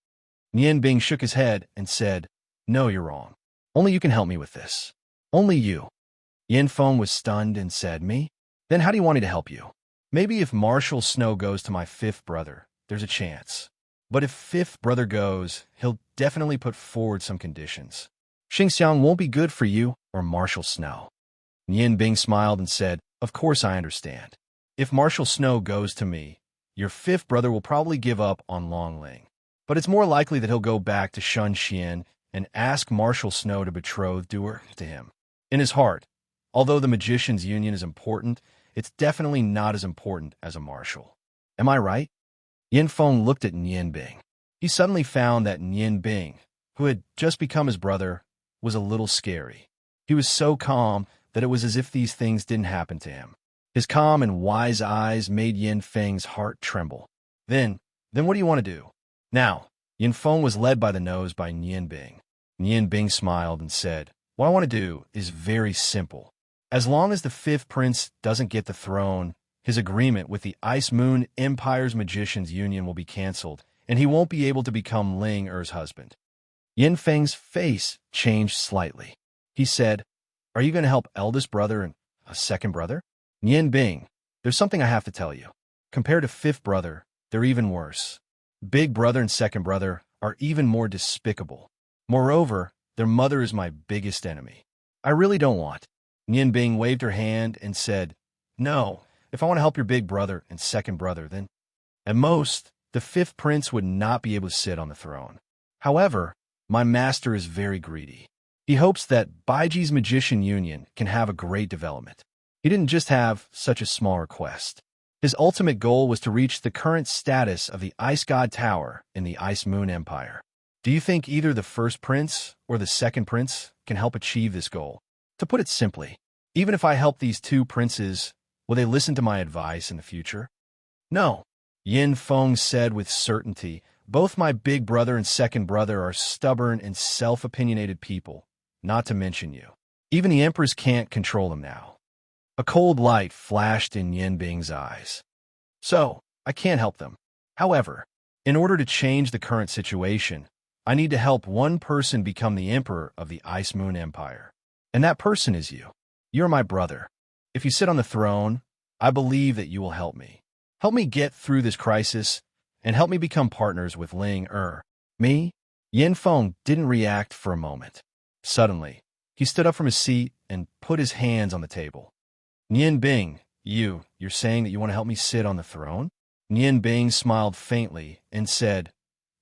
Nian Bing shook his head and said, No, you're wrong. Only you can help me with this. Only you. Yin Feng was stunned and said, Me? Then how do you want me to help you? Maybe if Marshal Snow goes to my fifth brother, there's a chance. But if fifth brother goes, he'll definitely put forward some conditions. Xingxiang won't be good for you or Marshal Snow. Nian Bing smiled and said, Of course I understand. If Marshal Snow goes to me, your fifth brother will probably give up on Long Ling. But it's more likely that he'll go back to Shun Xian and ask Marshal Snow to betroth her to him. In his heart, although the magician's union is important, it's definitely not as important as a marshal. Am I right? Yin Feng looked at Nian Bing. He suddenly found that Nian Bing, who had just become his brother, was a little scary. He was so calm that it was as if these things didn't happen to him. His calm and wise eyes made Yin Feng's heart tremble. Then what do you want to do? Now, Yin Feng was led by the nose by Nian Bing. Nian Bing smiled and said, What I want to do is very simple. As long as the fifth prince doesn't get the throne, his agreement with the Ice Moon Empire's Magicians Union will be cancelled, and he won't be able to become Ling Er's husband. Yin Feng's face changed slightly. He said, Are you going to help eldest brother and a second brother? Nian Bing, there's something I have to tell you. Compared to fifth brother, they're even worse. Big brother and second brother are even more despicable. Moreover, their mother is my biggest enemy. I really don't want. Nian Bing waved her hand and said, No, If I want to help your big brother and second brother, then at most, the fifth prince would not be able to sit on the throne. However, my master is very greedy. He hopes that Baiji's magician union can have a great development. He didn't just have such a small request. His ultimate goal was to reach the current status of the Ice God Tower in the Ice Moon Empire. Do you think either the first prince or the second prince can help achieve this goal? To put it simply, even if I help these two princes, will they listen to my advice in the future? No, Yin Feng said with certainty. Both my big brother and second brother are stubborn and self-opinionated people, not to mention you. Even the emperors can't control them now. A cold light flashed in Yin Bing's eyes. So, I can't help them. However, in order to change the current situation, I need to help one person become the emperor of the Ice Moon Empire. And that person is you. You're my brother. If you sit on the throne, I believe that you will help me. Help me get through this crisis, and help me become partners with Ling Er. Me? Yin Feng didn't react for a moment. Suddenly, he stood up from his seat and put his hands on the table. Yin Bing, you're saying that you want to help me sit on the throne? Yin Bing smiled faintly and said,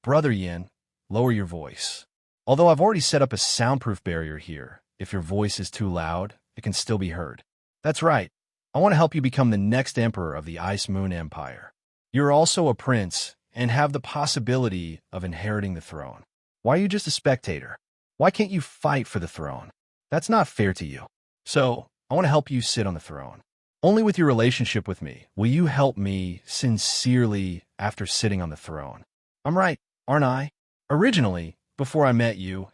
Brother Yin, lower your voice. Although I've already set up a soundproof barrier here, if your voice is too loud, it can still be heard. That's right. I want to help you become the next emperor of the Ice Moon Empire. You're also a prince and have the possibility of inheriting the throne. Why are you just a spectator? Why can't you fight for the throne? That's not fair to you. So, I want to help you sit on the throne. Only with your relationship with me will you help me sincerely after sitting on the throne. I'm right, aren't I? Originally, before I met you,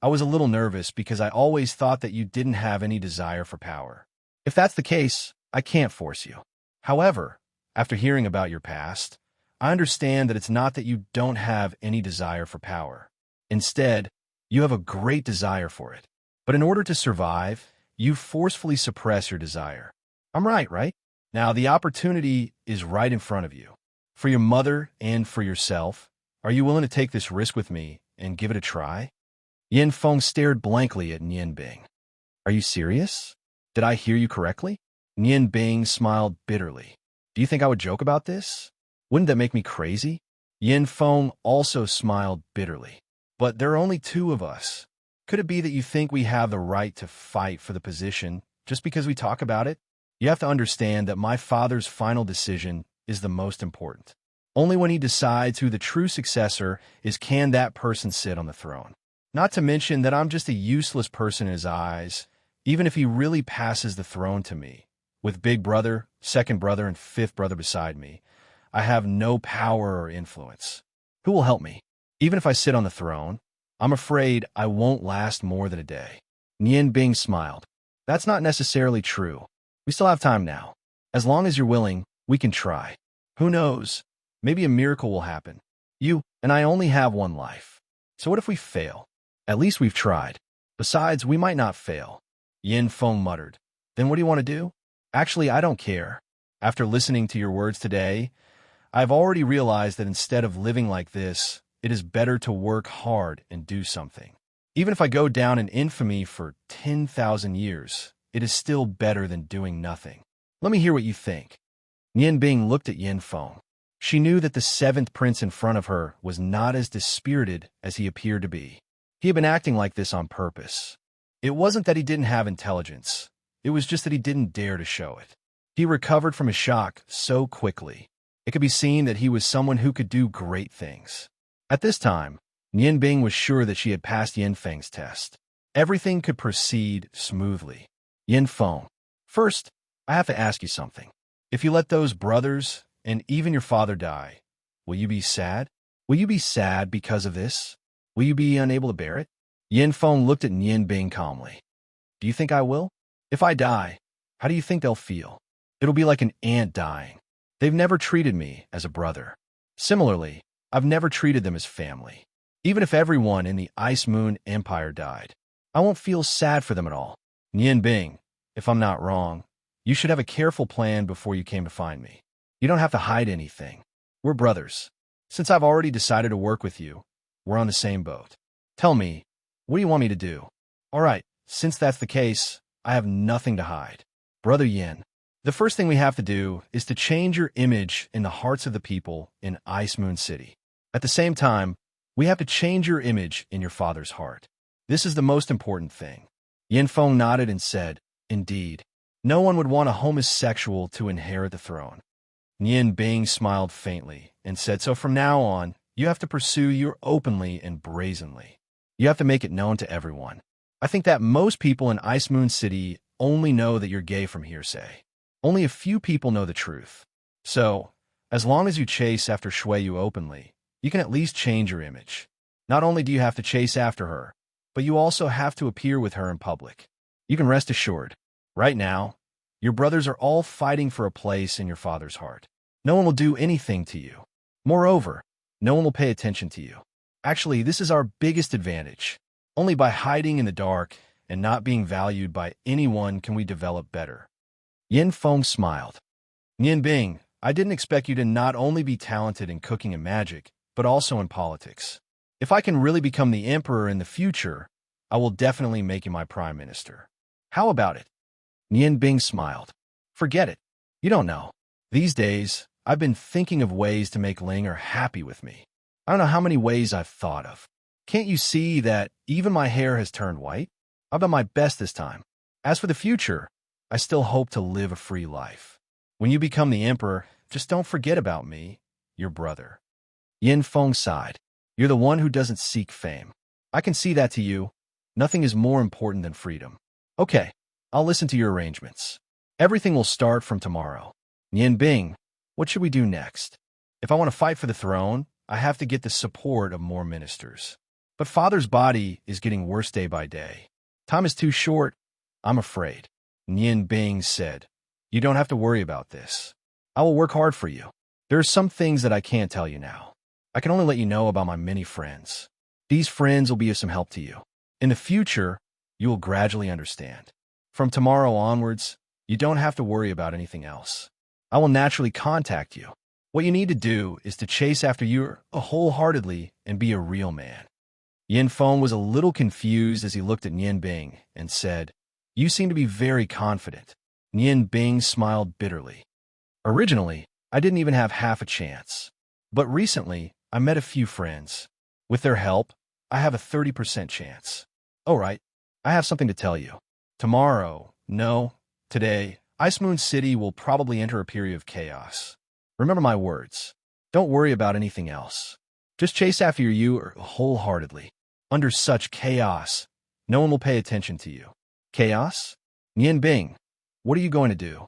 I was a little nervous because I always thought that you didn't have any desire for power. If that's the case, I can't force you. However, after hearing about your past, I understand that it's not that you don't have any desire for power. Instead, you have a great desire for it. But in order to survive, you forcefully suppress your desire. I'm right? Now, the opportunity is right in front of you. For your mother and for yourself, are you willing to take this risk with me and give it a try? Yin Feng stared blankly at Yin Bing. Are you serious? Did I hear you correctly? Yin Bing smiled bitterly. Do you think I would joke about this? Wouldn't that make me crazy? Yin Feng also smiled bitterly. But there are only two of us. Could it be that you think we have the right to fight for the position just because we talk about it? You have to understand that my father's final decision is the most important. Only when he decides who the true successor is can that person sit on the throne. Not to mention that I'm just a useless person in his eyes, even if he really passes the throne to me. With big brother, second brother, and fifth brother beside me, I have no power or influence. Who will help me? Even if I sit on the throne, I'm afraid I won't last more than a day. Yin Bing smiled. That's not necessarily true. We still have time now. As long as you're willing, we can try. Who knows? Maybe a miracle will happen. You and I only have one life. So what if we fail? At least we've tried. Besides, we might not fail. Yin Feng muttered. Then what do you want to do? Actually, I don't care. After listening to your words today, I've already realized that instead of living like this, it is better to work hard and do something. Even if I go down in infamy for 10,000 years, it is still better than doing nothing. Let me hear what you think. Yin Bing looked at Yin Feng. She knew that the seventh prince in front of her was not as dispirited as he appeared to be. He had been acting like this on purpose. It wasn't that he didn't have intelligence. It was just that he didn't dare to show it. He recovered from his shock so quickly. It could be seen that he was someone who could do great things. At this time, Yin Bing was sure that she had passed Yin Feng's test. Everything could proceed smoothly. Yin Feng, first, I have to ask you something. If you let those brothers and even your father die, will you be sad? Will you be sad because of this? Will you be unable to bear it? Yin Feng looked at Yin Bing calmly. Do you think I will? If I die, how do you think they'll feel? It'll be like an ant dying. They've never treated me as a brother. Similarly, I've never treated them as family. Even if everyone in the Ice Moon Empire died, I won't feel sad for them at all. Yin Bing, if I'm not wrong, you should have a careful plan before you came to find me. You don't have to hide anything. We're brothers. Since I've already decided to work with you, we're on the same boat. Tell me, what do you want me to do? All right, since that's the case, I have nothing to hide. Brother Yin, The first thing we have to do is to change your image in the hearts of the people in Ice Moon City. At the same time, we have to change your image in your father's heart. This is the most important thing. Yin Feng nodded and said, indeed. No one would want a homosexual to inherit the throne. Yin Bing smiled faintly and said, so from now on, you have to pursue you openly and brazenly. You have to make it known to everyone. I think that most people in Ice Moon City only know that you're gay from hearsay. Only a few people know the truth. So, as long as you chase after Shui Yu openly, you can at least change your image. Not only do you have to chase after her, but you also have to appear with her in public. You can rest assured. Right now, your brothers are all fighting for a place in your father's heart. No one will do anything to you. Moreover, no one will pay attention to you. Actually, this is our biggest advantage. Only by hiding in the dark and not being valued by anyone can we develop better. Yin Feng smiled. Yin Bing, I didn't expect you to not only be talented in cooking and magic, but also in politics. If I can really become the emperor in the future, I will definitely make you my prime minister. How about it? Yin Bing smiled. Forget it. You don't know. These days, I've been thinking of ways to make Linger happy with me. I don't know how many ways I've thought of. Can't you see that even my hair has turned white? I've done my best this time. As for the future, I still hope to live a free life. When you become the emperor, just don't forget about me, your brother. Yin Feng sighed. You're the one who doesn't seek fame. I can see that to you. Nothing is more important than freedom. Okay, I'll listen to your arrangements. Everything will start from tomorrow. Yin Bing, what should we do next? If I want to fight for the throne, I have to get the support of more ministers. But father's body is getting worse day by day. Time is too short, I'm afraid. Yin Bing said, you don't have to worry about this. I will work hard for you. There are some things that I can't tell you now. I can only let you know about my many friends. These friends will be of some help to you. In the future, you will gradually understand. From tomorrow onwards, you don't have to worry about anything else. I will naturally contact you. What you need to do is to chase after you wholeheartedly and be a real man. Yin Feng was a little confused as he looked at Yin Bing and said, you seem to be very confident. Yin Bing smiled bitterly. Originally, I didn't even have half a chance. But recently, I met a few friends. With their help, I have a 30% chance. All right, I have something to tell you. Today, Ice Moon City will probably enter a period of chaos. Remember my words. Don't worry about anything else. Just chase after you wholeheartedly. Under such chaos, no one will pay attention to you. Chaos? Yin Bing, what are you going to do?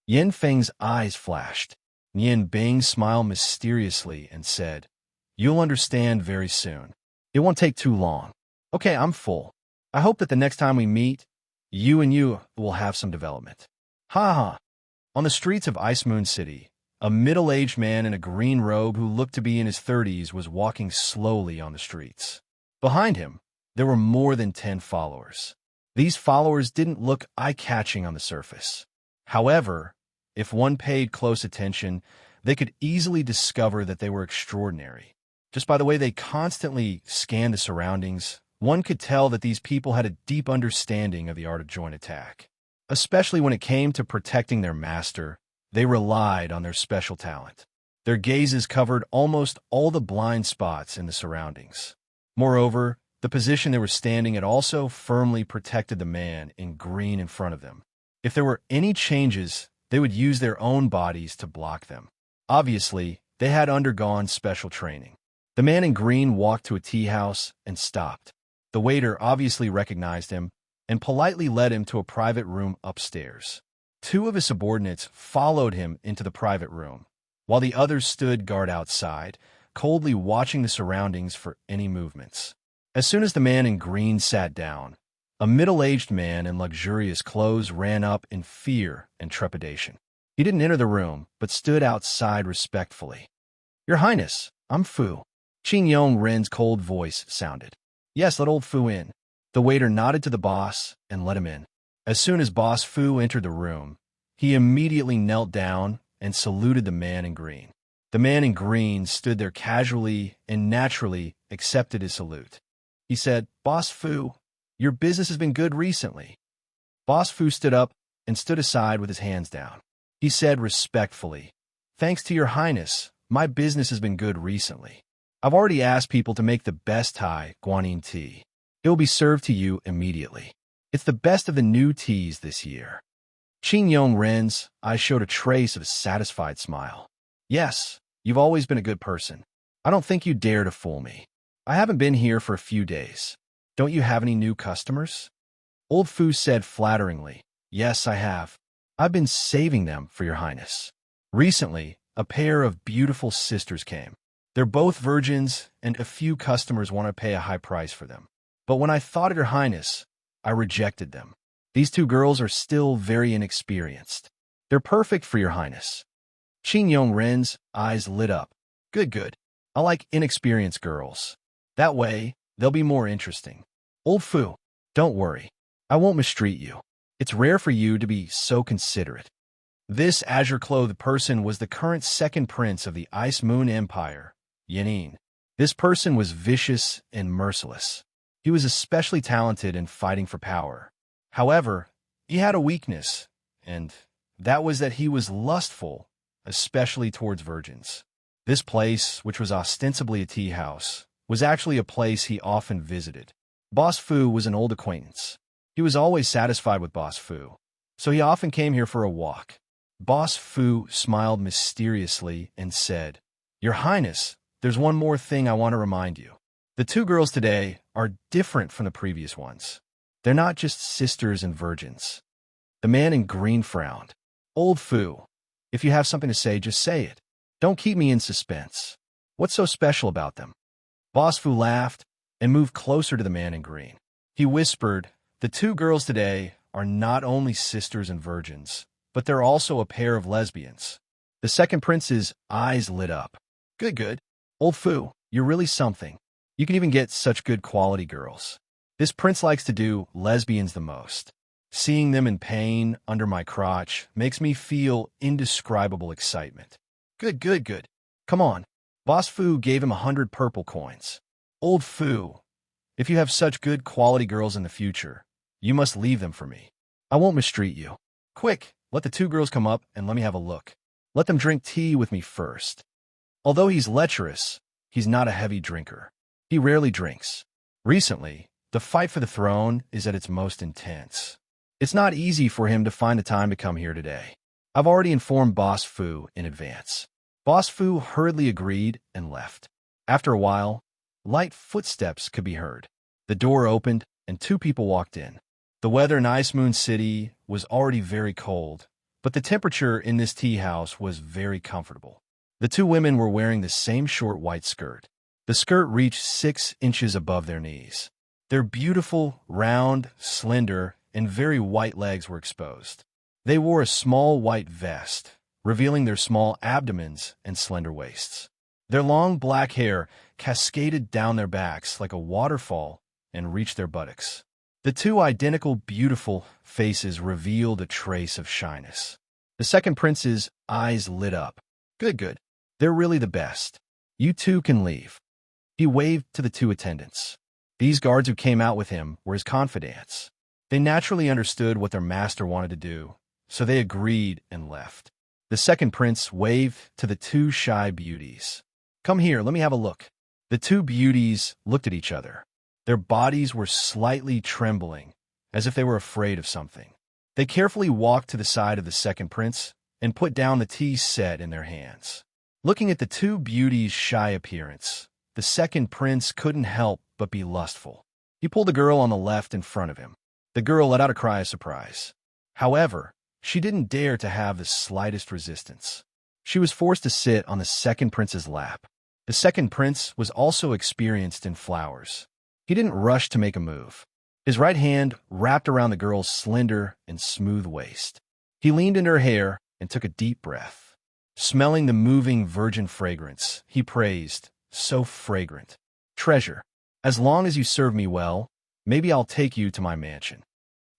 Yin Feng's eyes flashed. Yin Bing smiled mysteriously and said, you'll understand very soon. It won't take too long. Okay, I'm full. I hope that the next time we meet, you will have some development. Ha ha. On the streets of Ice Moon City, a middle-aged man in a green robe who looked to be in his 30s was walking slowly on the streets. Behind him, there were more than 10 followers. These followers didn't look eye-catching on the surface. However, if one paid close attention, they could easily discover that they were extraordinary. Just by the way they constantly scanned the surroundings, one could tell that these people had a deep understanding of the art of joint attack. Especially when it came to protecting their master, they relied on their special talent. Their gazes covered almost all the blind spots in the surroundings. Moreover, the position they were standing at also firmly protected the man in green in front of them. If there were any changes, they would use their own bodies to block them. Obviously, they had undergone special training. The man in green walked to a tea house and stopped. The waiter obviously recognized him and politely led him to a private room upstairs. Two of his subordinates followed him into the private room, while the others stood guard outside, coldly watching the surroundings for any movements. As soon as the man in green sat down, a middle-aged man in luxurious clothes ran up in fear and trepidation. He didn't enter the room, but stood outside respectfully. Your Highness, I'm Fu. Qin Yong Ren's cold voice sounded. Yes, let old Fu in. The waiter nodded to the boss and let him in. As soon as Boss Fu entered the room, he immediately knelt down and saluted the man in green. The man in green stood there casually and naturally accepted his salute. He said, Boss Fu, your business has been good recently. Boss Fu stood up and stood aside with his hands down. He said respectfully, "Thanks to your highness, my business has been good recently. I've already asked people to make the best Thai guanyin tea. It will be served to you immediately. It's the best of the new teas this year." Qin Yong Ren's eyes showed a trace of a satisfied smile. "Yes, you've always been a good person. I don't think you dare to fool me. I haven't been here for a few days. Don't you have any new customers?" Old Fu said flatteringly, "Yes, I have. I've been saving them for your highness. Recently, a pair of beautiful sisters came. They're both virgins, and a few customers want to pay a high price for them. But when I thought of your highness, I rejected them. These two girls are still very inexperienced. They're perfect for your highness." Qin Yong Ren's eyes lit up. Good, good. I like inexperienced girls. That way, they'll be more interesting. Old Fu, don't worry. I won't mistreat you. It's rare for you to be so considerate. This azure-clothed person was the current second prince of the Ice Moon Empire, Yanin. This person was vicious and merciless. He was especially talented in fighting for power. However, he had a weakness, and that was that he was lustful, especially towards virgins. This place, which was ostensibly a tea house, was actually a place he often visited. Boss Fu was an old acquaintance. He was always satisfied with Boss Fu, so he often came here for a walk. Boss Fu smiled mysteriously and said, "Your Highness, there's one more thing I want to remind you. The two girls today are different from the previous ones. They're not just sisters and virgins." The man in green frowned. "Old Fu, if you have something to say, just say it. Don't keep me in suspense. What's so special about them?" Boss Fu laughed and moved closer to the man in green. He whispered, "The two girls today are not only sisters and virgins, but they're also a pair of lesbians." The second prince's eyes lit up. Good, good. Old Fu, you're really something. You can even get such good quality girls. This prince likes to do lesbians the most. Seeing them in pain under my crotch makes me feel indescribable excitement. Good, good, good. Come on. Boss Fu gave him 100 purple coins. Old Fu, if you have such good quality girls in the future, you must leave them for me. I won't mistreat you. Quick, let the two girls come up and let me have a look. Let them drink tea with me first." Although he's lecherous, he's not a heavy drinker. He rarely drinks. Recently, the fight for the throne is at its most intense. It's not easy for him to find the time to come here today. I've already informed Boss Fu in advance. Boss Fu hurriedly agreed and left. After a while, light footsteps could be heard. The door opened and two people walked in. The weather in Ice Moon City was already very cold, but the temperature in this tea house was very comfortable. The two women were wearing the same short white skirt. The skirt reached 6 inches above their knees. Their beautiful, round, slender, and very white legs were exposed. They wore a small white vest, revealing their small abdomens and slender waists. Their long black hair cascaded down their backs like a waterfall and reached their buttocks. The two identical, beautiful faces revealed a trace of shyness. The second prince's eyes lit up. Good, good. They're really the best. You two can leave. He waved to the two attendants. These guards who came out with him were his confidants. They naturally understood what their master wanted to do, so they agreed and left. The second prince waved to the two shy beauties. Come here, let me have a look. The two beauties looked at each other. Their bodies were slightly trembling, as if they were afraid of something. They carefully walked to the side of the second prince and put down the tea set in their hands. Looking at the two beauties' shy appearance, the second prince couldn't help but be lustful. He pulled the girl on the left in front of him. The girl let out a cry of surprise. However, she didn't dare to have the slightest resistance. She was forced to sit on the second prince's lap. The second prince was also experienced in flowers. He didn't rush to make a move. His right hand wrapped around the girl's slender and smooth waist. He leaned into her hair and took a deep breath. Smelling the moving virgin fragrance, he praised, "So fragrant. Treasure, as long as you serve me well, maybe I'll take you to my mansion."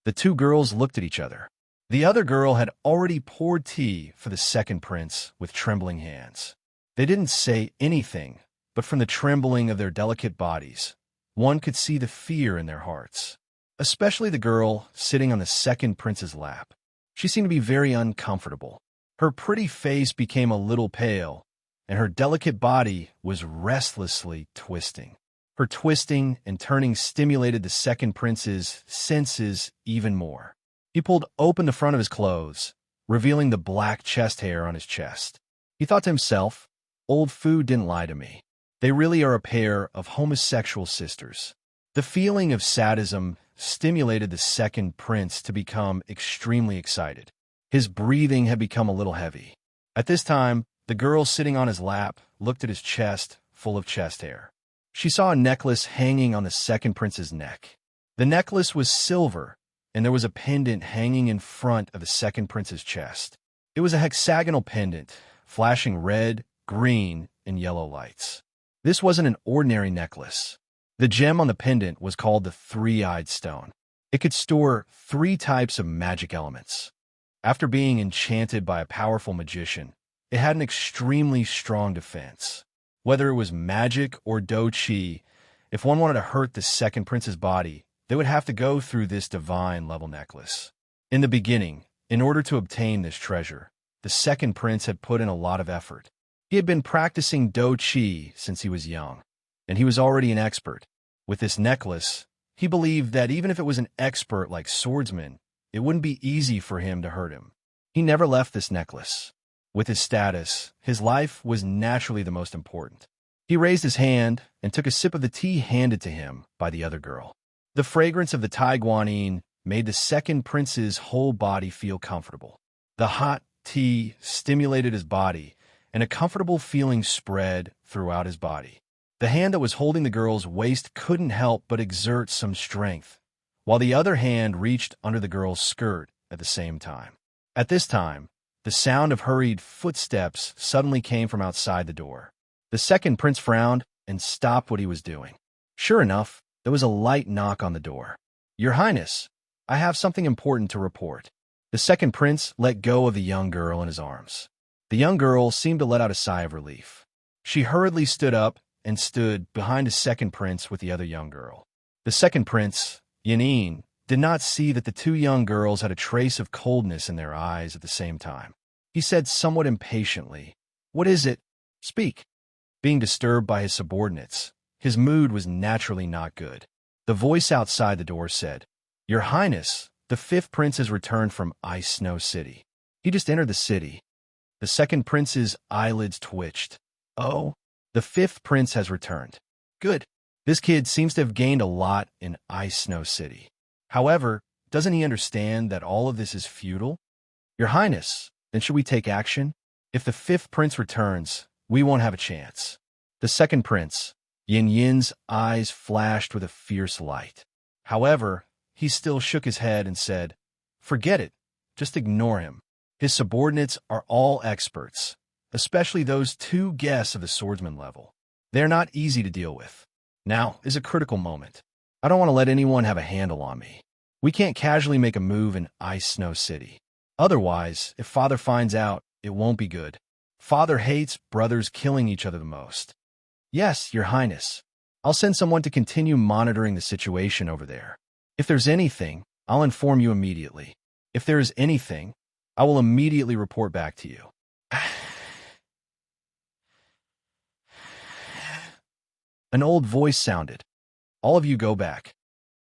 The two girls looked at each other. The other girl had already poured tea for the second prince with trembling hands. They didn't say anything, but from the trembling of their delicate bodies, one could see the fear in their hearts. Especially the girl sitting on the second prince's lap. She seemed to be very uncomfortable. Her pretty face became a little pale, and her delicate body was restlessly twisting. Her twisting and turning stimulated the second prince's senses even more. He pulled open the front of his clothes, revealing the black chest hair on his chest. He thought to himself, "Old food didn't lie to me. They really are a pair of homosexual sisters." The feeling of sadism stimulated the second prince to become extremely excited. His breathing had become a little heavy. At this time, the girl sitting on his lap looked at his chest, full of chest hair. She saw a necklace hanging on the second prince's neck. The necklace was silver, and there was a pendant hanging in front of the second prince's chest. It was a hexagonal pendant, flashing red, green, and yellow lights. This wasn't an ordinary necklace. The gem on the pendant was called the three-eyed stone. It could store 3 types of magic elements. After being enchanted by a powerful magician, it had an extremely strong defense. Whether it was magic or do chi, if one wanted to hurt the second prince's body, they would have to go through this divine-level necklace. In the beginning, in order to obtain this treasure, the second prince had put in a lot of effort. He had been practicing do chi since he was young, and he was already an expert. With this necklace, he believed that even if it was an expert like swordsman, it wouldn't be easy for him to hurt him. He never left this necklace. With his status, his life was naturally the most important. He raised his hand and took a sip of the tea handed to him by the other girl. The fragrance of the Thai guanine made the second prince's whole body feel comfortable. The hot tea stimulated his body, and a comfortable feeling spread throughout his body. The hand that was holding the girl's waist couldn't help but exert some strength, while the other hand reached under the girl's skirt at the same time. At this time, the sound of hurried footsteps suddenly came from outside the door. The second prince frowned and stopped what he was doing. Sure enough, there was a light knock on the door. "Your Highness, I have something important to report." The second prince let go of the young girl in his arms. The young girl seemed to let out a sigh of relief. She hurriedly stood up and stood behind the second prince with the other young girl. The second prince, Yanin, did not see that the 2 young girls had a trace of coldness in their eyes at the same time. He said somewhat impatiently, "What is it? Speak." Being disturbed by his subordinates, his mood was naturally not good. The voice outside the door said, "Your Highness, the 5th prince has returned from Ice Snow City. He just entered the city." The second prince's eyelids twitched. "Oh, the 5th prince has returned. Good. This kid seems to have gained a lot in Ice Snow City. However, doesn't he understand that all of this is futile? Your Highness, then should we take action? If the 5th prince returns, we won't have a chance." The second prince, Yin Yin's eyes flashed with a fierce light. However, he still shook his head and said, "Forget it. Just ignore him. His subordinates are all experts, especially those 2 guests of the swordsman level. They're not easy to deal with. Now is a critical moment. I don't want to let anyone have a handle on me. We can't casually make a move in Ice Snow City. Otherwise, if Father finds out, it won't be good. Father hates brothers killing each other the most." "Yes, Your Highness. I'll send someone to continue monitoring the situation over there. If there's anything, I'll inform you immediately. If there is anything, I will immediately report back to you." An old voice sounded. "All of you go back."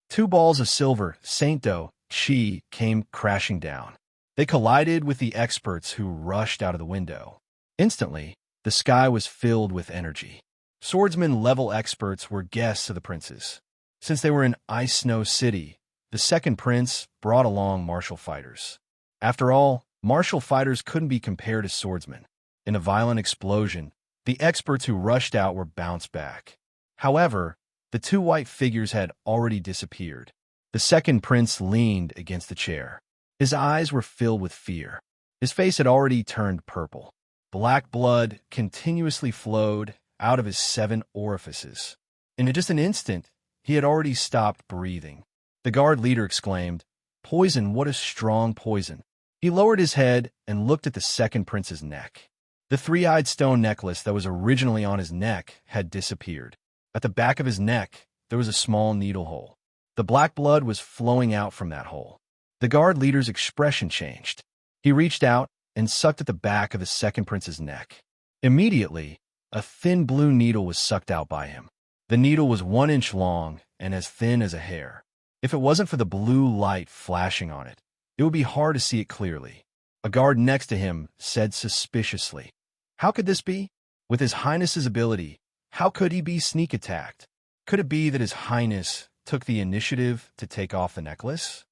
2 balls of silver, Saint Do Chi, came crashing down. They collided with the experts who rushed out of the window. Instantly, the sky was filled with energy. Swordsman-level experts were guests of the princes. Since they were in Ice Snow City, the second prince brought along martial fighters. After all, martial fighters couldn't be compared to swordsmen. In a violent explosion, the experts who rushed out were bounced back. However, the 2 white figures had already disappeared. The second prince leaned against the chair. His eyes were filled with fear. His face had already turned purple. Black blood continuously flowed out of his 7 orifices. In just an instant, he had already stopped breathing. The guard leader exclaimed, "Poison, what a strong poison." He lowered his head and looked at the second prince's neck. The 3-eyed stone necklace that was originally on his neck had disappeared. At the back of his neck, there was a small needle hole. The black blood was flowing out from that hole. The guard leader's expression changed. He reached out and sucked at the back of the second prince's neck. Immediately, a thin blue needle was sucked out by him. The needle was 1 inch long and as thin as a hair. If it wasn't for the blue light flashing on it, it would be hard to see it clearly. A guard next to him said suspiciously, "How could this be? With His Highness's ability, how could he be sneak attacked? Could it be that His Highness took the initiative to take off the necklace?"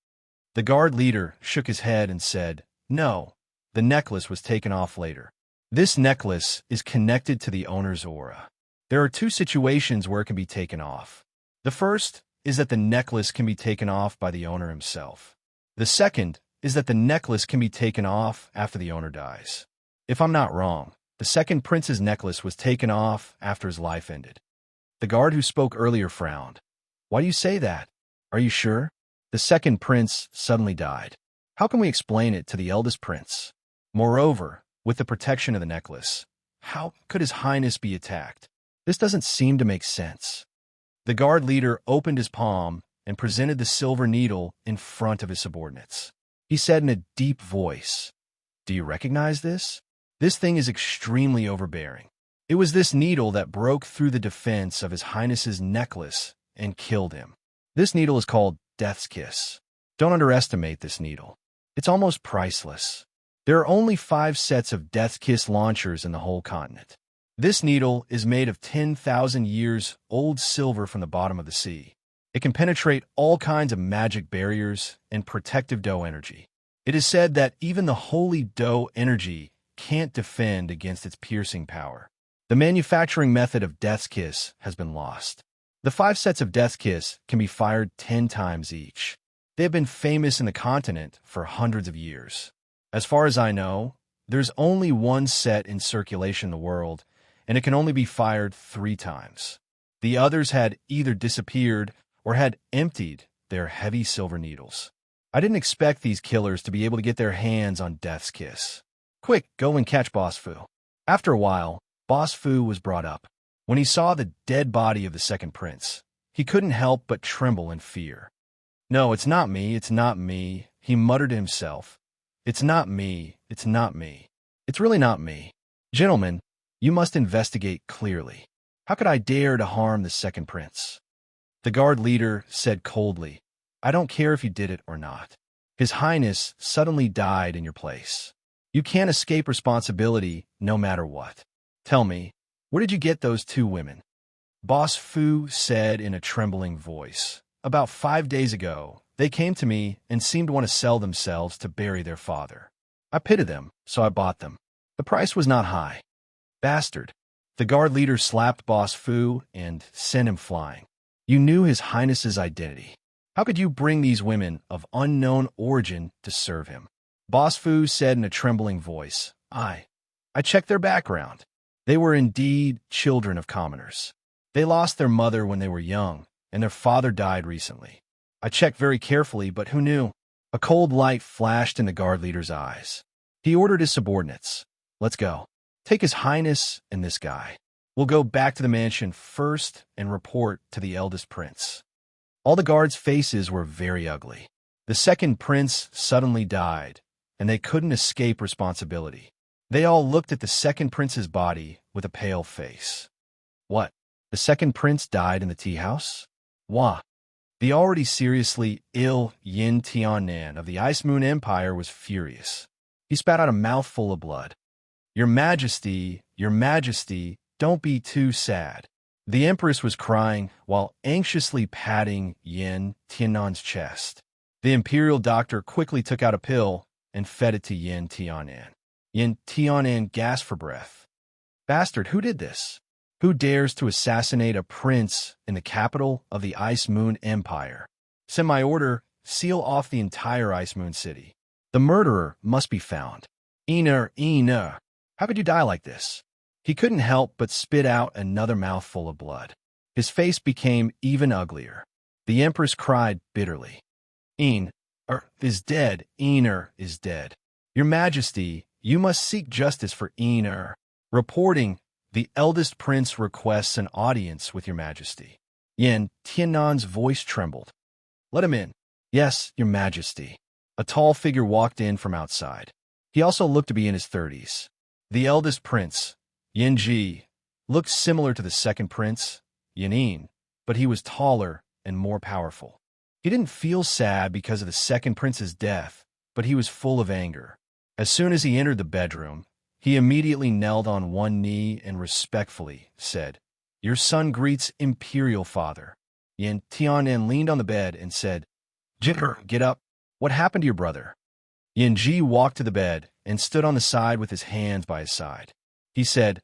The guard leader shook his head and said, "No, the necklace was taken off later. This necklace is connected to the owner's aura. There are 2 situations where it can be taken off. The first is that the necklace can be taken off by the owner himself. The second is that the necklace can be taken off after the owner dies. If I'm not wrong, the second prince's necklace was taken off after his life ended." The guard who spoke earlier frowned. "Why do you say that? Are you sure? The second prince suddenly died. How can we explain it to the eldest prince? Moreover, with the protection of the necklace, how could His Highness be attacked? This doesn't seem to make sense." The guard leader opened his palm and presented the silver needle in front of his subordinates. He said in a deep voice, "Do you recognize this? This thing is extremely overbearing. It was this needle that broke through the defense of His Highness's necklace and killed him. This needle is called Death's Kiss. Don't underestimate this needle. It's almost priceless. There are only 5 sets of Death's Kiss launchers in the whole continent. This needle is made of 10,000 years old silver from the bottom of the sea. It can penetrate all kinds of magic barriers and protective dough energy. It is said that even the holy dough energy can't defend against its piercing power. The manufacturing method of Death's Kiss has been lost. The 5 sets of Death's Kiss can be fired 10 times each. They have been famous in the continent for hundreds of years. As far as I know, there's only 1 set in circulation in the world, and it can only be fired 3 times. The others had either disappeared or had emptied their heavy silver needles. I didn't expect these killers to be able to get their hands on Death's Kiss. Quick, go and catch Boss Fu." After a while, Boss Fu was brought up. When he saw the dead body of the second prince, he couldn't help but tremble in fear. "No, it's not me, it's not me," he muttered to himself. "It's not me, it's not me. It's really not me. Gentlemen, you must investigate clearly. How could I dare to harm the second prince?" The guard leader said coldly, "I don't care if you did it or not. His Highness suddenly died in your place. You can't escape responsibility no matter what. Tell me, where did you get those 2 women?" Boss Fu said in a trembling voice, "About 5 days ago, they came to me and seemed to want to sell themselves to bury their father. I pitied them, so I bought them. The price was not high." "Bastard." The guard leader slapped Boss Fu and sent him flying. "You knew His Highness's identity. How could you bring these women of unknown origin to serve him?" Boss Fu said in a trembling voice, I checked their background. They were indeed children of commoners. They lost their mother when they were young, and their father died recently. I checked very carefully, but who knew?" A cold light flashed in the guard leader's eyes. He ordered his subordinates, "Let's go. Take His Highness and this guy. We'll go back to the mansion first and report to the eldest prince." All the guards' faces were very ugly. The second prince suddenly died, and they couldn't escape responsibility. They all looked at the second prince's body with a pale face. "What? The second prince died in the tea house? Wah!" The already seriously ill Yin Tianan of the Ice Moon Empire was furious. He spat out a mouthful of blood. Your Majesty, don't be too sad." The Empress was crying while anxiously patting Yin Tianan's chest. The Imperial doctor quickly took out a pill and fed it to Yin Tianan. Yin Tianan gasped for breath. "Bastard, who did this? Who dares to assassinate a prince in the capital of the Ice Moon Empire? Send my order, seal off the entire Ice Moon City. The murderer must be found. Ina. How could you die like this?" He couldn't help but spit out another mouthful of blood. His face became even uglier. The Empress cried bitterly. Is dead. Is dead. Your Majesty, you must seek justice for Reporting, the eldest prince requests an audience with your Majesty. Yin Tianan's voice trembled. "Let him in." "Yes, your Majesty." A tall figure walked in from outside. He also looked to be in his 30s. The eldest prince, Yin looked similar to the second prince, Yin, but he was taller and more powerful. He didn't feel sad because of the second prince's death, but he was full of anger. As soon as he entered the bedroom, he immediately knelt on one knee and respectfully said, "Your son greets Imperial Father." Yin Tianen leaned on the bed and said, "Jitter, get up. What happened to your brother?" Yin Ji walked to the bed and stood on the side with his hands by his side. He said,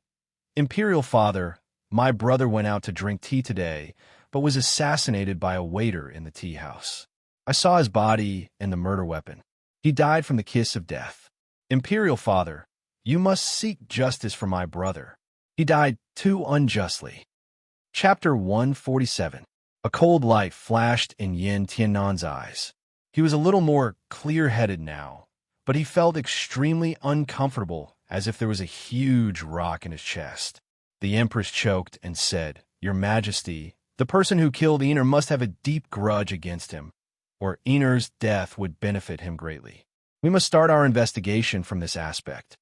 "Imperial Father, my brother went out to drink tea today, but was assassinated by a waiter in the tea house. I saw his body and the murder weapon. He died from the kiss of death. Imperial Father, you must seek justice for my brother. He died too unjustly." Chapter 147. A cold light flashed in Yin Tiannan's eyes. He was a little more clear-headed now, but he felt extremely uncomfortable, as if there was a huge rock in his chest. The Empress choked and said, "Your Majesty, the person who killed Ener must have a deep grudge against him, or Ener's death would benefit him greatly. We must start our investigation from this aspect."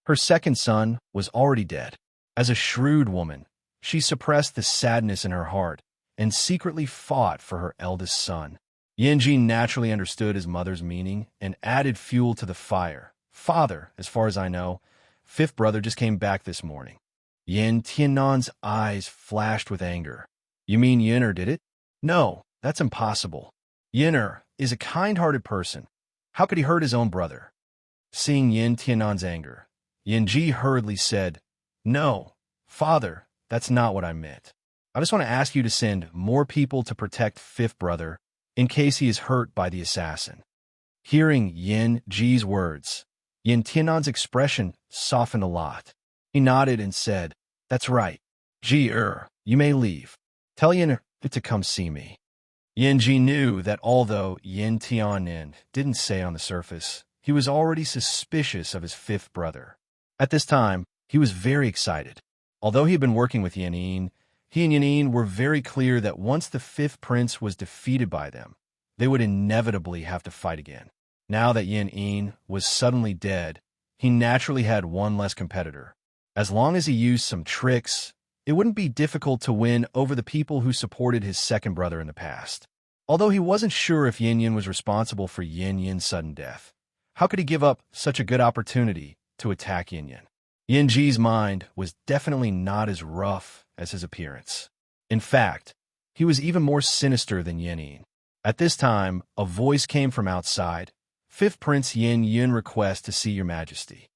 Her second son was already dead. As a shrewd woman, she suppressed the sadness in her heart and secretly fought for her eldest son. Yanji naturally understood his mother's meaning and added fuel to the fire. "Father, as far as I know, fifth brother just came back this morning." Yin Tiannan's eyes flashed with anger. "You mean Yin'er did it?" "No, that's impossible. Yin'er is a kind-hearted person. How could he hurt his own brother?" Seeing Yin Tiannan's anger, Yanji hurriedly said, "No, Father, that's not what I meant. I just want to ask you to send more people to protect fifth brother in case he is hurt by the assassin." Hearing Yin Ji's words, Yin Tiannan's expression softened a lot. He nodded and said, "That's right. You may leave. Tell Yin to come see me." Yin Ji knew that although Yin Tianen didn't say on the surface, he was already suspicious of his fifth brother. At this time, he was very excited. Although he had been working with Yin, he and Yin were very clear that once the fifth prince was defeated by them, they would inevitably have to fight again. Now that Yin was suddenly dead, he naturally had one less competitor. As long as he used some tricks, it wouldn't be difficult to win over the people who supported his second brother in the past. Although he wasn't sure if Yin was responsible for Yin's sudden death, how could he give up such a good opportunity to attack Yin? Yin Ji's mind was definitely not as rough as his appearance. In fact, he was even more sinister than Yin. At this time, a voice came from outside. "Fifth Prince Yin requests to see your Majesty."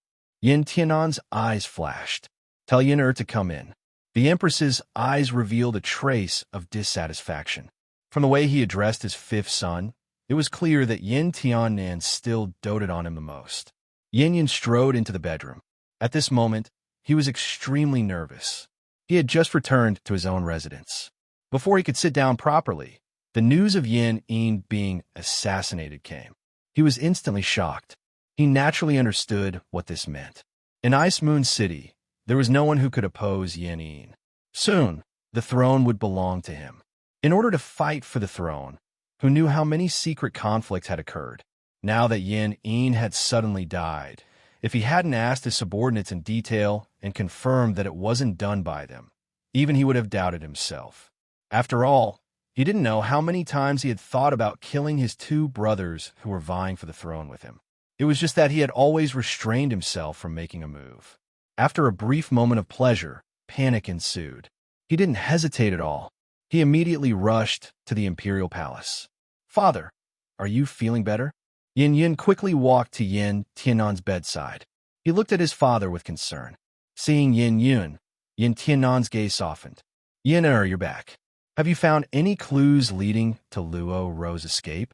Yin Tiannan's eyes flashed. "Tell Yin to come in." The Empress's eyes revealed a trace of dissatisfaction. From the way he addressed his fifth son, it was clear that Yin Tianen still doted on him the most. Yin strode into the bedroom. At this moment, he was extremely nervous. He had just returned to his own residence. Before he could sit down properly, the news of Yin being assassinated came. He was instantly shocked. He naturally understood what this meant. In Ice Moon City, there was no one who could oppose Yin. Soon, the throne would belong to him. In order to fight for the throne, who knew how many secret conflicts had occurred? Now that Yin had suddenly died, if he hadn't asked his subordinates in detail and confirmed that it wasn't done by them, even he would have doubted himself. After all, he didn't know how many times he had thought about killing his two brothers who were vying for the throne with him. It was just that he had always restrained himself from making a move. After a brief moment of pleasure, panic ensued. He didn't hesitate at all. He immediately rushed to the imperial palace. "Father, are you feeling better?" Yin quickly walked to Yin Tiannan's bedside. He looked at his father with concern. Seeing Yin Tiannan's gaze softened. "You're back. Have you found any clues leading to Luo Ro's escape?"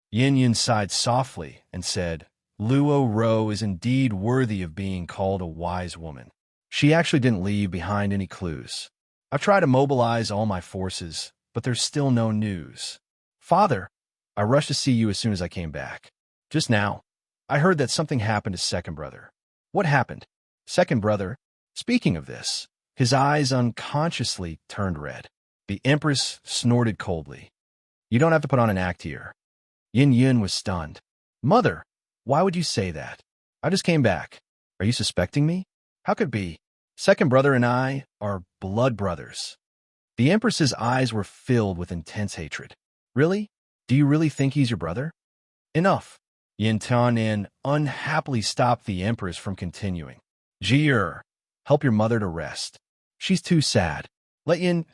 Yin sighed softly and said, "Luo Ro is indeed worthy of being called a wise woman. She actually didn't leave behind any clues. I've tried to mobilize all my forces, but there's still no news. Father, I rushed to see you as soon as I came back. Just now, I heard that something happened to second brother." "What happened?" "Second brother." Speaking of this, his eyes unconsciously turned red. The Empress snorted coldly. "You don't have to put on an act here." Yin was stunned. "Mother, why would you say that?" I just came back. Are you suspecting me? How could it be? Second brother and I are blood brothers. The Empress's eyes were filled with intense hatred. Really? Do you really think he's your brother? Enough. Yin Tianan unhappily stopped the Empress from continuing. Jier, help your mother to rest. She's too sad. Let Yin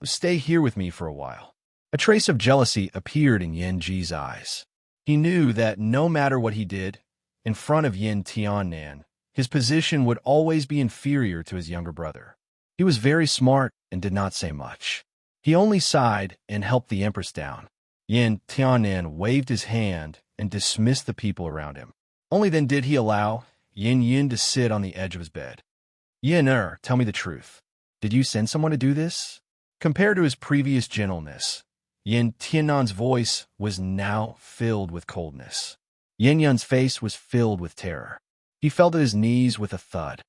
stay here with me for a while. A trace of jealousy appeared in Yin Ji's eyes. He knew that no matter what he did, in front of Yin Tianan, his position would always be inferior to his younger brother. He was very smart and did not say much. He only sighed and helped the Empress down. Yin Tianan waved his hand and dismissed the people around him. Only then did he allow Yin to sit on the edge of his bed. Yin, tell me the truth. Did you send someone to do this? Compared to his previous gentleness, Yin Tianan's voice was now filled with coldness. Yin Yun's face was filled with terror. He fell to his knees with a thud.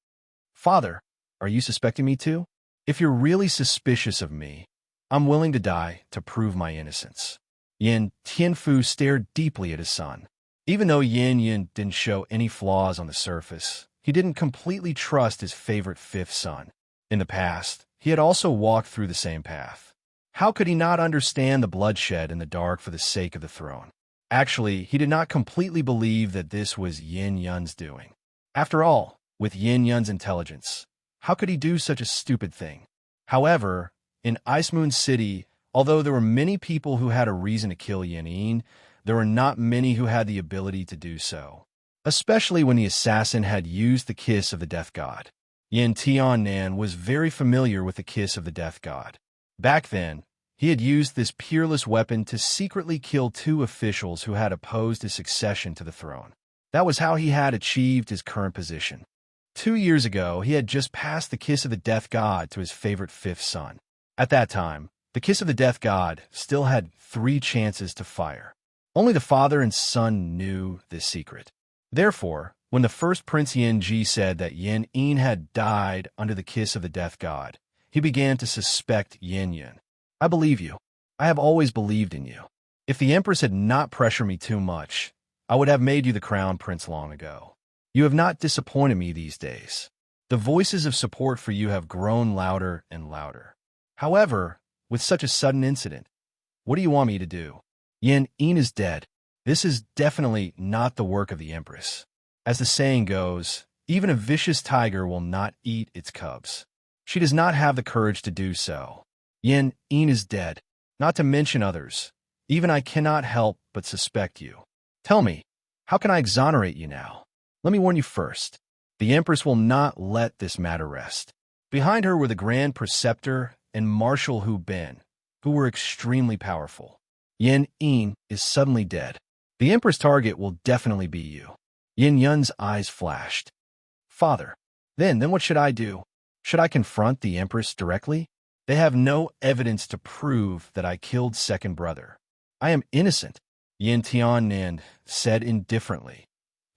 Father, are you suspecting me too? If you're really suspicious of me, I'm willing to die to prove my innocence. Yin Tianfu stared deeply at his son. Even though Yin didn't show any flaws on the surface, he didn't completely trust his favorite fifth son. In the past, he had also walked through the same path. How could he not understand the bloodshed in the dark for the sake of the throne? Actually, he did not completely believe that this was Yin Yun's doing. After all, with Yin Yun's intelligence, how could he do such a stupid thing? However, in Ice Moon City, although there were many people who had a reason to kill Yin, there were not many who had the ability to do so, especially when the assassin had used the kiss of the death god. Yin Tianan was very familiar with the kiss of the death god. Back then, he had used this peerless weapon to secretly kill 2 officials who had opposed his succession to the throne. That was how he had achieved his current position. 2 years ago, he had just passed the kiss of the death god to his favorite fifth son. At that time, the kiss of the death god still had 3 chances to fire. Only the father and son knew this secret. Therefore, when the first Prince Yin Ji said that Yin had died under the kiss of the death god, he began to suspect Yin. I believe you. I have always believed in you. If the Empress had not pressured me too much, I would have made you the crown prince long ago. You have not disappointed me these days. The voices of support for you have grown louder and louder. However, with such a sudden incident, what do you want me to do? Yin is dead. This is definitely not the work of the Empress. As the saying goes, even a vicious tiger will not eat its cubs. She does not have the courage to do so. Yin is dead, not to mention others. Even I cannot help but suspect you. Tell me, how can I exonerate you now? Let me warn you first. The Empress will not let this matter rest. Behind her were the Grand Preceptor and Marshal Hu Ben, who were extremely powerful. Yin is suddenly dead. The Empress' target will definitely be you. Yin Yun's eyes flashed. Father, then what should I do? Should I confront the Empress directly? They have no evidence to prove that I killed second brother. I am innocent, Yin Tianan said indifferently.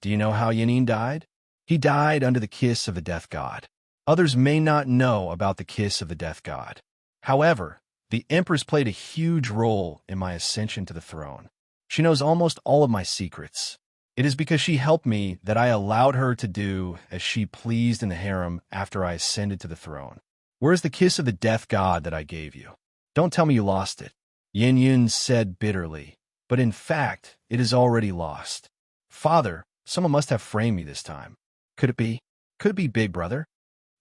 Do you know how Yin died? He died under the kiss of the death god. Others may not know about the kiss of the death god. However, the Empress played a huge role in my ascension to the throne. She knows almost all of my secrets. It is because she helped me that I allowed her to do as she pleased in the harem after I ascended to the throne. Where is the kiss of the death god that I gave you? Don't tell me you lost it. Yin Yun said bitterly, but in fact, it is already lost. Father, someone must have framed me this time. Could it be? Could it be Big Brother?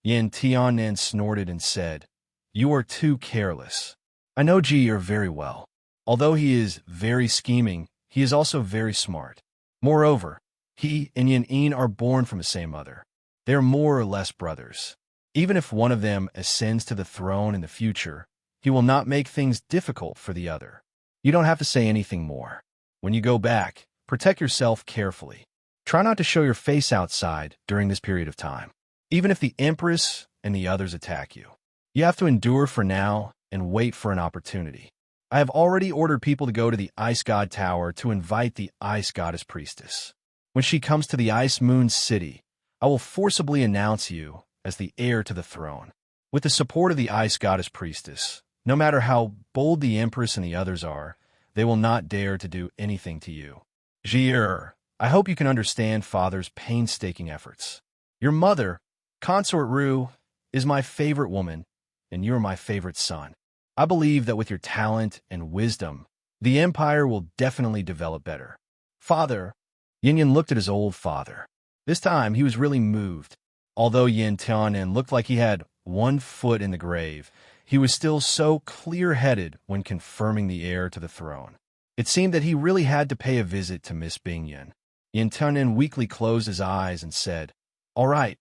Yin Tianan snorted and said, You are too careless. I know Ji very well. Although he is very scheming, he is also very smart. Moreover, he and Yin are born from the same mother. They are more or less brothers. Even if one of them ascends to the throne in the future, he will not make things difficult for the other. You don't have to say anything more. When you go back, protect yourself carefully. Try not to show your face outside during this period of time. Even if the Empress and the others attack you, you have to endure for now and wait for an opportunity. I have already ordered people to go to the Ice God Tower to invite the Ice Goddess Priestess. When she comes to the Ice Moon City, I will forcibly announce you as the heir to the throne. With the support of the Ice Goddess Priestess, no matter how bold the Empress and the others are, they will not dare to do anything to you. Jier, I hope you can understand Father's painstaking efforts. Your mother, Consort Ru, is my favorite woman, and you're my favorite son. I believe that with your talent and wisdom, the empire will definitely develop better. Father, Yin Yin looked at his old father. This time, he was really moved. Although Yin Tianen looked like he had one foot in the grave, he was still so clear-headed when confirming the heir to the throne. It seemed that he really had to pay a visit to Miss Bingyan. Yin Tianen weakly closed his eyes and said, "All right,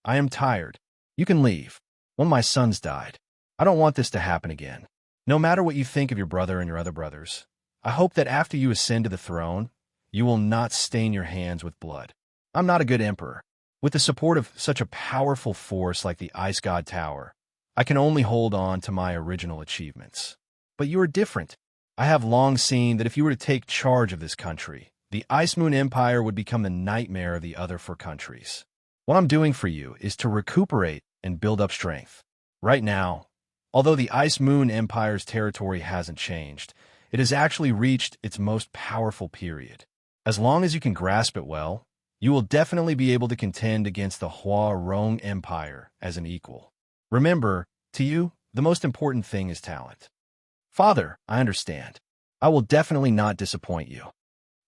I am tired. You can leave. One of my sons died. I don't want this to happen again. No matter what you think of your brother and your other brothers, I hope that after you ascend to the throne, you will not stain your hands with blood. I'm not a good emperor. With the support of such a powerful force like the Ice God Tower, I can only hold on to my original achievements. But you are different. I have long seen that if you were to take charge of this country, the Ice Moon Empire would become the nightmare of the other 4 countries. What I'm doing for you is to recuperate and build up strength. Right now, although the Ice Moon Empire's territory hasn't changed, it has actually reached its most powerful period. As long as you can grasp it well, you will definitely be able to contend against the Hua Rong Empire as an equal. Remember, to you, the most important thing is talent. Father, I understand. I will definitely not disappoint you.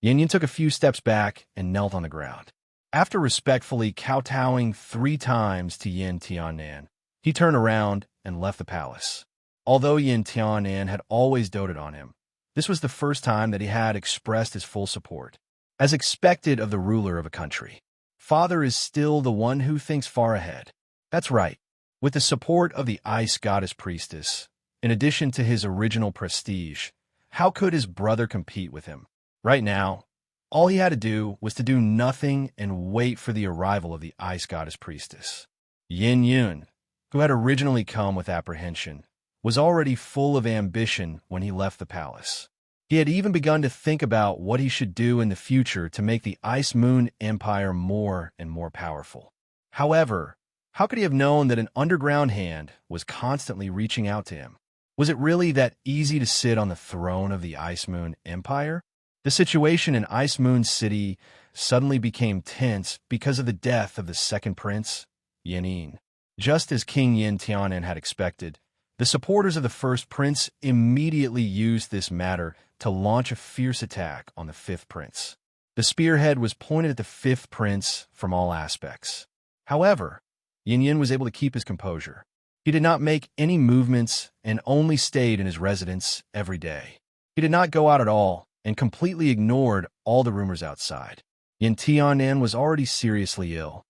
Yin Yin took a few steps back and knelt on the ground. After respectfully kowtowing 3 times to Yin Tianan, he turned around and left the palace. Although Yin Tianan had always doted on him, this was the first time that he had expressed his full support. As expected of the ruler of a country, Father is still the one who thinks far ahead. That's right. With the support of the Ice Goddess Priestess, in addition to his original prestige, how could his brother compete with him? Right now, all he had to do was to do nothing and wait for the arrival of the Ice Goddess Priestess. Yin Yun, who had originally come with apprehension, was already full of ambition when he left the palace. He had even begun to think about what he should do in the future to make the Ice Moon Empire more and more powerful. However, how could he have known that an underground hand was constantly reaching out to him? Was it really that easy to sit on the throne of the Ice Moon Empire? The situation in Ice Moon City suddenly became tense because of the death of the second prince, Yin Yin. Just as King Yin Tianan had expected, the supporters of the first prince immediately used this matter to launch a fierce attack on the 5th prince. The spearhead was pointed at the 5th prince from all aspects. However, Yin Yin was able to keep his composure. He did not make any movements and only stayed in his residence every day. He did not go out at all and completely ignored all the rumors outside. Yin Tianan was already seriously ill.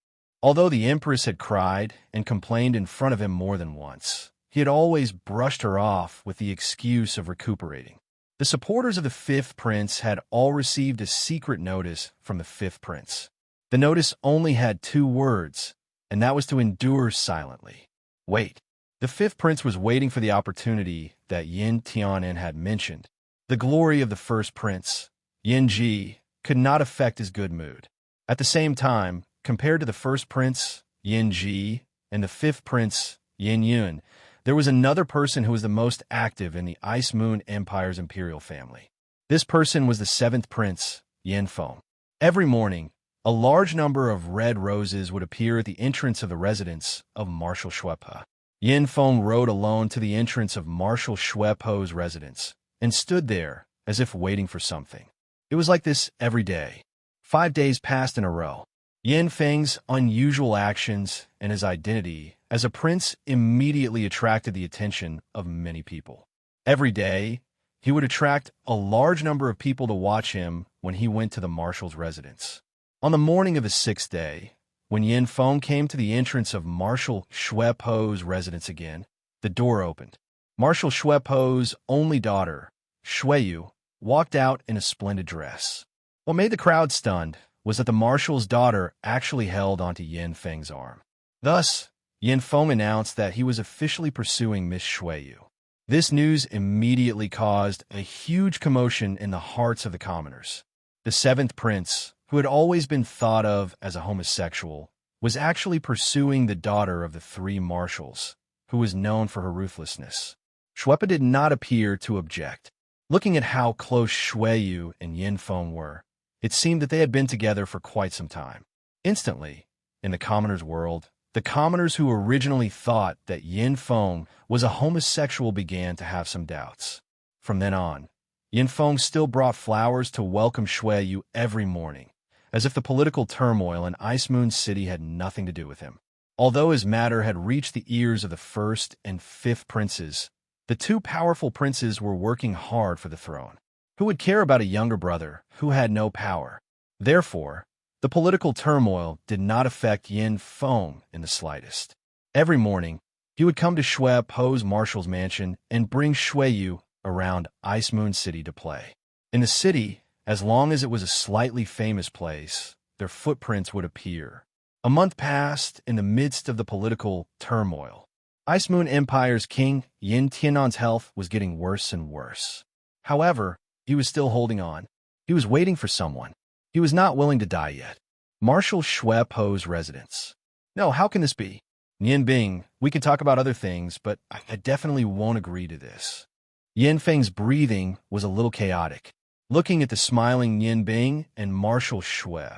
Although the empress had cried and complained in front of him more than once, he had always brushed her off with the excuse of recuperating. The supporters of the 5th prince had all received a secret notice from the 5th prince. The notice only had 2 words, and that was to endure silently. Wait. The 5th prince was waiting for the opportunity that Yin Tianan had mentioned. The glory of the 1st prince, Yin Ji, could not affect his good mood. At the same time, compared to the 1st prince, Yin Ji, and the 5th prince, Yin Yun, there was another person who was the most active in the Ice Moon Empire's imperial family. This person was the 7th prince, Yin Feng. Every morning, a large number of red roses would appear at the entrance of the residence of Marshal Shuepe. Yin Feng rode alone to the entrance of Marshal Shuepe's residence and stood there as if waiting for something. It was like this every day. 5 days passed in a row. Yin Feng's unusual actions and his identity as a prince immediately attracted the attention of many people. Every day, he would attract a large number of people to watch him when he went to the marshal's residence. On the morning of the 6th day, when Yin Feng came to the entrance of Marshal Shuepe's residence again, the door opened. Marshal Shuepe's only daughter, Shueyu, walked out in a splendid dress. What made the crowd stunned was that the marshal's daughter actually held onto Yin Feng's arm. Thus, Yin Feng announced that he was officially pursuing Miss Shueyu. This news immediately caused a huge commotion in the hearts of the commoners. The 7th prince, who had always been thought of as a homosexual, was actually pursuing the daughter of the 3 marshals, who was known for her ruthlessness. Shuepe did not appear to object. Looking at how close Shueyu and Yin Feng were, It seemed that they had been together for quite some time. Instantly, in the commoner's world, the commoners who originally thought that Yin Feng was a homosexual began to have some doubts. From then on, Yin Feng still brought flowers to welcome Shui Yu every morning, as if the political turmoil in Ice Moon City had nothing to do with him. Although his matter had reached the ears of the first and fifth princes, the two powerful princes were working hard for the throne. Who would care about a younger brother who had no power? Therefore, the political turmoil did not affect Yin Feng in the slightest. Every morning, he would come to Shui Po's marshal's mansion and bring Shui Yu around Ice Moon City to play. In the city, as long as it was a slightly famous place, their footprints would appear. A month passed in the midst of the political turmoil. Ice Moon Empire's king, Yin Tianan's health was getting worse and worse. However, he was still holding on. He was waiting for someone. He was not willing to die yet. Marshal Shui Po's residence. No, how can this be? Yin Bing, we can talk about other things, but I definitely won't agree to this. Yin Feng's breathing was a little chaotic. Looking at the smiling Yin Bing and Marshal Shui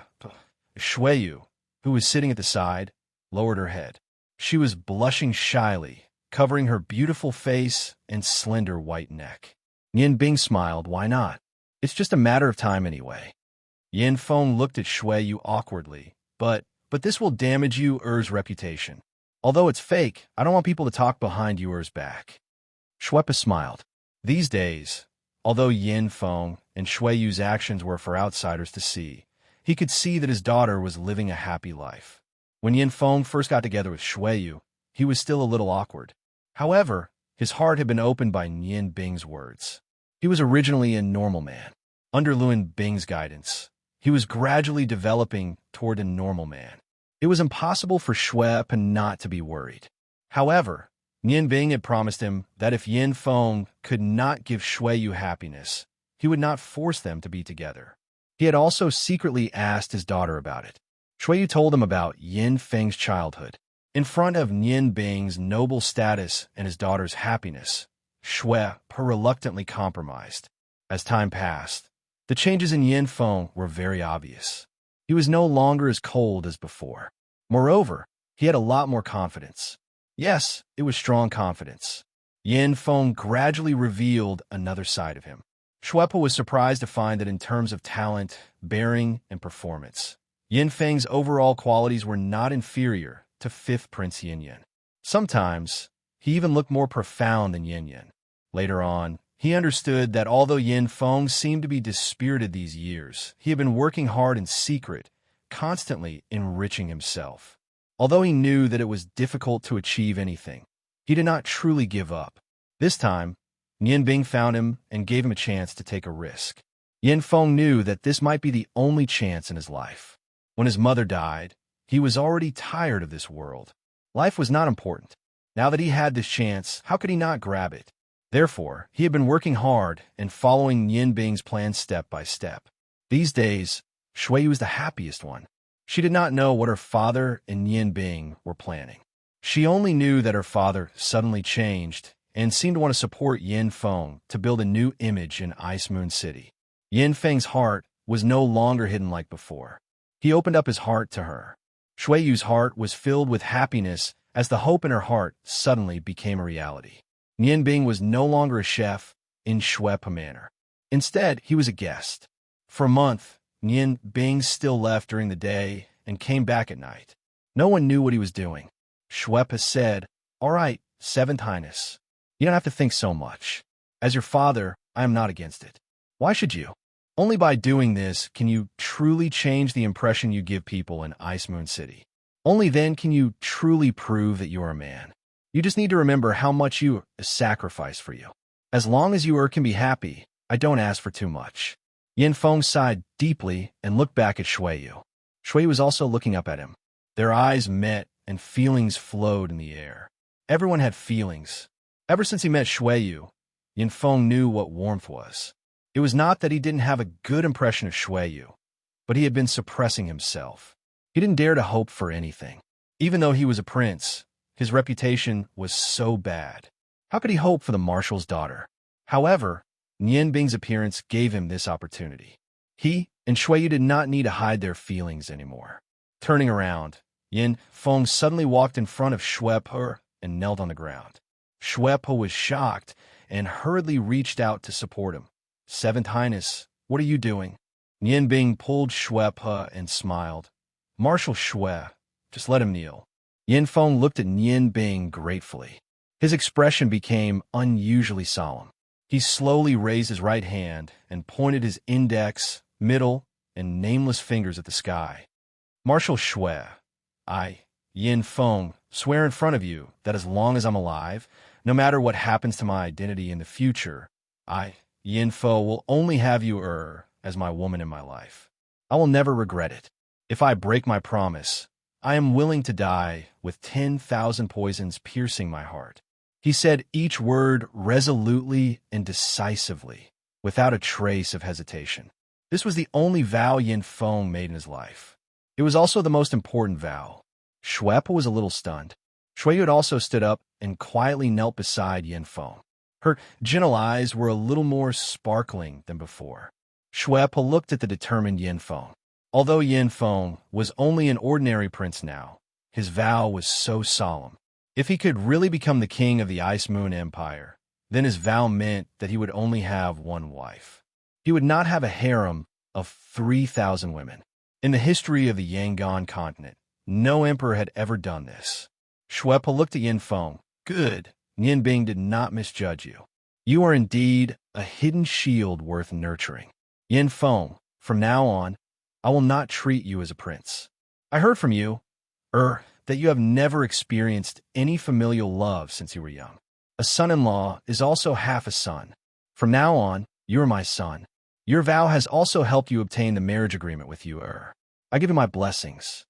Yu, who was sitting at the side, lowered her head. She was blushing shyly, covering her beautiful face and slender white neck. Yin Bing smiled. Why not? It's just a matter of time anyway. Yin Feng looked at Shui Yu awkwardly. But this will damage Yu's reputation. Although it's fake, I don't want people to talk behind Yu's back. Shui smiled. These days, although Yin Feng and Shui Yu's actions were for outsiders to see, he could see that his daughter was living a happy life. When Yin Feng first got together with Shui Yu, he was still a little awkward. However, his heart had been opened by Yin Bing's words. He was originally a normal man. Under Luan Bing's guidance, he was gradually developing toward a normal man. It was impossible for Shui not to be worried. However, Yin Bing had promised him that if Yin Feng could not give Shui Yu happiness, he would not force them to be together. He had also secretly asked his daughter about it. Shui Yu told him about Yin Feng's childhood. In front of Yin Bing's noble status and his daughter's happiness, Shui reluctantly compromised. As time passed, the changes in Yin Feng were very obvious. He was no longer as cold as before. Moreover, he had a lot more confidence. Yes, it was strong confidence. Yin Feng gradually revealed another side of him. Shui was surprised to find that in terms of talent, bearing, and performance, Yin Feng's overall qualities were not inferior to fifth Prince Yin Yin. Sometimes, he even looked more profound than Yin Yin. Later on, he understood that although Yin Feng seemed to be dispirited these years, he had been working hard in secret, constantly enriching himself. Although he knew that it was difficult to achieve anything, he did not truly give up. This time, Yin Bing found him and gave him a chance to take a risk. Yin Feng knew that this might be the only chance in his life. When his mother died, he was already tired of this world. Life was not important. Now that he had this chance, how could he not grab it? Therefore, he had been working hard and following Yin Bing's plan step by step. These days, Shui was the happiest one. She did not know what her father and Yin Bing were planning. She only knew that her father suddenly changed and seemed to want to support Yin Feng to build a new image in Ice Moon City. Yin Feng's heart was no longer hidden like before. He opened up his heart to her. Shui Yu's heart was filled with happiness as the hope in her heart suddenly became a reality. Yin Bing was no longer a chef in Shui Manor. Instead, he was a guest. For a month, Yin Bing still left during the day and came back at night. No one knew what he was doing. Shui said, "All right, Seventh Highness. You don't have to think so much. As your father, I am not against it. Why should you? Only by doing this can you truly change the impression you give people in Ice Moon City. Only then can you truly prove that you are a man. You just need to remember how much you sacrificed for you. As long as you can be happy, I don't ask for too much." Yin Feng sighed deeply and looked back at Shui Yu. Shui was also looking up at him. Their eyes met and feelings flowed in the air. Everyone had feelings. Ever since he met Shui Yu, Yin Feng knew what warmth was. It was not that he didn't have a good impression of Shui Yu, but he had been suppressing himself. He didn't dare to hope for anything. Even though he was a prince, his reputation was so bad. How could he hope for the marshal's daughter? However, Yin Bing's appearance gave him this opportunity. He and Shuiyu did not need to hide their feelings anymore. Turning around, Yin Feng suddenly walked in front of Shuepe and knelt on the ground. Shuepe was shocked and hurriedly reached out to support him. "Seventh Highness, what are you doing?" Yin Bing pulled Shuepe and smiled. "Marshal Shui, just let him kneel." Yin Feng looked at Yin Bing gratefully. His expression became unusually solemn. He slowly raised his right hand and pointed his index, middle, and nameless fingers at the sky. "Marshal Shui, I, Yin Feng, swear in front of you that as long as I'm alive, no matter what happens to my identity in the future, I, Yin Feng, will only have you as my woman in my life. I will never regret it. If I break my promise, I am willing to die with 10,000 poisons piercing my heart." He said each word resolutely and decisively, without a trace of hesitation. This was the only vow Yin Feng made in his life. It was also the most important vow. Shuepe was a little stunned. Shuiyu had also stood up and quietly knelt beside Yin Feng. Her gentle eyes were a little more sparkling than before. Shuepe looked at the determined Yin Feng. Although Yin Feng was only an ordinary prince now, his vow was so solemn. If he could really become the king of the Ice Moon Empire, then his vow meant that he would only have one wife. He would not have a harem of 3,000 women. In the history of the Yangon continent, no emperor had ever done this. Shuepe looked at Yin Feng. "Good. Yin Bing did not misjudge you. You are indeed a hidden shield worth nurturing. Yin Feng, from now on, I will not treat you as a prince. I heard from you, that you have never experienced any familial love since you were young. A son-in-law is also half a son. From now on, you are my son. Your vow has also helped you obtain the marriage agreement with you, I give you my blessings."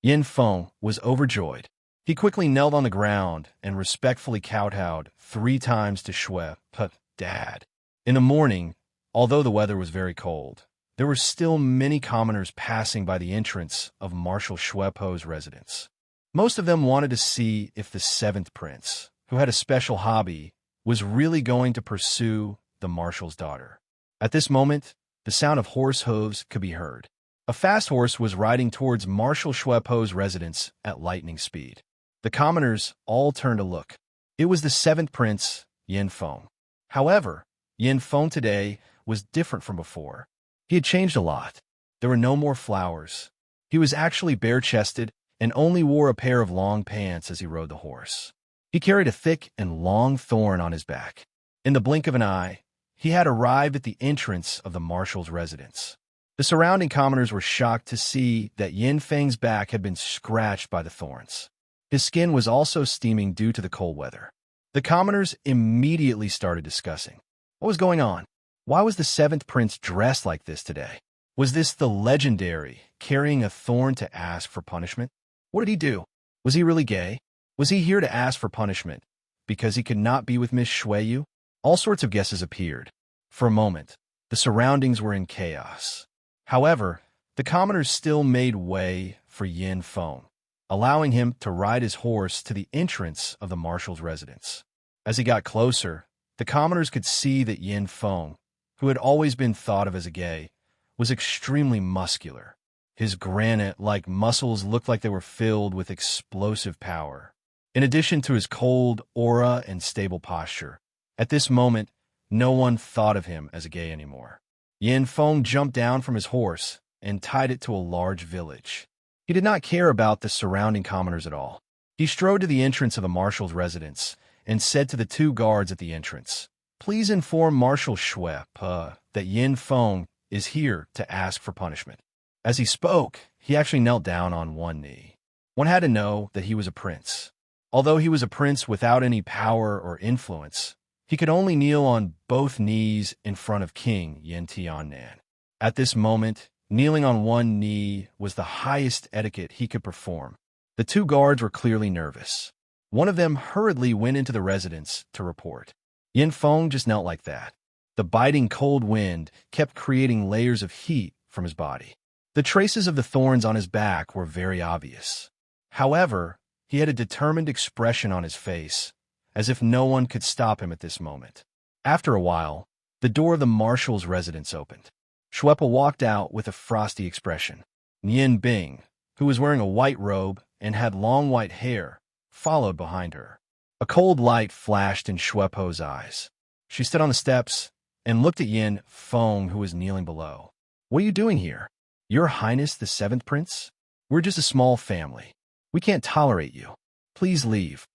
Yin Feng was overjoyed. He quickly knelt on the ground and respectfully kowtowed 3 times to Shuepe, "Dad." In the morning, although the weather was very cold, there were still many commoners passing by the entrance of Marshal Shuepe's residence. Most of them wanted to see if the 7th prince, who had a special hobby, was really going to pursue the marshal's daughter. At this moment, the sound of horse hooves could be heard. A fast horse was riding towards Marshal Shuepe's residence at lightning speed. The commoners all turned to look. It was the 7th prince, Yin Feng. However, Yin Feng today was different from before. He had changed a lot. There were no more flowers. He was actually bare-chested and only wore a pair of long pants as he rode the horse. He carried a thick and long thorn on his back. In the blink of an eye, he had arrived at the entrance of the marshal's residence. The surrounding commoners were shocked to see that Yin Feng's back had been scratched by the thorns. His skin was also steaming due to the cold weather. The commoners immediately started discussing. What was going on? Why was the 7th prince dressed like this today? Was this the legendary carrying a thorn to ask for punishment? What did he do? Was he really gay? Was he here to ask for punishment because he could not be with Miss Shuiyu? All sorts of guesses appeared. For a moment, the surroundings were in chaos. However, the commoners still made way for Yin Feng, allowing him to ride his horse to the entrance of the marshal's residence. As he got closer, the commoners could see that Yin Feng, who had always been thought of as a gay, was extremely muscular. His granite-like muscles looked like they were filled with explosive power. In addition to his cold aura and stable posture, at this moment, no one thought of him as a gay anymore. Yin Feng jumped down from his horse and tied it to a large village. He did not care about the surrounding commoners at all. He strode to the entrance of the marshal's residence and said to the 2 guards at the entrance, "Please inform Marshal Shuepe that Yin Feng is here to ask for punishment." As he spoke, he actually knelt down on one knee. One had to know that he was a prince. Although he was a prince without any power or influence, he could only kneel on both knees in front of King Yin Tiannan. At this moment, kneeling on one knee was the highest etiquette he could perform. The 2 guards were clearly nervous. One of them hurriedly went into the residence to report. Yin Feng just knelt like that. The biting cold wind kept creating layers of heat from his body. The traces of the thorns on his back were very obvious. However, he had a determined expression on his face, as if no one could stop him at this moment. After a while, the door of the marshal's residence opened. Shuepa walked out with a frosty expression. Yin Bing, who was wearing a white robe and had long white hair, followed behind her. A cold light flashed in Shuepo's eyes. She stood on the steps and looked at Yin Feng, who was kneeling below. "What are you doing here? Your Highness the Seventh Prince? We're just a small family. We can't tolerate you. Please leave."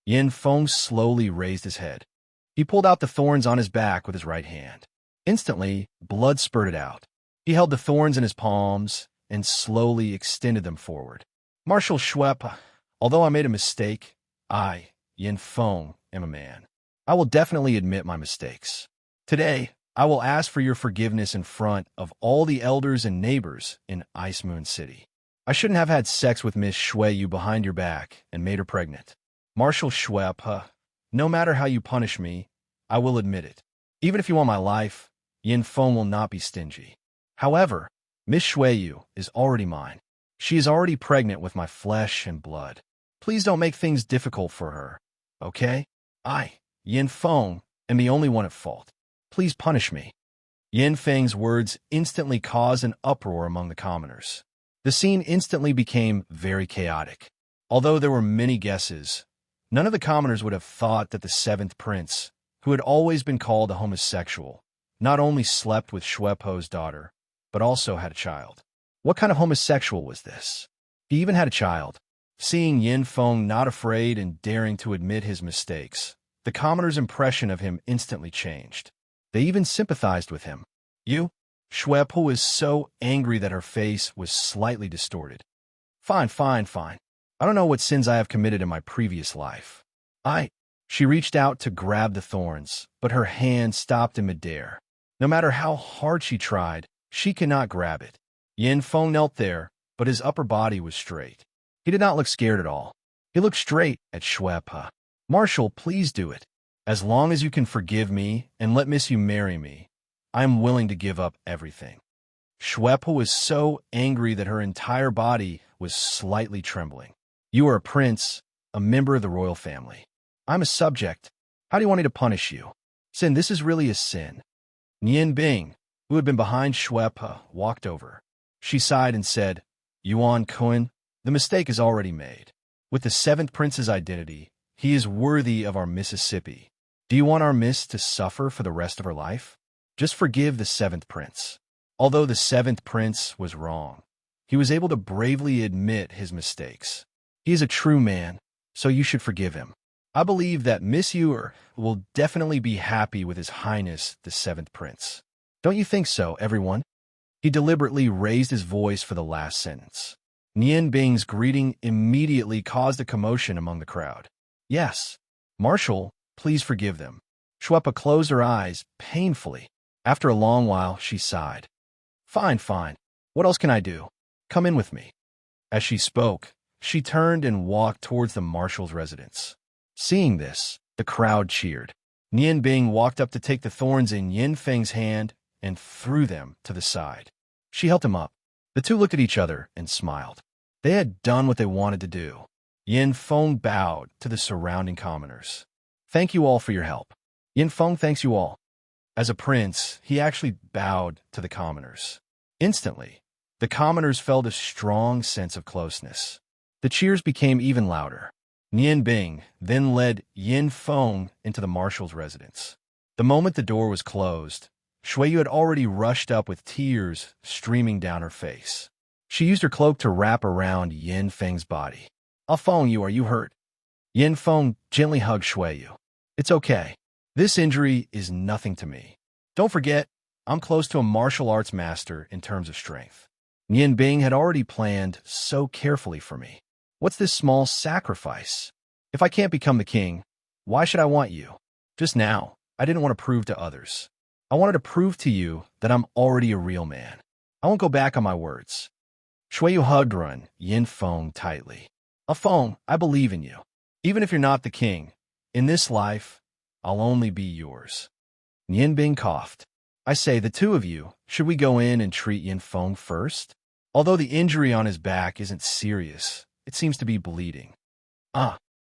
Yin Feng slowly raised his head. He pulled out the thorns on his back with his right hand. Instantly, blood spurted out. He held the thorns in his palms and slowly extended them forward. "Marshal Shuepa, although I made a mistake, I, Yin Feng, am a man. I will definitely admit my mistakes. Today, I will ask for your forgiveness in front of all the elders and neighbors in Ice Moon City. I shouldn't have had sex with Miss Shueyu behind your back and made her pregnant. Marshal Shuepa, no matter how you punish me, I will admit it. Even if you want my life, Yin Feng will not be stingy. However, Miss Shueyu is already mine. She is already pregnant with my flesh and blood. Please don't make things difficult for her, okay? I, Yin Feng, am the only one at fault. Please punish me." Yin Feng's words instantly caused an uproar among the commoners. The scene instantly became very chaotic. Although there were many guesses, none of the commoners would have thought that the seventh prince, who had always been called a homosexual, not only slept with Shuepo's daughter, but also had a child. What kind of homosexual was this? He even had a child. Seeing Yin Feng not afraid and daring to admit his mistakes, the commoners' impression of him instantly changed. They even sympathized with him. "You?" Shuepo was so angry that her face was slightly distorted. Fine. I don't know what sins I have committed in my previous life. She reached out to grab the thorns, but her hand stopped in midair. No matter how hard she tried, she could not grab it. Yin Feng knelt there, but his upper body was straight. He did not look scared at all. He looked straight at Shuepa. "Marshal, please do it. As long as you can forgive me and let Miss Yu marry me, I am willing to give up everything." Shuepa was so angry that her entire body was slightly trembling. "You are a prince, a member of the royal family. I'm a subject. How do you want me to punish you? Sin, this is really a sin." Nian Bing, who had been behind Shuepa, walked over. She sighed and said, "Yuan Kun, the mistake is already made. With the seventh prince's identity, he is worthy of our Mississippi. Do you want our miss to suffer for the rest of her life? Just forgive the seventh prince." Although the seventh prince was wrong, he was able to bravely admit his mistakes. He is a true man, so you should forgive him. I believe that Miss Ewer will definitely be happy with His Highness the seventh prince. Don't you think so, everyone? He deliberately raised his voice for the last sentence. Nian Bing's greeting immediately caused a commotion among the crowd. "Yes, Marshal, please forgive them." Shuepa closed her eyes painfully. After a long while, she sighed. Fine. What else can I do? Come in with me." As she spoke, she turned and walked towards the marshal's residence. Seeing this, the crowd cheered. Nian Bing walked up to take the thorns in Yin Feng's hand and threw them to the side. She helped him up. The two looked at each other and smiled. They had done what they wanted to do. Yin Feng bowed to the surrounding commoners. "Thank you all for your help." Yin Feng thanks you all. As a prince, he actually bowed to the commoners. Instantly, the commoners felt a strong sense of closeness. The cheers became even louder. Nian Bing then led Yin Feng into the marshal's residence. The moment the door was closed, Shueyu had already rushed up with tears streaming down her face. She used her cloak to wrap around Yin Feng's body. "I'll phone you. Are you hurt?" Yin Feng gently hugged Shueyu. "It's okay. This injury is nothing to me. Don't forget, I'm close to a martial arts master in terms of strength. Nian Bing had already planned so carefully for me. What's this small sacrifice? If I can't become the king, why should I want you? Just now, I didn't want to prove to others. I wanted to prove to you that I'm already a real man. I won't go back on my words." Shueyu hugged Yin Feng tightly. "Feng, I believe in you. Even if you're not the king, in this life, I'll only be yours." Nian Bing coughed. "I say, the two of you, should we go in and treat Yin Feng first? Although the injury on his back isn't serious, it seems to be bleeding."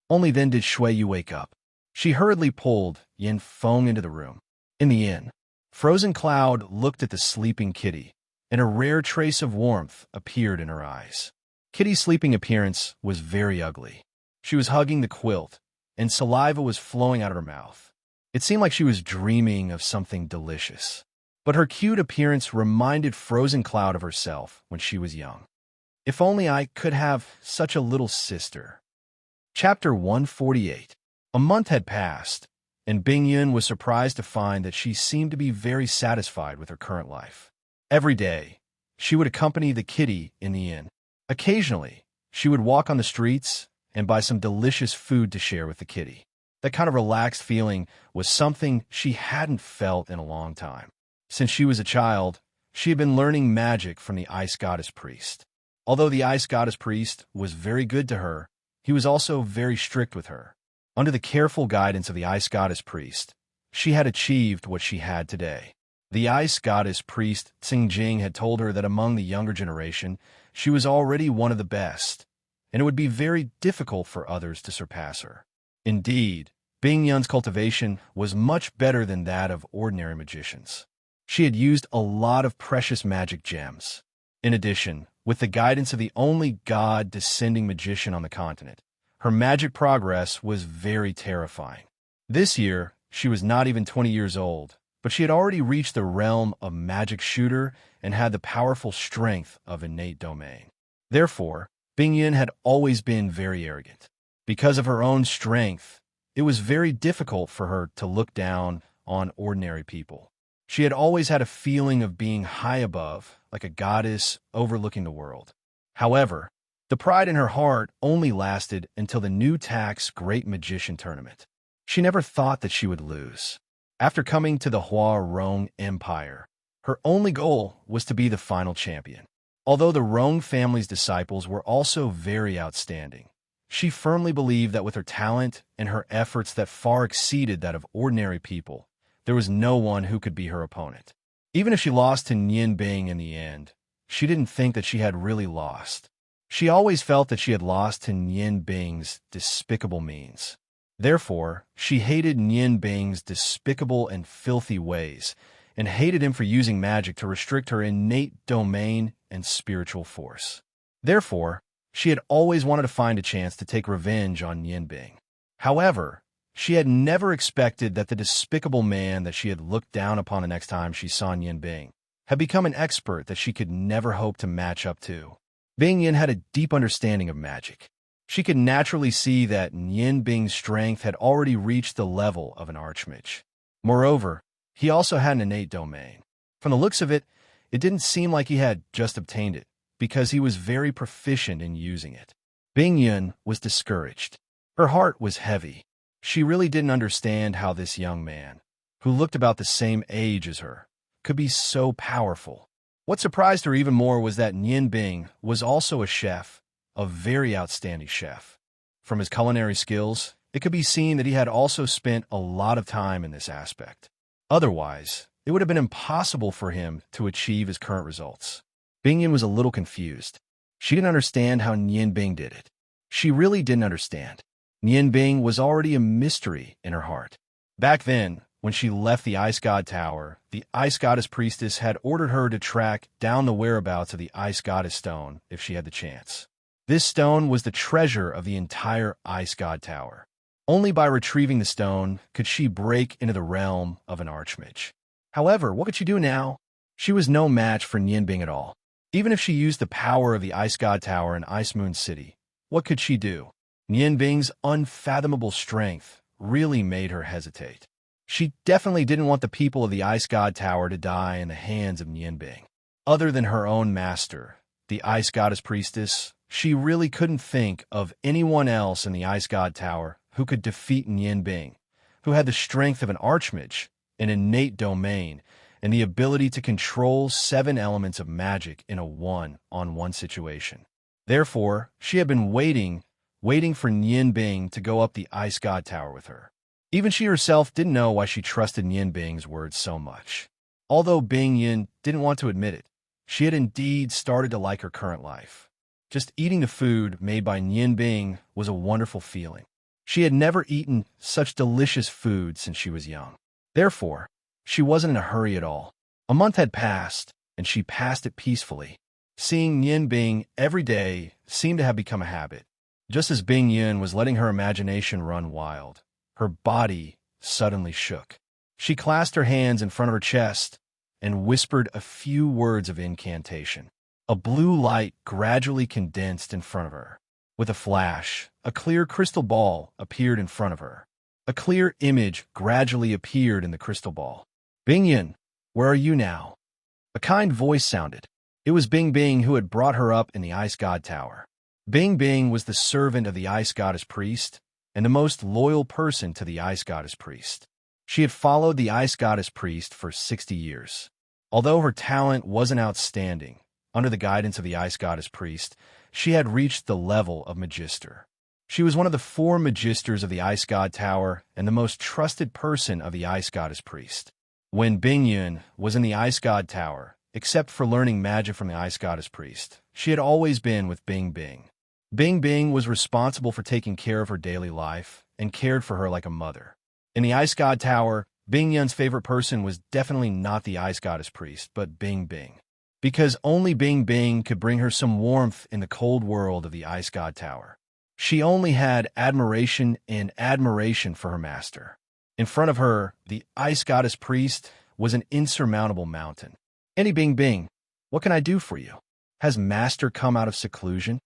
Only then did Shueyu wake up. She hurriedly pulled Yin Feng into the room. In the inn, Frozen Cloud looked at the sleeping kitty, and a rare trace of warmth appeared in her eyes. Kitty's sleeping appearance was very ugly. She was hugging the quilt, and saliva was flowing out of her mouth. It seemed like she was dreaming of something delicious. But her cute appearance reminded Frozen Cloud of herself when she was young. If only I could have such a little sister. Chapter 148. A month had passed, and Bing Yun was surprised to find that she seemed to be very satisfied with her current life. Every day, she would accompany the kitty in the inn. Occasionally, she would walk on the streets and buy some delicious food to share with the kitty. That kind of relaxed feeling was something she hadn't felt in a long time. Since she was a child, she had been learning magic from the ice goddess priest. Although the ice goddess priest was very good to her, he was also very strict with her. Under the careful guidance of the ice goddess priest, she had achieved what she had today. The ice goddess priest Xingjing had told her that among the younger generation, she was already one of the best, and it would be very difficult for others to surpass her. Indeed, Bing Yun's cultivation was much better than that of ordinary magicians. She had used a lot of precious magic gems. In addition, with the guidance of the only god-descending magician on the continent, her magic progress was very terrifying. This year, she was not even 20 years old, but she had already reached the realm of magic shooter and had the powerful strength of innate domain. Therefore, Bing Yun had always been very arrogant. Because of her own strength, it was very difficult for her to look down on ordinary people. She had always had a feeling of being high above, like a goddess overlooking the world. However, the pride in her heart only lasted until the new tax Great Magician Tournament. She never thought that she would lose. After coming to the Hua Rong Empire, her only goal was to be the final champion. Although the Rong family's disciples were also very outstanding, she firmly believed that with her talent and her efforts that far exceeded that of ordinary people, there was no one who could be her opponent. Even if she lost to Nian Bing in the end, she didn't think that she had really lost. She always felt that she had lost to Nian Bing's despicable means. Therefore, she hated Nian Bing's despicable and filthy ways, and hated him for using magic to restrict her innate domain and spiritual force. Therefore, she had always wanted to find a chance to take revenge on Nian Bing. However, she had never expected that the despicable man that she had looked down upon the next time she saw Nian Bing had become an expert that she could never hope to match up to. Bing Yun had a deep understanding of magic. She could naturally see that Nian Bing's strength had already reached the level of an archmage. Moreover, he also had an innate domain. From the looks of it, it didn't seem like he had just obtained it, because he was very proficient in using it. Bing Yun was discouraged. Her heart was heavy. She really didn't understand how this young man, who looked about the same age as her, could be so powerful. What surprised her even more was that Nian Bing was also a chef, a very outstanding chef. From his culinary skills, it could be seen that he had also spent a lot of time in this aspect. Otherwise, it would have been impossible for him to achieve his current results. Bing Yun was a little confused. She didn't understand how Nian Bing did it. She really didn't understand. Nian Bing was already a mystery in her heart. Back then, when she left the Ice God Tower, the Ice Goddess Priestess had ordered her to track down the whereabouts of the Ice Goddess Stone if she had the chance. This stone was the treasure of the entire Ice God Tower. Only by retrieving the stone could she break into the realm of an archmage. However, what could she do now? She was no match for Nian Bing at all. Even if she used the power of the Ice God Tower in Ice Moon City, what could she do? Nian Bing's unfathomable strength really made her hesitate. She definitely didn't want the people of the Ice God Tower to die in the hands of Nian Bing. Other than her own master, the Ice Goddess Priestess, she really couldn't think of anyone else in the Ice God Tower who could defeat Nian Bing, who had the strength of an archmage, an innate domain, and the ability to control 7 elements of magic in a one-on-one situation. Therefore, she had been waiting for Nian Bing to go up the Ice God Tower with her. Even she herself didn't know why she trusted Nian Bing's words so much. Although Bing Yun didn't want to admit it, she had indeed started to like her current life. Just eating the food made by Nian Bing was a wonderful feeling. She had never eaten such delicious food since she was young. Therefore, She wasn't in a hurry at all. A month had passed, and she passed it peacefully. Seeing Yin Bing every day seemed to have become a habit. Just as Bing Yun was letting her imagination run wild, her body suddenly shook. She clasped her hands in front of her chest and whispered a few words of incantation. A blue light gradually condensed in front of her. With a flash, a clear crystal ball appeared in front of her. A clear image gradually appeared in the crystal ball. Bing Yun, where are you now? A kind voice sounded. It was Bing Bing who had brought her up in the Ice God Tower. Bing Bing was the servant of the Ice Goddess Priest and the most loyal person to the Ice Goddess Priest. She had followed the Ice Goddess Priest for 60 years. Although her talent wasn't outstanding, under the guidance of the Ice Goddess Priest, she had reached the level of Magister. She was one of the 4 Magisters of the Ice God Tower and the most trusted person of the Ice Goddess Priest. When Bing Yun was in the Ice God Tower, except for learning magic from the Ice Goddess Priest, she had always been with Bing Bing. Bing Bing was responsible for taking care of her daily life and cared for her like a mother. In the Ice God Tower, Bing Yun's favorite person was definitely not the Ice Goddess Priest, but Bing Bing. Because only Bing Bing could bring her some warmth in the cold world of the Ice God Tower. She only had admiration and admiration for her master. In front of her, the Ice Goddess Priest was an insurmountable mountain. "Any Bing Bing, what can I do for you? Has master come out of seclusion?"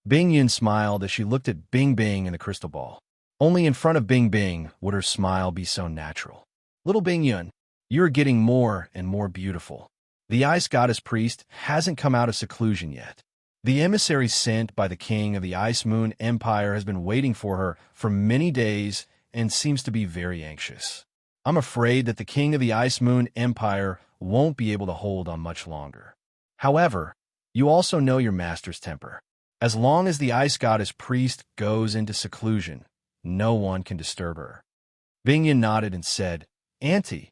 Bing Yun smiled as she looked at Bing Bing in the crystal ball. Only in front of Bing Bing would her smile be so natural. "Little Bing Yun, you are getting more and more beautiful. The Ice Goddess Priest hasn't come out of seclusion yet. The emissary sent by the king of the Ice Moon Empire has been waiting for her for many days and seems to be very anxious. I'm afraid that the king of the Ice Moon Empire won't be able to hold on much longer. However, you also know your master's temper. As long as the Ice Goddess Priest goes into seclusion, no one can disturb her." Bing Yun nodded and said, "Auntie,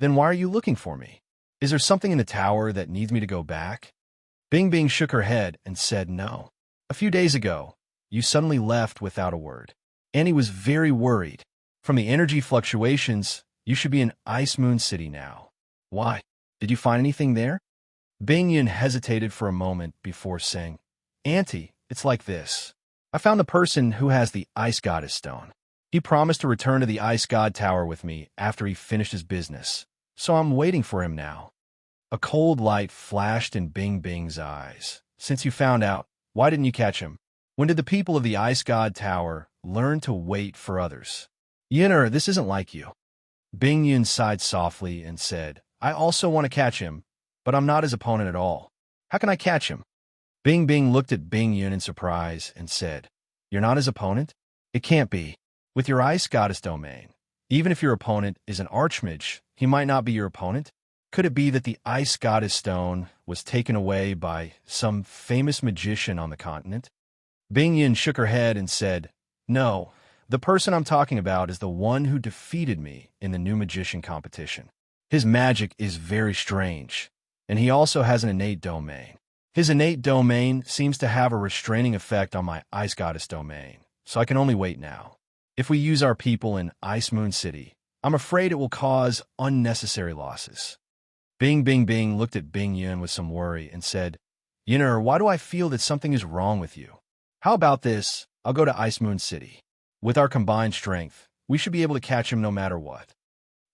then why are you looking for me? Is there something in the tower that needs me to go back?" Bing Bing shook her head and said no. "A few days ago, you suddenly left without a word. Annie was very worried. From the energy fluctuations, you should be in Ice Moon City now. Why? Did you find anything there?" Bing Yun hesitated for a moment before saying, "Auntie, it's like this. I found a person who has the Ice Goddess Stone. He promised to return to the Ice God Tower with me after he finished his business, so I'm waiting for him now." A cold light flashed in Bing Bing's eyes. "Since you found out, why didn't you catch him? When did the people of the Ice God Tower learn to wait for others?" "Yinner, this isn't like you." Bing Yun sighed softly and said, "I also want to catch him, but I'm not his opponent at all. How can I catch him?" Bing Bing looked at Bing Yun in surprise and said, "You're not his opponent? It can't be. With your Ice Goddess domain, even if your opponent is an Archmage, he might not be your opponent. Could it be that the Ice Goddess Stone was taken away by some famous magician on the continent?" Bing Yun shook her head and said, "No, the person I'm talking about is the one who defeated me in the new magician competition. His magic is very strange, and he also has an innate domain. His innate domain seems to have a restraining effect on my Ice Goddess domain, so I can only wait now. If we use our people in Ice Moon City, I'm afraid it will cause unnecessary losses." Bing Bing Bing looked at Bing Yun with some worry and said, "Yinner, why do I feel that something is wrong with you? How about this? I'll go to Ice Moon City. With our combined strength, we should be able to catch him no matter what."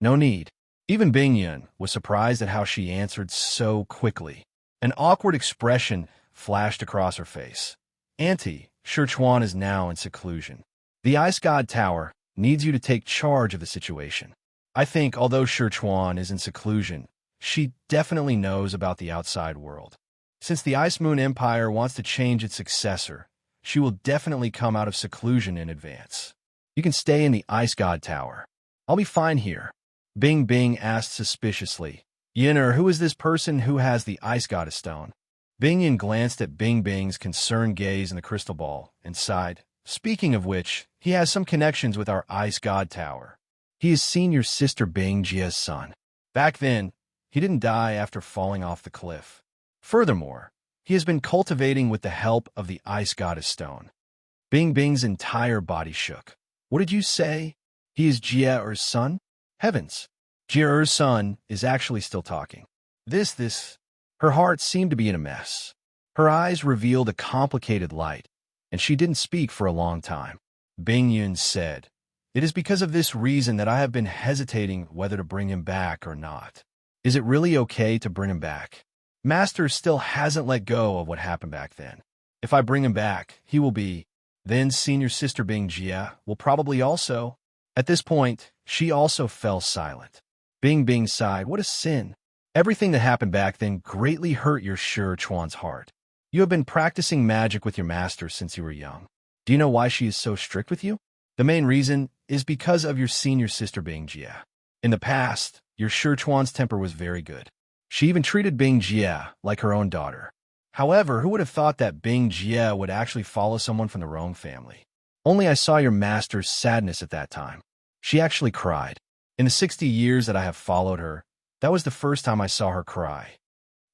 "No need." Even Bing Yun was surprised at how she answered so quickly. An awkward expression flashed across her face. "Auntie, Shirchuan is now in seclusion. The Ice God Tower needs you to take charge of the situation. I think although Shirchuan is in seclusion, she definitely knows about the outside world. Since the Ice Moon Empire wants to change its successor, she will definitely come out of seclusion in advance. You can stay in the Ice God Tower. I'll be fine here." Bing Bing asked suspiciously, "Yinner, who is this person who has the Ice Goddess Stone?" Bing Yin glanced at Bing Bing's concerned gaze in the crystal ball and sighed. "Speaking of which, he has some connections with our Ice God Tower. He has seen your sister Bing Jia's son. Back then, he didn't die after falling off the cliff. Furthermore, he has been cultivating with the help of the Ice Goddess Stone." Bing Bing's entire body shook. "What did you say? He is Jia or son? Heavens! Jia son is actually still talking. This. Her heart seemed to be in a mess. Her eyes revealed a complicated light, and she didn't speak for a long time. Bing Yun said, "It is because of this reason that I have been hesitating whether to bring him back or not. Is it really okay to bring him back? Master still hasn't let go of what happened back then. If I bring him back, he will be. Then senior sister Bing Jia will probably also." At this point, she also fell silent. Bing sighed, "What a sin. Everything that happened back then greatly hurt your Shi Chuan's heart. You have been practicing magic with your master since you were young. Do you know why she is so strict with you? The main reason is because of your senior sister Bing Jia. In the past, your Shi Chuan's temper was very good. She even treated Bing Jia like her own daughter. However, who would have thought that Bing Jia would actually follow someone from the wrong family? Only I saw your master's sadness at that time. She actually cried. In the 60 years that I have followed her, that was the first time I saw her cry."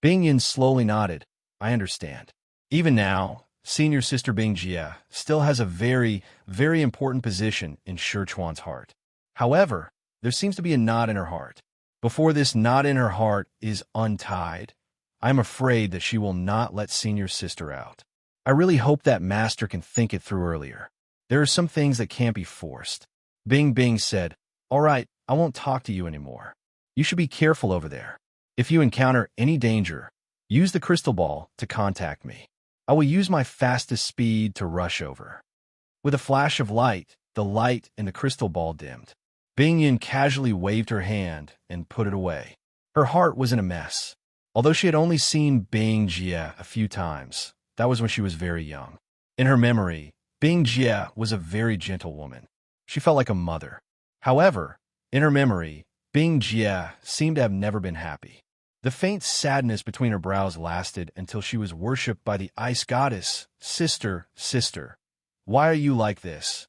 Bing Yin slowly nodded. "I understand. Even now, senior sister Bing Jia still has a very, very important position in Shi Chuan's heart. However, there seems to be a knot in her heart. Before this knot in her heart is untied, I am afraid that she will not let senior sister out. I really hope that master can think it through earlier. There are some things that can't be forced." Bing said, "All right, I won't talk to you anymore. You should be careful over there. If you encounter any danger, use the crystal ball to contact me. I will use my fastest speed to rush over." With a flash of light, the light in the crystal ball dimmed. Bing Yin casually waved her hand and put it away. Her heart was in a mess. Although she had only seen Bing Jia a few times, that was when she was very young. In her memory, Bing Jia was a very gentle woman. She felt like a mother. However, in her memory, Bing Jia seemed to have never been happy. The faint sadness between her brows lasted until she was worshipped by the ice goddess. Sister, why are you like this?"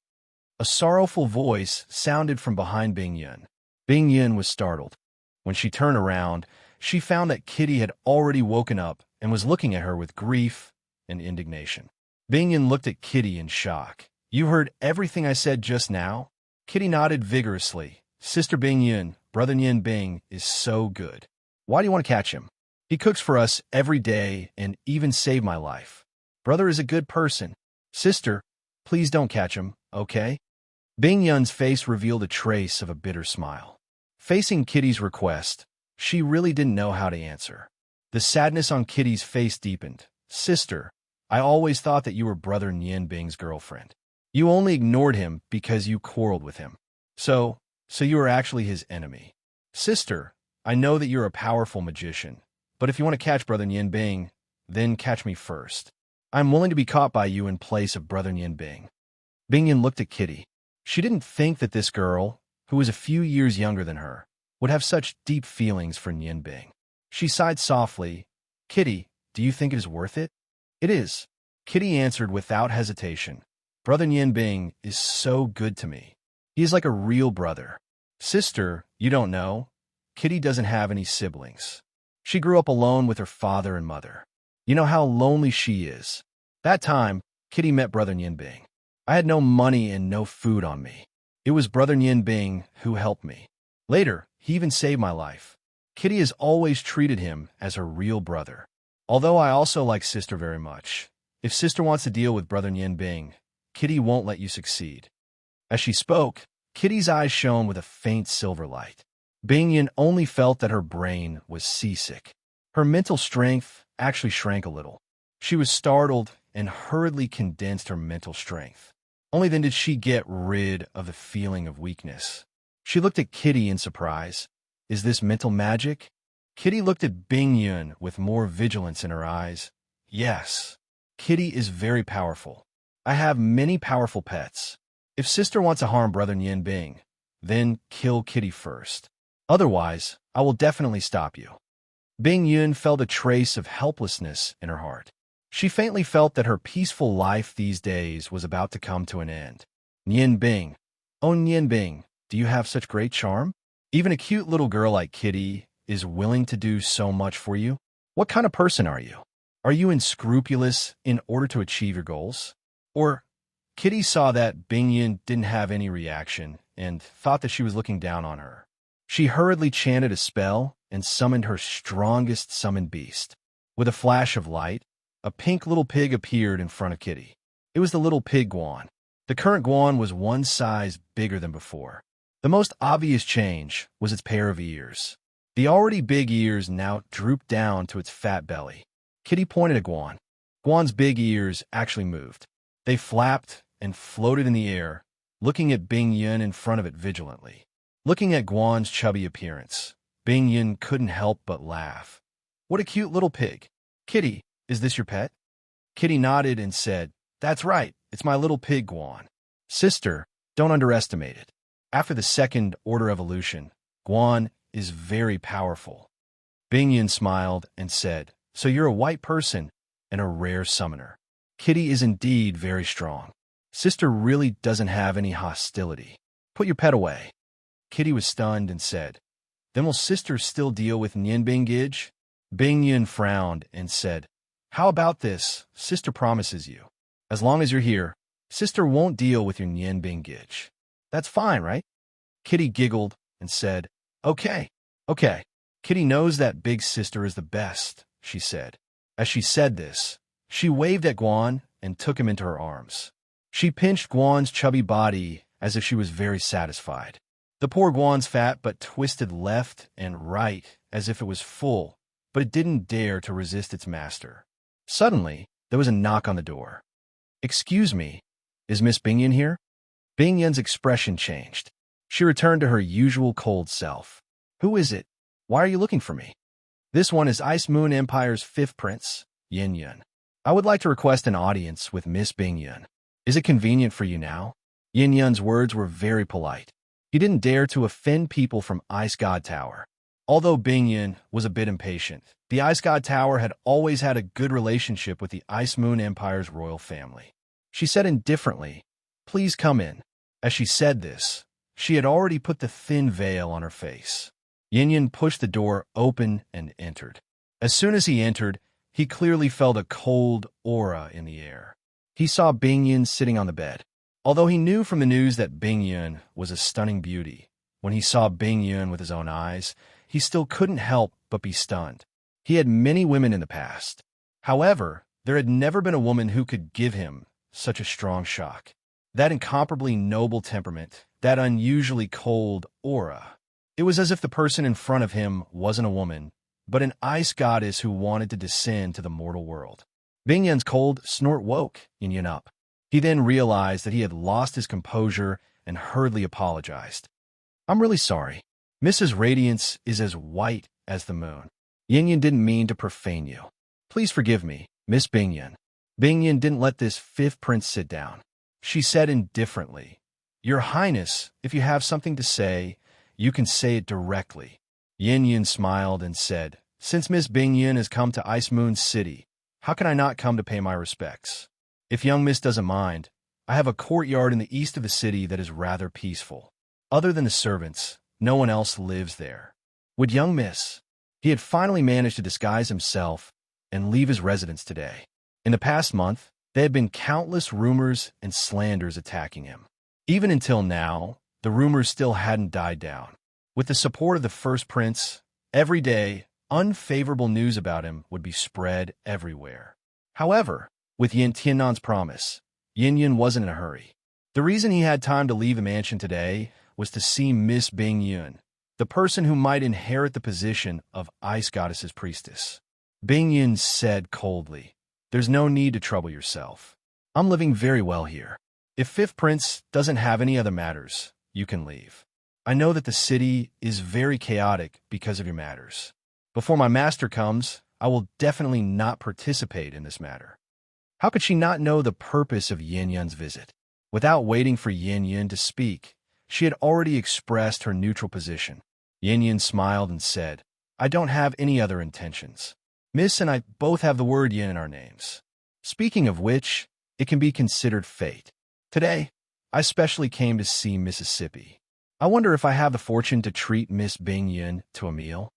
A sorrowful voice sounded from behind Bing Yun. Bing Yun was startled. When she turned around, she found that Kitty had already woken up and was looking at her with grief and indignation. Bing Yun looked at Kitty in shock. "You heard everything I said just now?" Kitty nodded vigorously. "Sister Bing Yun, brother Nien Bing is so good. Why do you want to catch him? He cooks for us every day and even saved my life. Brother is a good person. Sister, please don't catch him, okay?" Bing Yun's face revealed a trace of a bitter smile. Facing Kitty's request, she really didn't know how to answer. The sadness on Kitty's face deepened. "Sister, I always thought that you were brother Nien Bing's girlfriend. You only ignored him because you quarreled with him. So you are actually his enemy. Sister, I know that you're a powerful magician, but if you want to catch brother Nien Bing, then catch me first. I'm willing to be caught by you in place of brother Nien Bing." Bing Yin looked at Kitty. She didn't think that this girl, who was a few years younger than her, would have such deep feelings for Nien Bing. She sighed softly. "Kitty, do you think it is worth it?" "It is," Kitty answered without hesitation. "Brother Nien Bing is so good to me. He is like a real brother." "Sister, you don't know. Kitty doesn't have any siblings. She grew up alone with her father and mother. You know how lonely she is." That time, Kitty met brother Nien Bing. "I had no money and no food on me. It was brother Nien Bing who helped me. Later, he even saved my life. Kitty has always treated him as her real brother. Although I also like sister very much. If sister wants to deal with brother Nien Bing, Kitty won't let you succeed." As she spoke, Kitty's eyes shone with a faint silver light. Bing Yin only felt that her brain was seasick. Her mental strength actually shrank a little. She was startled and hurriedly condensed her mental strength. Only then did she get rid of the feeling of weakness. She looked at Kitty in surprise. "Is this mental magic?" Kitty looked at Bing Yun with more vigilance in her eyes. "Yes. Kitty is very powerful. I have many powerful pets. If sister wants to harm brother Nien Bing, then kill Kitty first. Otherwise, I will definitely stop you." Bing Yun felt a trace of helplessness in her heart. She faintly felt that her peaceful life these days was about to come to an end. "Nien Bing. Oh, Nien Bing, do you have such great charm? Even a cute little girl like Kitty is willing to do so much for you? What kind of person are you? Are you unscrupulous in order to achieve your goals?" Or Kitty saw that Bing Yun didn't have any reaction and thought that she was looking down on her. She hurriedly chanted a spell and summoned her strongest summoned beast. With a flash of light, a pink little pig appeared in front of Kitty. It was the little pig Guan. The current Guan was one size bigger than before. The most obvious change was its pair of ears. The already big ears now drooped down to its fat belly. Kitty pointed at Guan. Guan's big ears actually moved. They flapped and floated in the air, looking at Bing Yun in front of it vigilantly. Looking at Guan's chubby appearance, Bing Yun couldn't help but laugh. What a cute little pig. Kitty, is this your pet? Kitty nodded and said, That's right, it's my little pig Guan. Sister, don't underestimate it. After the second order evolution, Guan is very powerful. Bing Yun smiled and said, So you're a white person and a rare summoner. Kitty is indeed very strong. Sister really doesn't have any hostility. Put your pet away. Kitty was stunned and said, Then will Sister still deal with Nyan Bingij? Bing Yun frowned and said, How about this? Sister promises you. As long as you're here, Sister won't deal with your Nyan Bingij. That's fine, right? Kitty giggled and said, Okay. Kitty knows that big sister is the best, she said. As she said this, she waved at Guan and took him into her arms. She pinched Guan's chubby body as if she was very satisfied. The poor Guan's fat butt twisted left and right as if it was full, but it didn't dare to resist its master. Suddenly, there was a knock on the door. Excuse me, is Miss Bing Yun here? Bing Yun's expression changed. She returned to her usual cold self. Who is it? Why are you looking for me? This one is Ice Moon Empire's fifth prince, Yin Yun. I would like to request an audience with Miss Bing Yun. Is it convenient for you now? Yin Yun's words were very polite. He didn't dare to offend people from Ice God Tower. Although Bing Yun was a bit impatient, the Ice God Tower had always had a good relationship with the Ice Moon Empire's royal family. She said indifferently, Please come in. As she said this, she had already put the thin veil on her face. Yin Yun pushed the door open and entered. As soon as he entered, he clearly felt a cold aura in the air. He saw Bing Yun sitting on the bed. Although he knew from the news that Bing Yun was a stunning beauty, when he saw Bing Yun with his own eyes, he still couldn't help but be stunned. He had many women in the past. However, there had never been a woman who could give him such a strong shock. That incomparably noble temperament, that unusually cold aura. It was as if the person in front of him wasn't a woman, but an ice goddess who wanted to descend to the mortal world. Bing Yun's cold snort woke Yin Yun up. He then realized that he had lost his composure and hurriedly apologized. I'm really sorry. Mrs. Radiance is as white as the moon. Yin Yun didn't mean to profane you. Please forgive me, Miss Bing Yun. Bing Yun didn't let this fifth prince sit down. She said indifferently, Your Highness, if you have something to say, you can say it directly. Yin Yun smiled and said, Since Miss Bing Yun has come to Ice Moon City, how can I not come to pay my respects? If young Miss doesn't mind, I have a courtyard in the east of the city that is rather peaceful. Other than the servants, no one else lives there. Would young Miss? He had finally managed to disguise himself and leave his residence today. In the past month, there had been countless rumors and slanders attacking him. Even until now, the rumors still hadn't died down. With the support of the first prince, every day, unfavorable news about him would be spread everywhere. However, with Yin Tiannan's promise, Yin Yun wasn't in a hurry. The reason he had time to leave the mansion today was to see Miss Bing Yun, the person who might inherit the position of Ice Goddess's priestess. Bing Yun said coldly, There's no need to trouble yourself. I'm living very well here. If Fifth Prince doesn't have any other matters, you can leave. I know that the city is very chaotic because of your matters. Before my master comes, I will definitely not participate in this matter. How could she not know the purpose of Yin Yun's visit? Without waiting for Yin Yun to speak, she had already expressed her neutral position. Yin Yun smiled and said, I don't have any other intentions. Miss and I both have the word Yin in our names. Speaking of which, it can be considered fate. Today, I specially came to see Mississippi. I wonder if I have the fortune to treat Miss Bing Yun to a meal.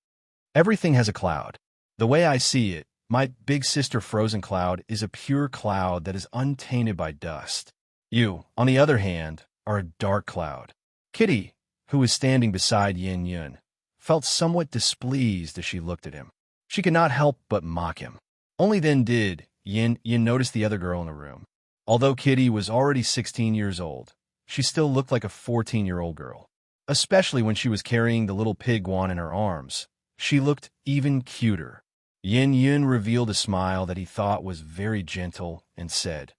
Everything has a cloud. The way I see it, my big sister Frozen Cloud is a pure cloud that is untainted by dust. You, on the other hand, are a dark cloud. Kitty, who was standing beside Yin Yun, felt somewhat displeased as she looked at him. She could not help but mock him. Only then did Yin notice the other girl in the room. Although Kitty was already 16 years old, she still looked like a 14-year-old girl. Especially when she was carrying the little pig Guan in her arms, she looked even cuter. Yin revealed a smile that he thought was very gentle and said,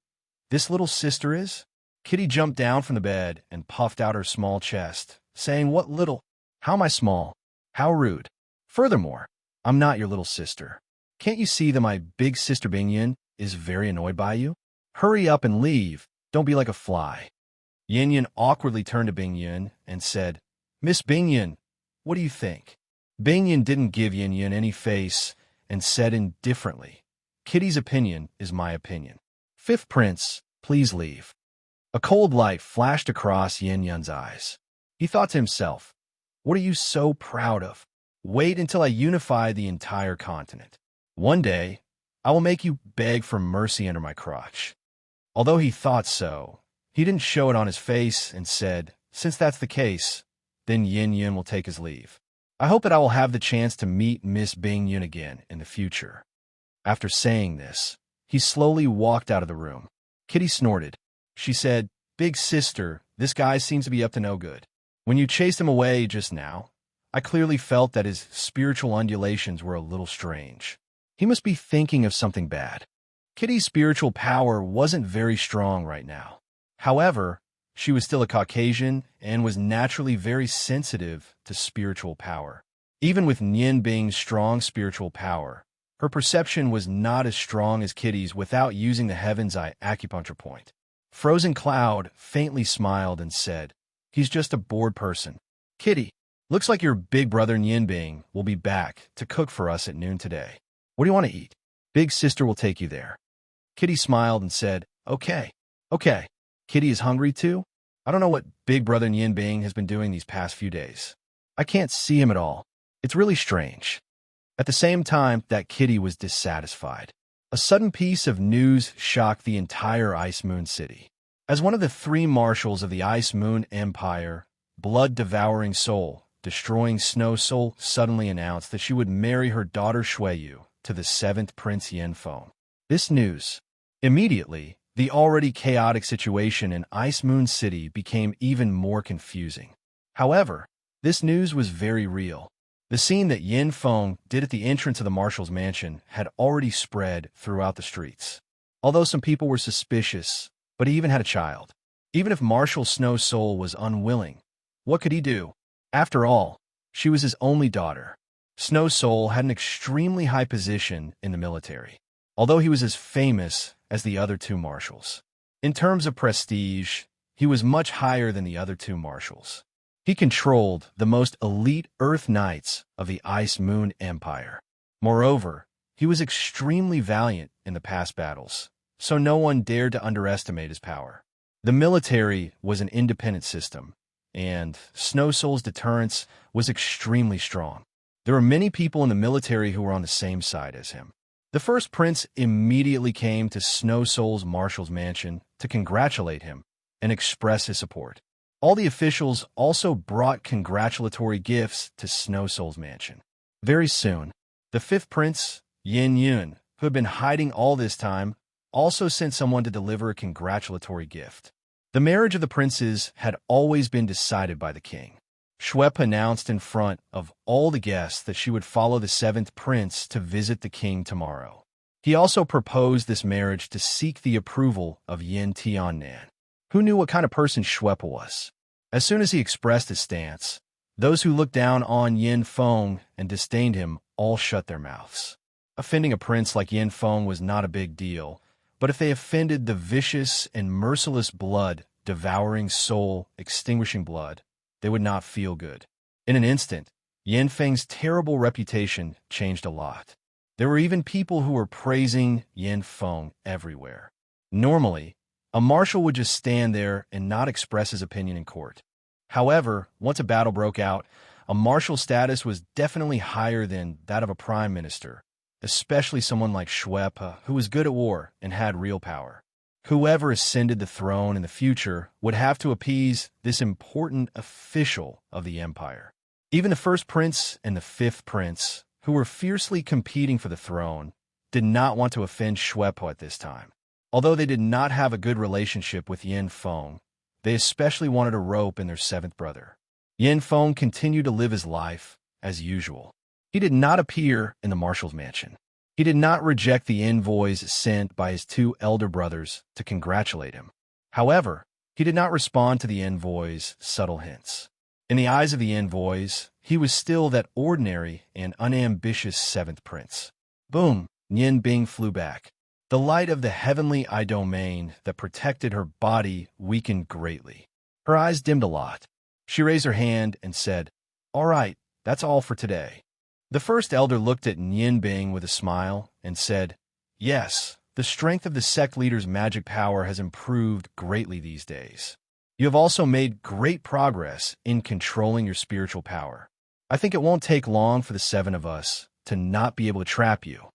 "This little sister is?" Kitty jumped down from the bed and puffed out her small chest, saying, "What little? How am I small? How rude. Furthermore, I'm not your little sister. Can't you see that my big sister Bingyin is very annoyed by you? Hurry up and leave. Don't be like a fly." Yin awkwardly turned to Bingyin and said, "Miss Bingyin, what do you think?" Bingyin didn't give Yin any face and said indifferently, "Kitty's opinion is my opinion. Fifth Prince, please leave." A cold light flashed across Yin's eyes. He thought to himself, "What are you so proud of? Wait until I unify the entire continent. One day, I will make you beg for mercy under my crotch." Although he thought so, he didn't show it on his face and said, "Since that's the case, then Yin will take his leave. I hope that I will have the chance to meet Miss Bingyin again in the future." After saying this, he slowly walked out of the room. Kitty snorted. She said, "Big sister, this guy seems to be up to no good. When you chased him away just now, I clearly felt that his spiritual undulations were a little strange. He must be thinking of something bad." Kitty's spiritual power wasn't very strong right now. However, she was still a Caucasian and was naturally very sensitive to spiritual power. Even with Yin Bing's strong spiritual power, her perception was not as strong as Kitty's without using the Heaven's Eye acupuncture point. Frozen Cloud faintly smiled and said, "He's just a bored person. Kitty, looks like your big brother Yin Bing will be back to cook for us at noon today. What do you want to eat? Big sister will take you there." Kitty smiled and said, Okay. Kitty is hungry too? I don't know what big brother Yin Bing has been doing these past few days. I can't see him at all. It's really strange." At the same time that Kitty was dissatisfied, a sudden piece of news shocked the entire Ice Moon City. As one of the 3 marshals of the Ice Moon Empire, blood-devouring soul, destroying Snow Soul suddenly announced that she would marry her daughter Shuiyu to the 7th Prince Yanfeng. This news, immediately, the already chaotic situation in Ice Moon City became even more confusing. However, this news was very real. The scene that Yin Feng did at the entrance of the marshal's mansion had already spread throughout the streets. Although some people were suspicious, but he even had a child. Even if Marshal Snow Soul was unwilling, what could he do? After all, she was his only daughter. Snow Soul had an extremely high position in the military, although he was as famous as the other 2 marshals. In terms of prestige, he was much higher than the other 2 marshals. He controlled the most elite Earth Knights of the Ice Moon Empire. Moreover, he was extremely valiant in the past battles, so no one dared to underestimate his power. The military was an independent system, and Snow Soul's deterrence was extremely strong. There were many people in the military who were on the same side as him. The first prince immediately came to Snow Soul's marshal's mansion to congratulate him and express his support. All the officials also brought congratulatory gifts to Snow Soul's mansion. Very soon, the 5th prince, Yin, who had been hiding all this time, also sent someone to deliver a congratulatory gift. The marriage of the princes had always been decided by the king. Shuep announced in front of all the guests that she would follow the 7th prince to visit the king tomorrow. He also proposed this marriage to seek the approval of Yin Tiannan, who knew what kind of person Shuep was. As soon as he expressed his stance, those who looked down on Yin Feng and disdained him all shut their mouths. Offending a prince like Yin Feng was not a big deal, but if they offended the vicious and merciless blood-devouring soul, extinguishing blood, they would not feel good. In an instant, Yin Feng's terrible reputation changed a lot. There were even people who were praising Yin Feng everywhere. Normally, a marshal would just stand there and not express his opinion in court. However, once a battle broke out, a marshal's status was definitely higher than that of a prime minister, especially someone like Shuep, who was good at war and had real power. Whoever ascended the throne in the future would have to appease this important official of the empire. Even the first prince and the fifth prince, who were fiercely competing for the throne, did not want to offend Shuepo at this time. Although they did not have a good relationship with Yin Feng, they especially wanted a rope in their seventh brother. Yin Feng continued to live his life as usual. He did not appear in the marshal's mansion. He did not reject the envoys sent by his two elder brothers to congratulate him. However, he did not respond to the envoys' subtle hints. In the eyes of the envoys, he was still that ordinary and unambitious seventh prince. Boom! Yin Bing flew back. The light of the heavenly eye domain that protected her body weakened greatly. Her eyes dimmed a lot. She raised her hand and said, "All right, that's all for today." The first elder looked at Yin Bing with a smile and said, "Yes, the strength of the sect leader's magic power has improved greatly these days. You have also made great progress in controlling your spiritual power. I think it won't take long for the seven of us to not be able to trap you."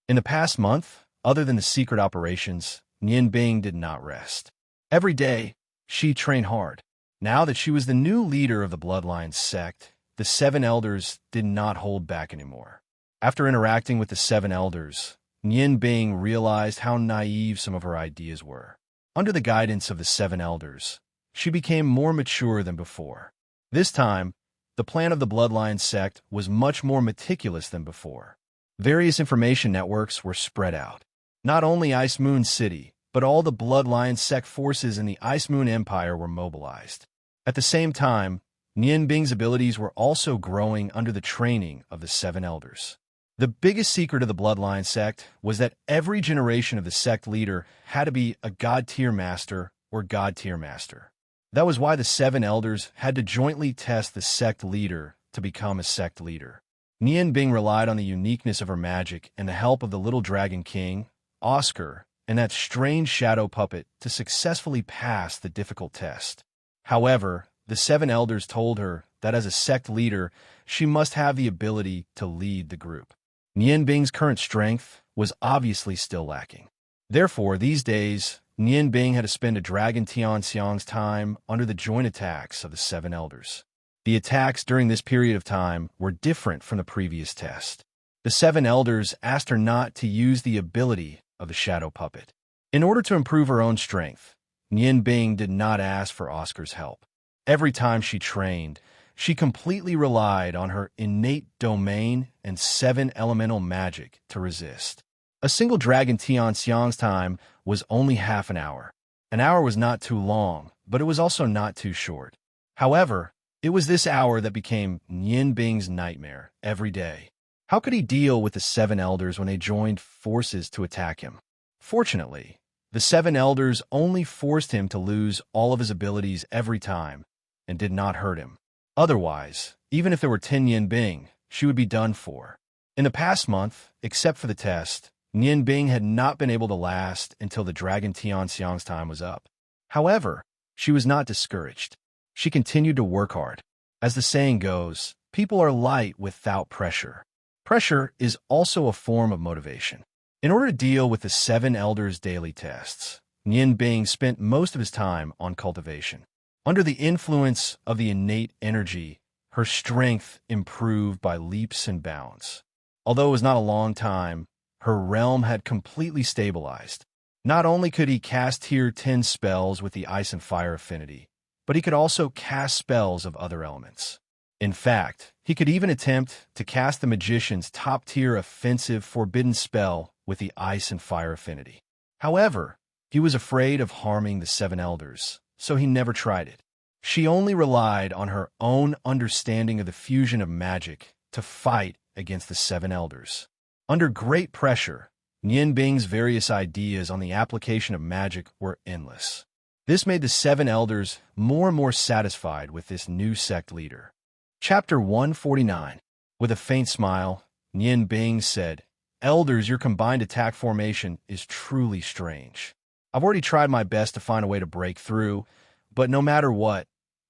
In the past month, other than the secret operations, Yin Bing did not rest. Every day, she trained hard. Now that she was the new leader of the Bloodline sect, the seven elders did not hold back anymore. After interacting with the seven elders, Yin Bing realized how naive some of her ideas were. Under the guidance of the seven elders, she became more mature than before. This time, the plan of the Bloodline sect was much more meticulous than before. Various information networks were spread out. Not only Ice Moon City, but all the Bloodline sect forces in the Ice Moon Empire were mobilized. At the same time, Yin Bing's abilities were also growing under the training of the seven elders. The biggest secret of the Bloodline sect was that every generation of the sect leader had to be a God-tier master or God-tier master. That was why the seven elders had to jointly test the sect leader to become a sect leader. Yin Bing relied on the uniqueness of her magic and the help of the little dragon king, Oscar, and that strange shadow puppet to successfully pass the difficult test. However, the seven elders told her that as a sect leader, she must have the ability to lead the group. Yin Bing's current strength was obviously still lacking. Therefore, these days, Yin Bing had to spend a Dragon Tianxiang's time under the joint attacks of the seven elders. The attacks during this period of time were different from the previous test. The seven elders asked her not to use the ability of the shadow puppet. In order to improve her own strength, Yin Bing did not ask for Oscar's help. Every time she trained, she completely relied on her innate domain and seven elemental magic to resist. A single Dragon Tianxiang's time was only half an hour. An hour was not too long, but it was also not too short. However, it was this hour that became Yin Bing's nightmare every day. How could he deal with the seven elders when they joined forces to attack him? Fortunately, the seven elders only forced him to lose all of his abilities every time and did not hurt him. Otherwise, even if there were 10 Yin Bing, she would be done for. In the past month, except for the test, Yin Bing had not been able to last until the Dragon Tianxiang's time was up. However, she was not discouraged. She continued to work hard. As the saying goes, people are light without pressure. Pressure is also a form of motivation. In order to deal with the seven elders' daily tests, Yin Bing spent most of his time on cultivation. Under the influence of the innate energy, her strength improved by leaps and bounds. Although it was not a long time, her realm had completely stabilized. Not only could he cast Tier 10 spells with the Ice and Fire affinity, but he could also cast spells of other elements. In fact, he could even attempt to cast the magician's top-tier offensive forbidden spell with the Ice and Fire affinity. However, he was afraid of harming the seven elders, so he never tried it. She only relied on her own understanding of the fusion of magic to fight against the seven elders. Under great pressure, Yin Bing's various ideas on the application of magic were endless. This made the seven elders more and more satisfied with this new sect leader. Chapter 149. With a faint smile, Yin Bing said, "Elders, your combined attack formation is truly strange. I've already tried my best to find a way to break through, but no matter what,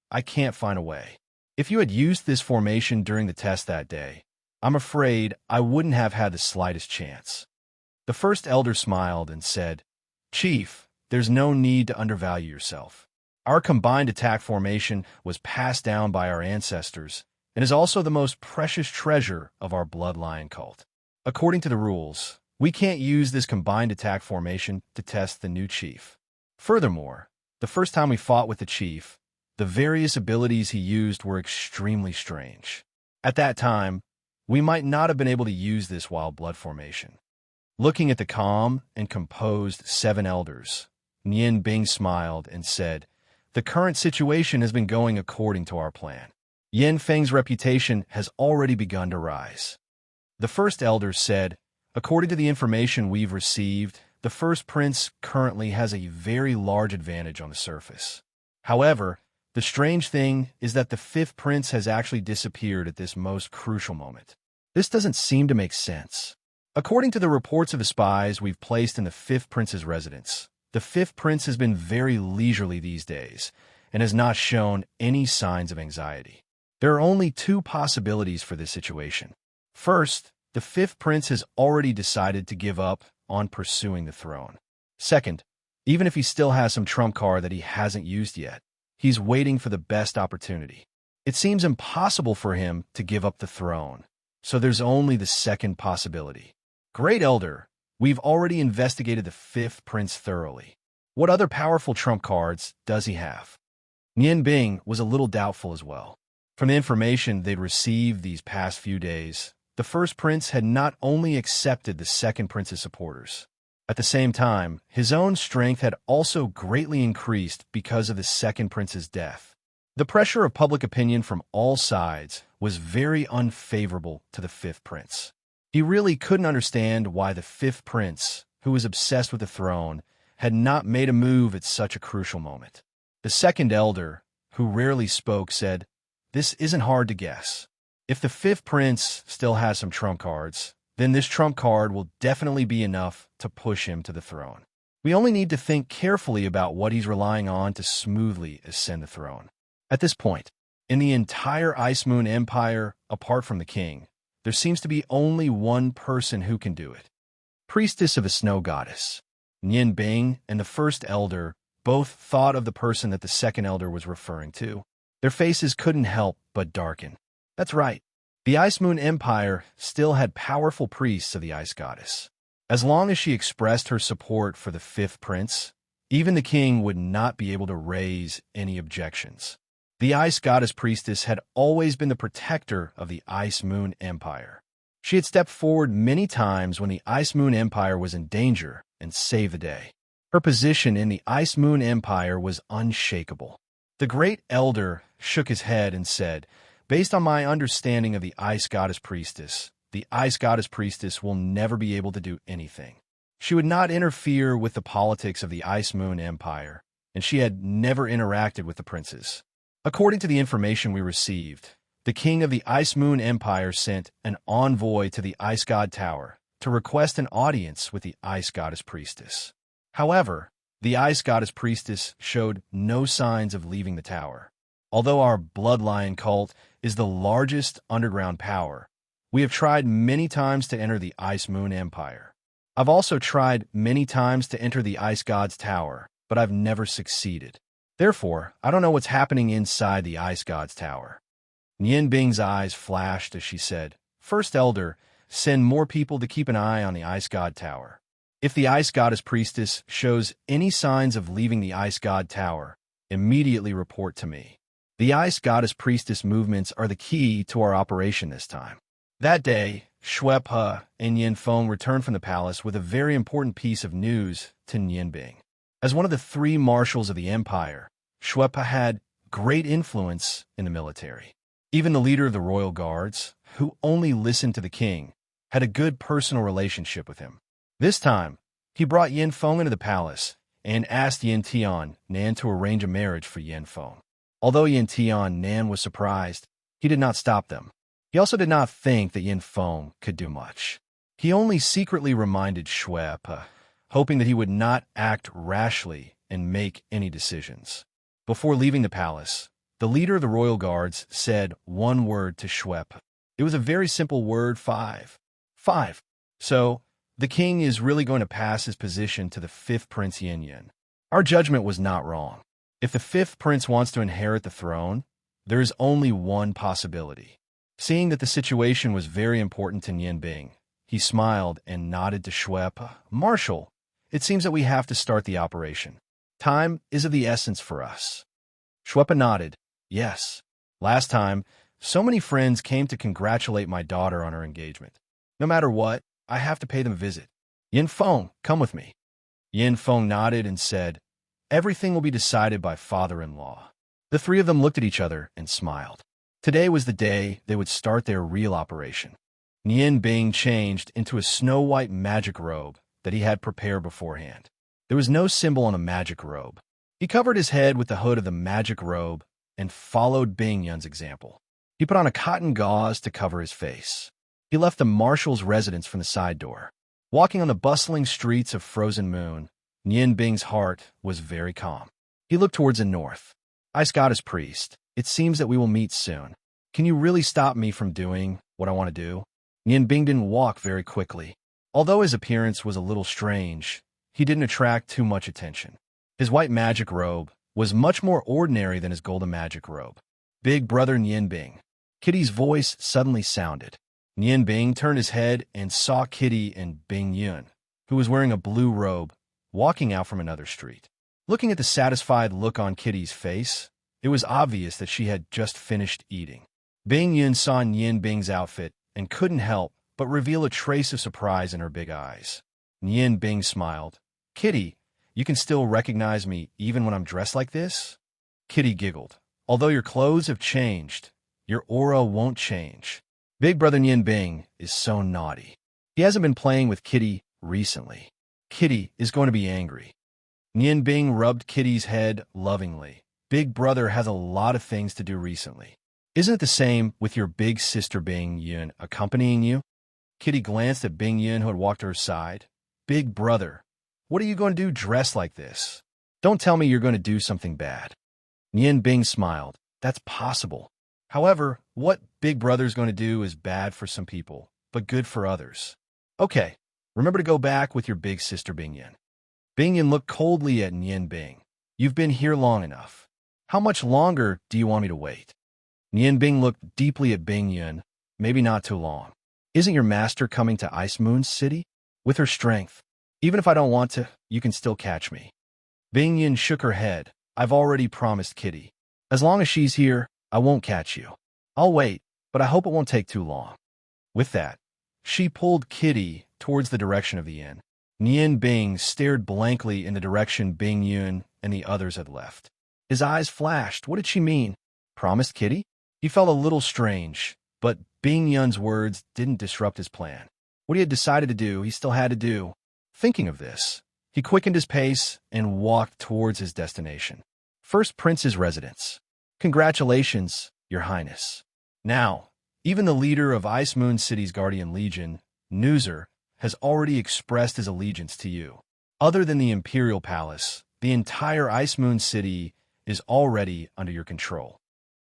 I can't find a way. If you had used this formation during the test that day, I'm afraid I wouldn't have had the slightest chance." The first elder smiled and said, "Chief, there's no need to undervalue yourself. Our combined attack formation was passed down by our ancestors, and is also the most precious treasure of our bloodline cult. According to the rules, we can't use this combined attack formation to test the new chief. Furthermore, the first time we fought with the chief, the various abilities he used were extremely strange. At that time, we might not have been able to use this wild blood formation. Looking at the calm and composed 7 elders, Nian Bing smiled and said, "The current situation has been going according to our plan. Yin Feng's reputation has already begun to rise." The first elder said, "According to the information we've received, the first prince currently has a very large advantage on the surface. However, the strange thing is that the 5th prince has actually disappeared at this most crucial moment. This doesn't seem to make sense. According to the reports of the spies we've placed in the 5th prince's residence, the 5th prince has been very leisurely these days and has not shown any signs of anxiety. There are only 2 possibilities for this situation. First, the 5th prince has already decided to give up on pursuing the throne. Second, even if he still has some trump card that he hasn't used yet, he's waiting for the best opportunity. It seems impossible for him to give up the throne, so there's only the second possibility. Great Elder, we've already investigated the 5th prince thoroughly. What other powerful trump cards does he have?" Nian Bing was a little doubtful as well. From the information they'd received these past few days, the first prince had not only accepted the second prince's supporters. At the same time, his own strength had also greatly increased because of the second prince's death. The pressure of public opinion from all sides was very unfavorable to the 5th prince. He really couldn't understand why the 5th prince, who was obsessed with the throne, had not made a move at such a crucial moment. The second elder, who rarely spoke, said, "This isn't hard to guess. If the 5th prince still has some trump cards, then this trump card will definitely be enough to push him to the throne. We only need to think carefully about what he's relying on to smoothly ascend the throne." At this point, in the entire Ice Moon Empire, apart from the king, there seems to be only one person who can do it. Priestess of the Snow Goddess. Nian Bing and the first elder both thought of the person that the second elder was referring to. Their faces couldn't help but darken. That's right. The Ice Moon Empire still had powerful priests of the Ice Goddess. As long as she expressed her support for the 5th prince, even the king would not be able to raise any objections. The Ice Goddess Priestess had always been the protector of the Ice Moon Empire. She had stepped forward many times when the Ice Moon Empire was in danger and saved the day. Her position in the Ice Moon Empire was unshakable. The Great Elder shook his head and said, "Based on my understanding of the Ice Goddess Priestess, the Ice Goddess Priestess will never be able to do anything. She would not interfere with the politics of the Ice Moon Empire, and she had never interacted with the princes. According to the information we received, the king of the Ice Moon Empire sent an envoy to the Ice God Tower to request an audience with the Ice Goddess Priestess. However, the Ice Goddess Priestess showed no signs of leaving the tower. Although our bloodline cult is the largest underground power, we have tried many times to enter the Ice Moon Empire. I've also tried many times to enter the Ice God's Tower, but I've never succeeded. Therefore, I don't know what's happening inside the Ice God's Tower." Nian Bing's eyes flashed as she said, "First Elder, send more people to keep an eye on the Ice God Tower. If the Ice Goddess Priestess shows any signs of leaving the Ice God Tower, immediately report to me. The Ice Goddess Priestess movements are the key to our operation this time." That day, Shui Pe and Yin Feng returned from the palace with a very important piece of news to Nian Bing. As one of the 3 marshals of the empire, Shui Pe had great influence in the military. Even the leader of the royal guards, who only listened to the king, had a good personal relationship with him. This time, he brought Yin Feng into the palace and asked Yin Tian Nan to arrange a marriage for Yin Feng. Although Yin Tian Nan was surprised, he did not stop them. He also did not think that Yin Feng could do much. He only secretly reminded Shui Pe, hoping that he would not act rashly and make any decisions. Before leaving the palace, the leader of the royal guards said one word to Shui Pe. It was a very simple word, 5. 5. So, the king is really going to pass his position to the 5th Prince Yin Yin. Our judgment was not wrong. If the 5th prince wants to inherit the throne, there is only one possibility. Seeing that the situation was very important to Yin Bing, he smiled and nodded to Schwepp. Marshal, it seems that we have to start the operation. Time is of the essence for us. Schweppe nodded. Yes. Last time, so many friends came to congratulate my daughter on her engagement. No matter what, I have to pay them a visit. Yin Feng, come with me. Yin Feng nodded and said, everything will be decided by father-in-law. The three of them looked at each other and smiled. Today was the day they would start their real operation. Yin Bing changed into a snow-white magic robe that he had prepared beforehand. There was no symbol on the magic robe. He covered his head with the hood of the magic robe and followed Bing Yun's example. He put on a cotton gauze to cover his face. He left the marshal's residence from the side door. Walking on the bustling streets of Frozen Moon, Yin Bing's heart was very calm. He looked towards the north. Ice Goddess Priest, it seems that we will meet soon. Can you really stop me from doing what I want to do? Yin Bing didn't walk very quickly. Although his appearance was a little strange, he didn't attract too much attention. His white magic robe was much more ordinary than his golden magic robe. Big brother Yin Bing. Kitty's voice suddenly sounded. Yin Bing turned his head and saw Kitty and Bing Yun, who was wearing a blue robe, walking out from another street. Looking at the satisfied look on Kitty's face, it was obvious that she had just finished eating. Bing Yun saw Yin Bing's outfit and couldn't help but reveal a trace of surprise in her big eyes. Yin Bing smiled. Kitty, you can still recognize me even when I'm dressed like this? Kitty giggled. Although your clothes have changed, your aura won't change. Big brother Yin Bing is so naughty. He hasn't been playing with Kitty recently. Kitty is going to be angry. Yin Bing rubbed Kitty's head lovingly. Big brother has a lot of things to do recently. Isn't it the same with your big sister Bing Yun accompanying you? Kitty glanced at Bing Yun, who had walked to her side. Big brother, what are you going to do dressed like this? Don't tell me you're going to do something bad. Yin Bing smiled. That's possible. However, what Big Brother's going to do is bad for some people, but good for others. Okay, remember to go back with your big sister Bing Yun. Bing Yun looked coldly at Yin Bing. You've been here long enough. How much longer do you want me to wait? Yin Bing looked deeply at Bing Yun. Maybe not too long. Isn't your master coming to Ice Moon City? With her strength. Even if I don't want to, you can still catch me. Bing Yun shook her head. I've already promised Kitty. As long as she's here, I won't catch you. I'll wait, but I hope it won't take too long. With that, she pulled Kitty towards the direction of the inn. Yin Bing stared blankly in the direction Bing Yun and the others had left. His eyes flashed. What did she mean? Promised Kitty? He felt a little strange, but Bing Yun's words didn't disrupt his plan. What he had decided to do, he still had to do. Thinking of this, he quickened his pace and walked towards his destination. First Prince's residence. Congratulations, Your Highness. Now, even the leader of Ice Moon City's Guardian Legion, Noozer, has already expressed his allegiance to you. Other than the Imperial Palace, the entire Ice Moon City is already under your control.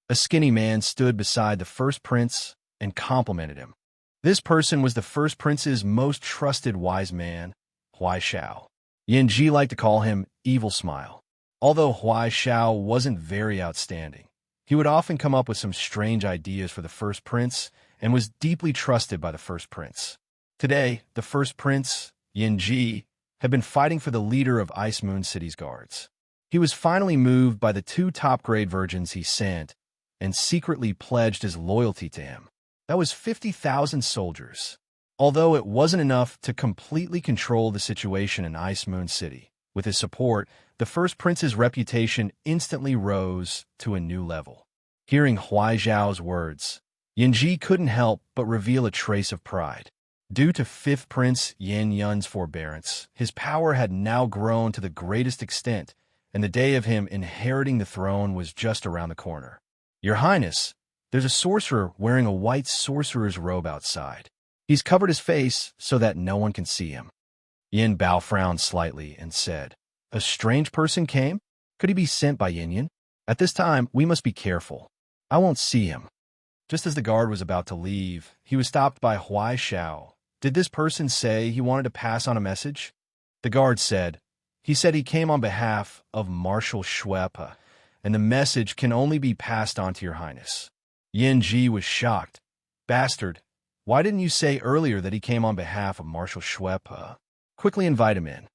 A skinny man stood beside the First Prince and complimented him. This person was the First Prince's most trusted wise man, Huai Xiao. Yin Ji liked to call him Evil Smile. Although Huai Xiao wasn't very outstanding, he would often come up with some strange ideas for the First Prince and was deeply trusted by the First Prince. Today, the First Prince, Yin Ji, had been fighting for the leader of Ice Moon City's guards. He was finally moved by the 2 top-grade virgins he sent and secretly pledged his loyalty to him. That was 50,000 soldiers. Although it wasn't enough to completely control the situation in Ice Moon City, with his support, the First Prince's reputation instantly rose to a new level. Hearing Huai Zhao's words, Yin Ji couldn't help but reveal a trace of pride. Due to 5th Prince Yin Yun's forbearance, his power had now grown to the greatest extent, and the day of him inheriting the throne was just around the corner. Your Highness, there's a sorcerer wearing a white sorcerer's robe outside. He's covered his face so that no one can see him. Yin Bao frowned slightly and said, A strange person came? Could he be sent by Yin Yin? At this time, we must be careful. I won't see him. Just as the guard was about to leave, he was stopped by Huai Xiao. Did this person say he wanted to pass on a message? The guard said, he said he came on behalf of Marshal Schweppe, and the message can only be passed on to Your Highness. Yin Ji was shocked. Bastard, why didn't you say earlier that he came on behalf of Marshal Schwepp? Quickly invite him in.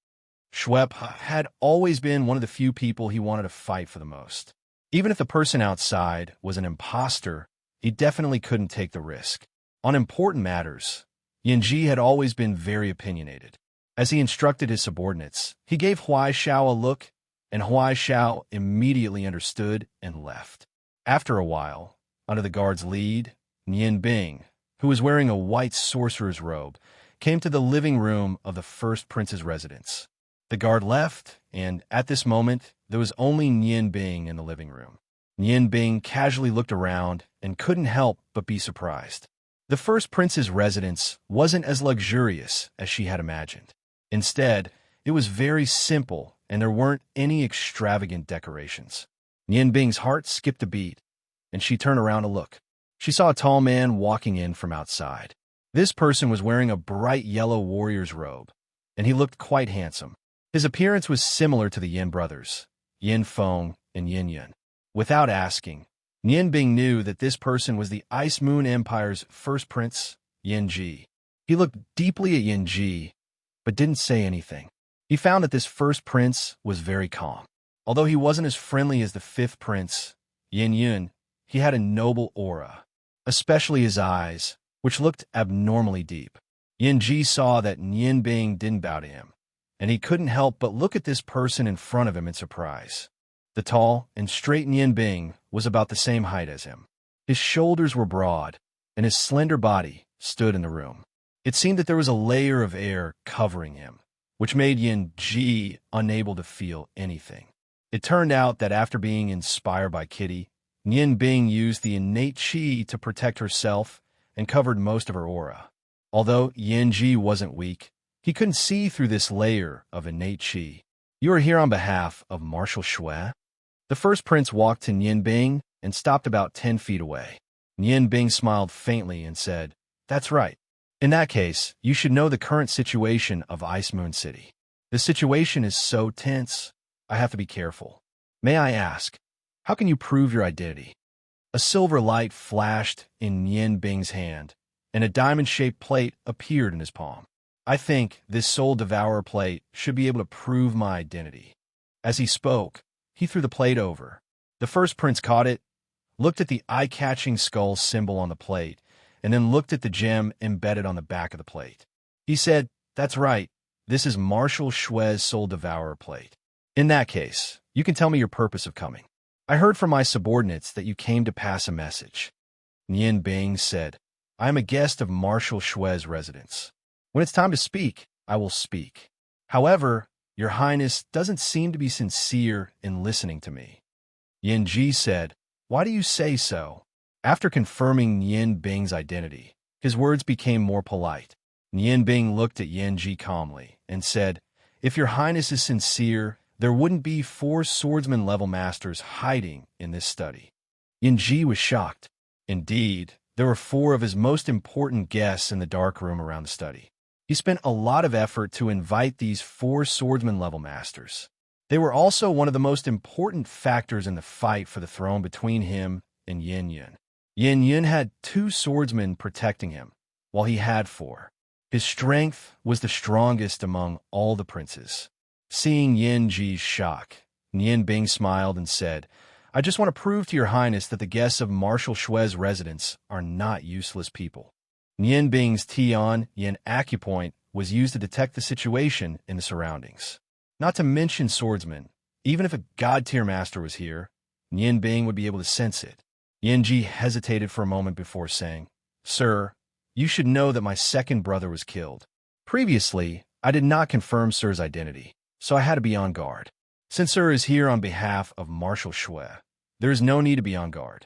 Schwepp had always been one of the few people he wanted to fight for the most. Even if the person outside was an imposter, he definitely couldn't take the risk. On important matters, Yanji had always been very opinionated. As he instructed his subordinates, he gave Huai Xiao a look, and Huai Xiao immediately understood and left. After a while, under the guard's lead, Nian Bing, who was wearing a white sorcerer's robe, came to the living room of the first prince's residence. The guard left, and at this moment, there was only Nian Bing in the living room. Nian Bing casually looked around and couldn't help but be surprised. The first prince's residence wasn't as luxurious as she had imagined. Instead, it was very simple, and there weren't any extravagant decorations. Nian Bing's heart skipped a beat, and she turned around to look. She saw a tall man walking in from outside. This person was wearing a bright yellow warrior's robe, and he looked quite handsome. His appearance was similar to the Yin brothers, Yin Feng and Yin Yun. Without asking, Nian Bing knew that this person was the Ice Moon Empire's first prince, Yin Ji. He looked deeply at Yin Ji, but didn't say anything. He found that this first prince was very calm. Although he wasn't as friendly as the fifth prince, Yin Yun, he had a noble aura, especially his eyes, which looked abnormally deep. Yin Ji saw that Nian Bing didn't bow to him, and he couldn't help but look at this person in front of him in surprise. The tall and straight Nian Bing was about the same height as him. His shoulders were broad, and his slender body stood in the room. It seemed that there was a layer of air covering him, which made Yin Ji unable to feel anything. It turned out that after being inspired by Kitty, Nian Bing used the innate qi to protect herself and covered most of her aura. Although Yin Ji wasn't weak, he couldn't see through this layer of innate qi. "You are here on behalf of Marshal Shui?" The first prince walked to Nian Bing and stopped about 10 feet away. Nian Bing smiled faintly and said, "That's right. In that case, you should know the current situation of Ice Moon City. The situation is so tense, I have to be careful. May I ask, how can you prove your identity?" A silver light flashed in Nian Bing's hand, and a diamond-shaped plate appeared in his palm. "I think this Soul Devourer plate should be able to prove my identity." As he spoke, he threw the plate over. The first prince caught it, looked at the eye-catching skull symbol on the plate, and then looked at the gem embedded on the back of the plate. He said, "That's right, this is Marshal Shui's Soul Devourer plate. In that case, you can tell me your purpose of coming." "I heard from my subordinates that you came to pass a message." Nian Bing said, "I am a guest of Marshal Shui's residence. When it's time to speak, I will speak. However, your Highness doesn't seem to be sincere in listening to me." Yin Ji said, "Why do you say so?" After confirming Nian Bing's identity, his words became more polite. Nian Bing looked at Yin Ji calmly and said, "If your Highness is sincere, there wouldn't be 4 swordsman-level masters hiding in this study." Yin Ji was shocked. Indeed, there were 4 of his most important guests in the dark room around the study. He spent a lot of effort to invite these 4 swordsman-level masters. They were also one of the most important factors in the fight for the throne between him and Yin Yun. Yin Yun had 2 swordsmen protecting him, while he had 4. His strength was the strongest among all the princes. Seeing Yin Ji's shock, Nian Bing smiled and said, "I just want to prove to your Highness that the guests of Marshal Shui's residence are not useless people." Nian Bing's Tian Yin acupoint was used to detect the situation in the surroundings. Not to mention swordsmen, even if a god-tier master was here, Nian Bing would be able to sense it. Yin Ji hesitated for a moment before saying, "Sir, you should know that my second brother was killed. Previously, I did not confirm Sir's identity, so I had to be on guard. Since Sir is here on behalf of Marshal Shui, there is no need to be on guard."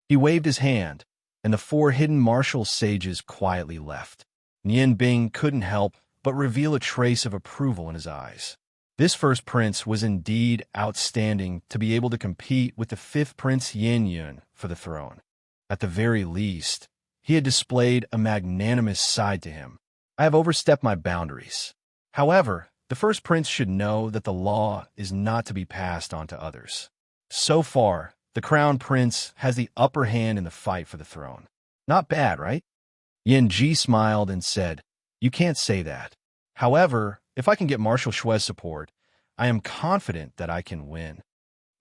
He waved his hand, and the 4 hidden martial sages quietly left. Nian Bing couldn't help but reveal a trace of approval in his eyes. This first prince was indeed outstanding to be able to compete with the 5th prince Yin Yun for the throne. At the very least, he had displayed a magnanimous side to him. "I have overstepped my boundaries. However, the first prince should know that the law is not to be passed on to others. So far, the crown prince has the upper hand in the fight for the throne. Not bad, right? Yin Ji smiled and said, "You can't say that. However, if I can get Marshal Shue's support, I am confident that I can win."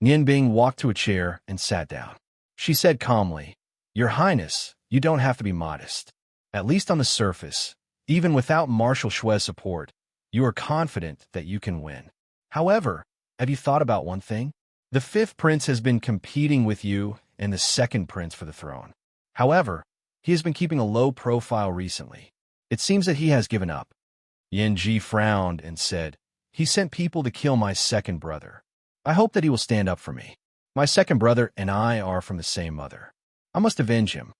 Yin Bing walked to a chair and sat down. She said calmly, "Your Highness, you don't have to be modest. At least on the surface, even without Marshal Shue's support, you are confident that you can win. However, have you thought about one thing? The fifth prince has been competing with you and the second prince for the throne. However, he has been keeping a low profile recently. It seems that he has given up." Yin Ji frowned and said, "He sent people to kill my second brother. I hope that he will stand up for me. My second brother and I are from the same mother. I must avenge him."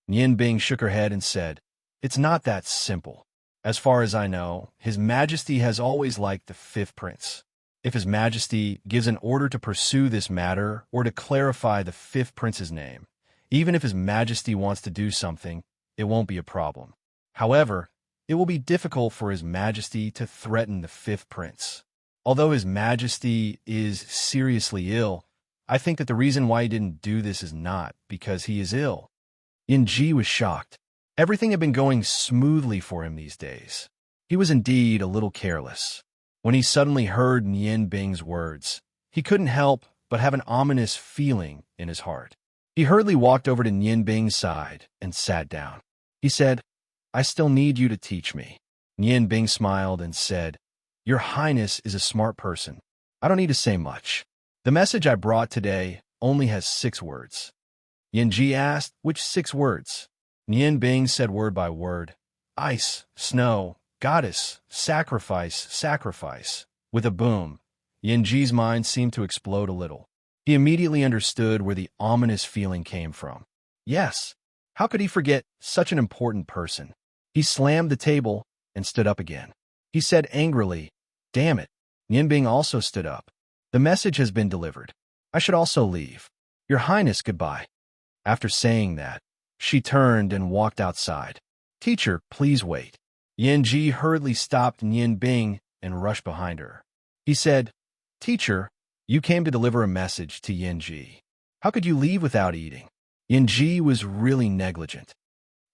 Yin Bing shook her head and said, "It's not that simple. As far as I know, His Majesty has always liked the fifth prince. If His Majesty gives an order to pursue this matter or to clarify the fifth prince's name, even if His Majesty wants to do something, it won't be a problem. However, it will be difficult for His Majesty to threaten the fifth prince. Although His Majesty is seriously ill, I think that the reason why he didn't do this is not because he is ill." Yin Ji was shocked. Everything had been going smoothly for him these days. He was indeed a little careless. When he suddenly heard Nian Bing's words, he couldn't help but have an ominous feeling in his heart. He hurriedly walked over to Nian Bing's side and sat down. He said, "I still need you to teach me." Nian Bing smiled and said, "Your Highness is a smart person. I don't need to say much. The message I brought today only has 6 words." Yin Ji asked, "Which 6 words?" Nian Bing said word by word, "Ice, snow, goddess, sacrifice, sacrifice." With a boom, Yin Ji's mind seemed to explode a little. He immediately understood where the ominous feeling came from. Yes, how could he forget such an important person? He slammed the table and stood up again. He said angrily, "Damn it." Nian Bing also stood up. "The message has been delivered. I should also leave. Your Highness, goodbye." After saying that, she turned and walked outside. "Teacher, please wait." Yin Ji hurriedly stopped Nian Bing and rushed behind her. He said, "Teacher, you came to deliver a message to Yin Ji. How could you leave without eating?" Yin Ji was really negligent.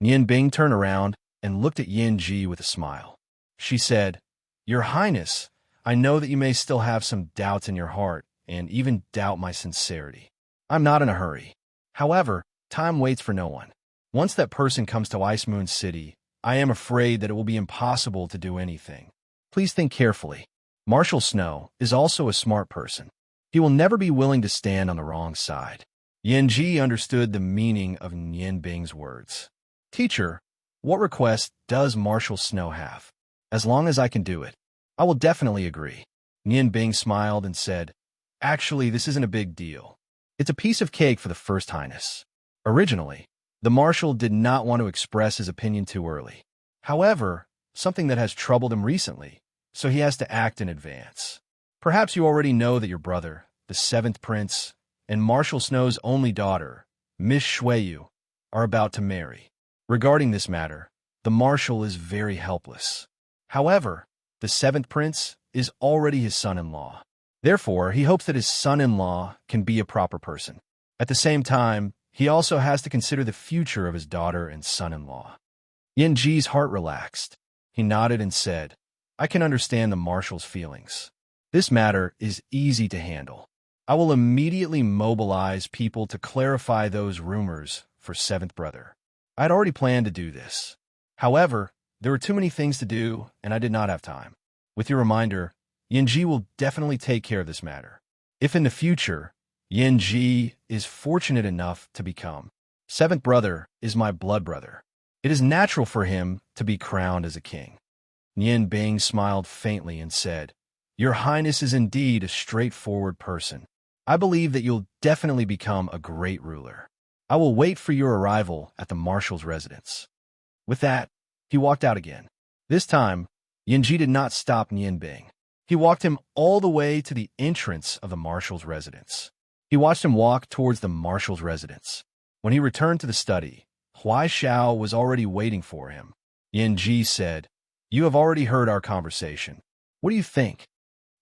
Nian Bing turned around and looked at Yin Ji with a smile. She said, "Your Highness, I know that you may still have some doubts in your heart and even doubt my sincerity. I'm not in a hurry. However, time waits for no one. Once that person comes to Ice Moon City, I am afraid that it will be impossible to do anything. Please think carefully. Marshal Snow is also a smart person. He will never be willing to stand on the wrong side." Yin Ji understood the meaning of Nian Bing's words. "Teacher, what request does Marshal Snow have? As long as I can do it, I will definitely agree." Nian Bing smiled and said, "Actually, this isn't a big deal. It's a piece of cake for the First Highness." Originally, the Marshal did not want to express his opinion too early. However, something that has troubled him recently, so he has to act in advance. "Perhaps you already know that your brother, the 7th Prince, and Marshal Snow's only daughter, Miss Shueyu, are about to marry. Regarding this matter, the Marshal is very helpless. However, the 7th Prince is already his son-in-law. Therefore, he hopes that his son-in-law can be a proper person. At the same time, he also has to consider the future of his daughter and son-in-law." Yin Ji's heart relaxed. He nodded and said, "I can understand the Marshal's feelings. This matter is easy to handle. I will immediately mobilize people to clarify those rumors for 7th Brother. I had already planned to do this. However, there were too many things to do, and I did not have time. With your reminder, Yin Ji will definitely take care of this matter. If in the future, Yin Ji is fortunate enough to become 7th Brother is my blood brother, it is natural for him to be crowned as a king." Nian Bing smiled faintly and said, "Your Highness is indeed a straightforward person. I believe that you'll definitely become a great ruler. I will wait for your arrival at the Marshal's residence." With that, he walked out again. This time, Yin Ji did not stop Nian Bing. He walked him all the way to the entrance of the Marshal's residence. He watched him walk towards the Marshal's residence. When he returned to the study, Huai Xiao was already waiting for him. Yin Ji said, "You have already heard our conversation. What do you think?"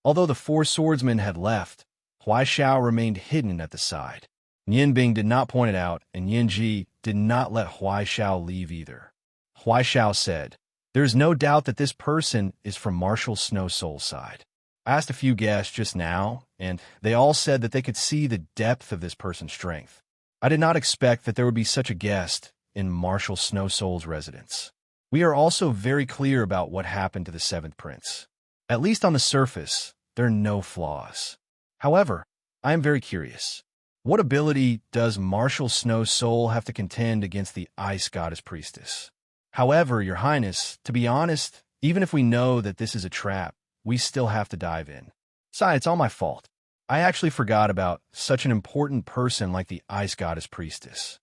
Although the 4 swordsmen had left, Huai Xiao remained hidden at the side. Nian Bing did not point it out, and Yin Ji did not let Huai Xiao leave either. Huai Xiao said, "There is no doubt that this person is from Marshal Snow Soul's side. I asked a few guests just now, and they all said that they could see the depth of this person's strength. I did not expect that there would be such a guest in Marshal Snow Soul's residence. We are also very clear about what happened to the seventh prince. At least on the surface, there are no flaws. However, I am very curious. What ability does Marshal Snow Soul have to contend against the Ice Goddess Priestess? However, Your Highness, to be honest, even if we know that this is a trap, we still have to dive in. Besides, it's all my fault. I actually forgot about such an important person like the Ice Goddess Priestess."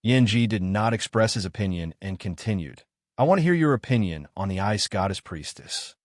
Yin Ji did not express his opinion and continued, "I want to hear your opinion on the Ice Goddess Priestess."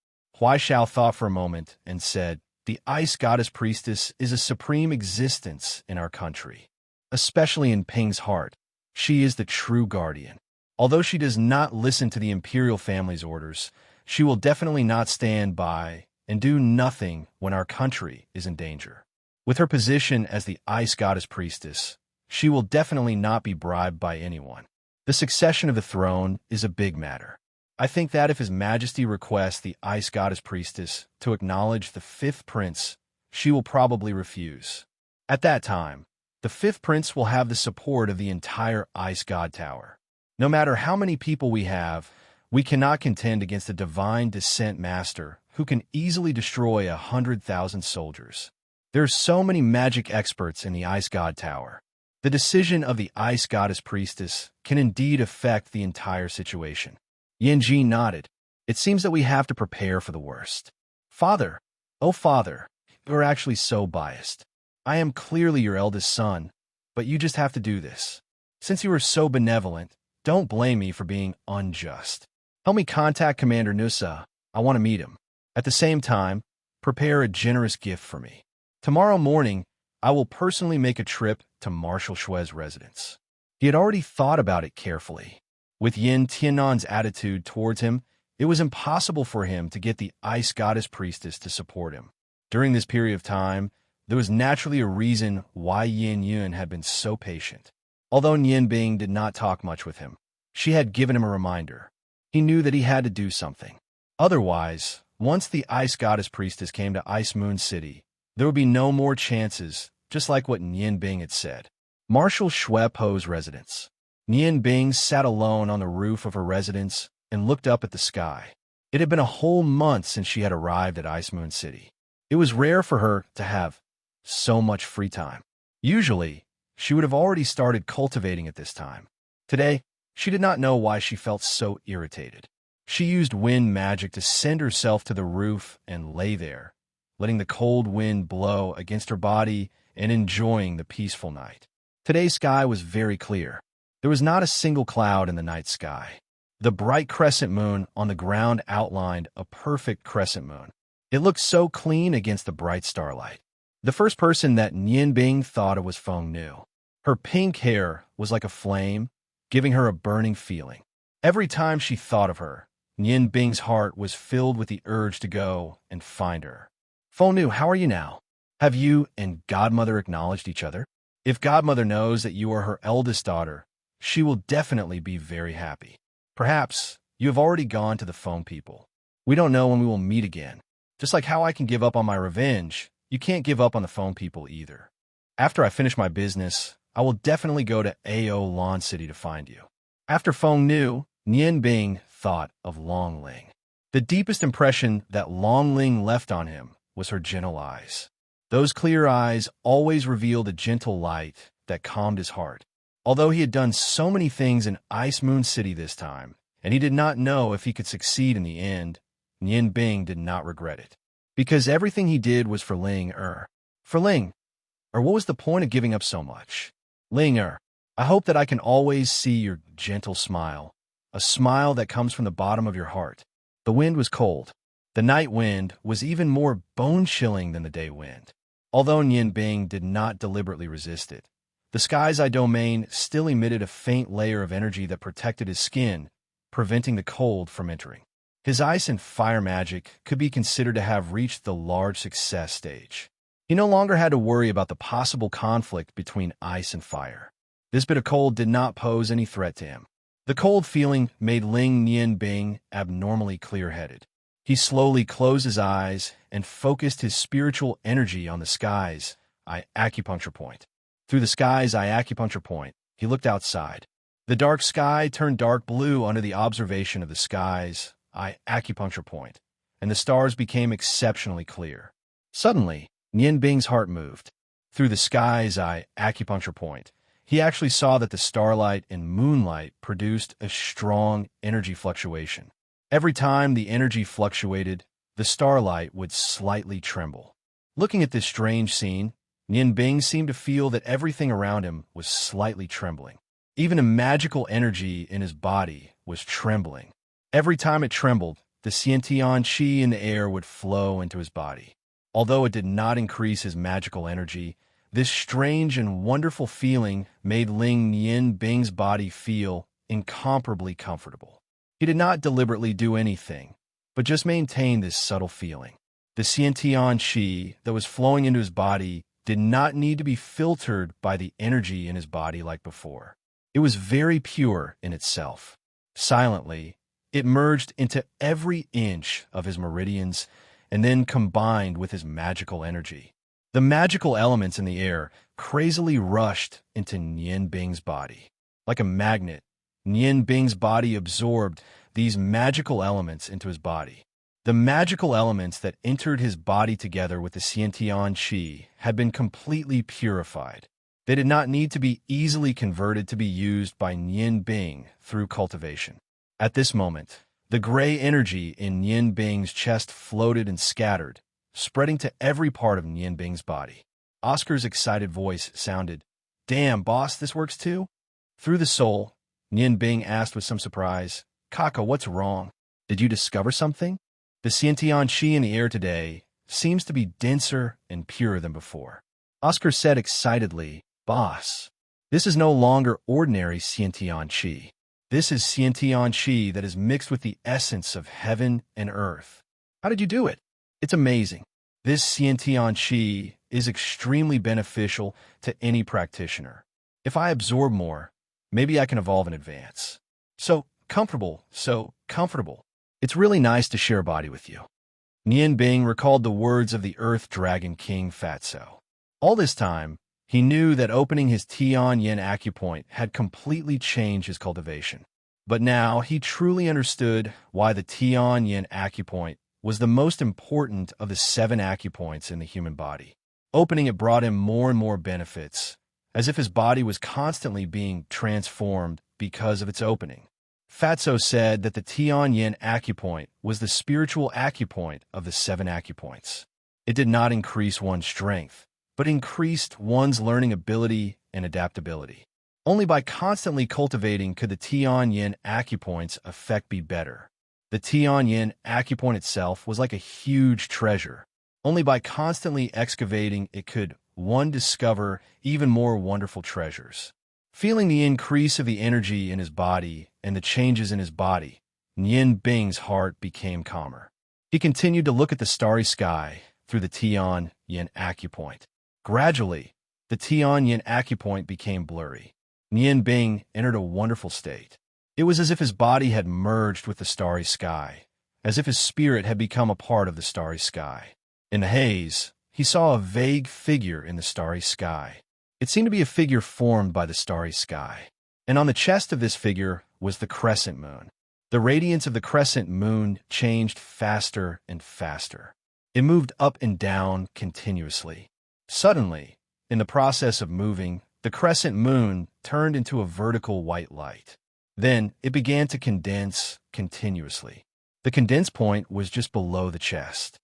Huai Xiao thought for a moment and said, "The Ice Goddess Priestess is a supreme existence in our country, especially in Ping's heart. She is the true guardian. Although she does not listen to the imperial family's orders, she will definitely not stand by and do nothing when our country is in danger. With her position as the Ice Goddess Priestess, she will definitely not be bribed by anyone. The succession of the throne is a big matter. I think that if His Majesty requests the Ice Goddess Priestess to acknowledge the fifth prince, she will probably refuse. At that time, the fifth prince will have the support of the entire Ice God Tower. No matter how many people we have, we cannot contend against a divine descent master who can easily destroy 100,000 soldiers. There are so many magic experts in the Ice God Tower. The decision of the Ice Goddess Priestess can indeed affect the entire situation." Yin Ji nodded. "It seems that we have to prepare for the worst." "Father, oh father, you are actually so biased. I am clearly your eldest son, but you just have to do this. Since you are so benevolent, don't blame me for being unjust. Help me contact Commander Nusa. I want to meet him. At the same time, prepare a generous gift for me. Tomorrow morning, I will personally make a trip to Marshal Shui's residence." He had already thought about it carefully. With Yin Tiannan's attitude towards him, it was impossible for him to get the Ice Goddess Priestess to support him. During this period of time, there was naturally a reason why Yin Yun had been so patient. Although Nian Bing did not talk much with him, she had given him a reminder. He knew that he had to do something. Otherwise, once the Ice Goddess Priestess came to Ice Moon City, there would be no more chances, just like what Nian Bing had said. Marshal Shui Po's residence. Nian Bing sat alone on the roof of her residence and looked up at the sky. It had been a whole month since she had arrived at Ice Moon City. It was rare for her to have so much free time. Usually, she would have already started cultivating at this time. Today, she did not know why she felt so irritated. She used wind magic to send herself to the roof and lay there, letting the cold wind blow against her body and enjoying the peaceful night. Today's sky was very clear. There was not a single cloud in the night sky. The bright crescent moon on the ground outlined a perfect crescent moon. It looked so clean against the bright starlight. The first person that Nian Bing thought of was Feng Nu. Her pink hair was like a flame, giving her a burning feeling. Every time she thought of her, Nian Bing's heart was filled with the urge to go and find her. "Feng Nu, how are you now? Have you and Godmother acknowledged each other? If Godmother knows that you are her eldest daughter, she will definitely be very happy. Perhaps you have already gone to the Feng people. We don't know when we will meet again. Just like how I can give up on my revenge, you can't give up on the Feng people either. After I finish my business, I will definitely go to Ao Lan City to find you." After Feng Nu, Nian Bing thought of Long Ling. The deepest impression that Long Ling left on him was her gentle eyes. Those clear eyes always revealed a gentle light that calmed his heart. Although he had done so many things in Ice Moon City this time, and he did not know if he could succeed in the end, Nian Bing did not regret it. Because everything he did was for Ling Er. For Ling Er, what was the point of giving up so much? Ling Er, I hope that I can always see your gentle smile, a smile that comes from the bottom of your heart. The wind was cold. The night wind was even more bone-chilling than the day wind. Although Nian Bing did not deliberately resist it, the sky's eye domain still emitted a faint layer of energy that protected his skin, preventing the cold from entering. His ice and fire magic could be considered to have reached the large success stage. He no longer had to worry about the possible conflict between ice and fire. This bit of cold did not pose any threat to him. The cold feeling made Ling Nianbing abnormally clear-headed. He slowly closed his eyes and focused his spiritual energy on the sky's eye acupuncture point. Through the sky's eye acupuncture point, he looked outside. The dark sky turned dark blue under the observation of the sky's eye acupuncture point, and the stars became exceptionally clear. Suddenly, Nianbing's heart moved. Through the sky's eye acupuncture point, he actually saw that the starlight and moonlight produced a strong energy fluctuation. Every time the energy fluctuated, the starlight would slightly tremble. Looking at this strange scene, Nianbing seemed to feel that everything around him was slightly trembling. Even a magical energy in his body was trembling. Every time it trembled, the Xiantian qi in the air would flow into his body. Although it did not increase his magical energy, this strange and wonderful feeling made Ling Nianbing's body feel incomparably comfortable. He did not deliberately do anything, but just maintained this subtle feeling. The Xiantian qi that was flowing into his body did not need to be filtered by the energy in his body like before. It was very pure in itself. Silently, it merged into every inch of his meridians and then combined with his magical energy. The magical elements in the air crazily rushed into Nianbing's body. Like a magnet, Nianbing's body absorbed these magical elements into his body. The magical elements that entered his body together with the Xiantian qi had been completely purified. They did not need to be easily converted to be used by Nianbing through cultivation. At this moment, the gray energy in Nianbing's chest floated and scattered, spreading to every part of Nianbing's body. Oscar's excited voice sounded, "Damn, boss, this works too?" Through the soul, Nianbing asked with some surprise, "Kaka, what's wrong? Did you discover something?" The Xiantian qi in the air today seems to be denser and purer than before. Oscar said excitedly, "Boss, this is no longer ordinary Xiantian qi. This is Xiantian qi that is mixed with the essence of heaven and earth. How did you do it? It's amazing. This Xiantian qi is extremely beneficial to any practitioner. If I absorb more, maybe I can evolve and advance. So comfortable, so comfortable. It's really nice to share a body with you." Nianbing recalled the words of the Earth Dragon King Fatso. All this time, he knew that opening his Tian Yin acupoint had completely changed his cultivation. But now he truly understood why the Tian Yin acupoint was the most important of the 7 acupoints in the human body. Opening it brought him more and more benefits, as if his body was constantly being transformed because of its opening. Fatso said that the Tian Yin acupoint was the spiritual acupoint of the 7 acupoints. It did not increase one's strength, but increased one's learning ability and adaptability. Only by constantly cultivating could the Tian Yin acupoint's effect be better. The Tian Yin acupoint itself was like a huge treasure. Only by constantly excavating it could one discover even more wonderful treasures. Feeling the increase of the energy in his body and the changes in his body, Nianbing's heart became calmer. He continued to look at the starry sky through the Tian Yin acupoint. Gradually, the Tian Yin acupoint became blurry. Nianbing entered a wonderful state. It was as if his body had merged with the starry sky, as if his spirit had become a part of the starry sky. In the haze, he saw a vague figure in the starry sky. It seemed to be a figure formed by the starry sky. And on the chest of this figure was the crescent moon. The radiance of the crescent moon changed faster and faster. It moved up and down continuously. Suddenly, in the process of moving, the crescent moon turned into a vertical white light. Then it began to condense continuously. The condense point was just below the chest.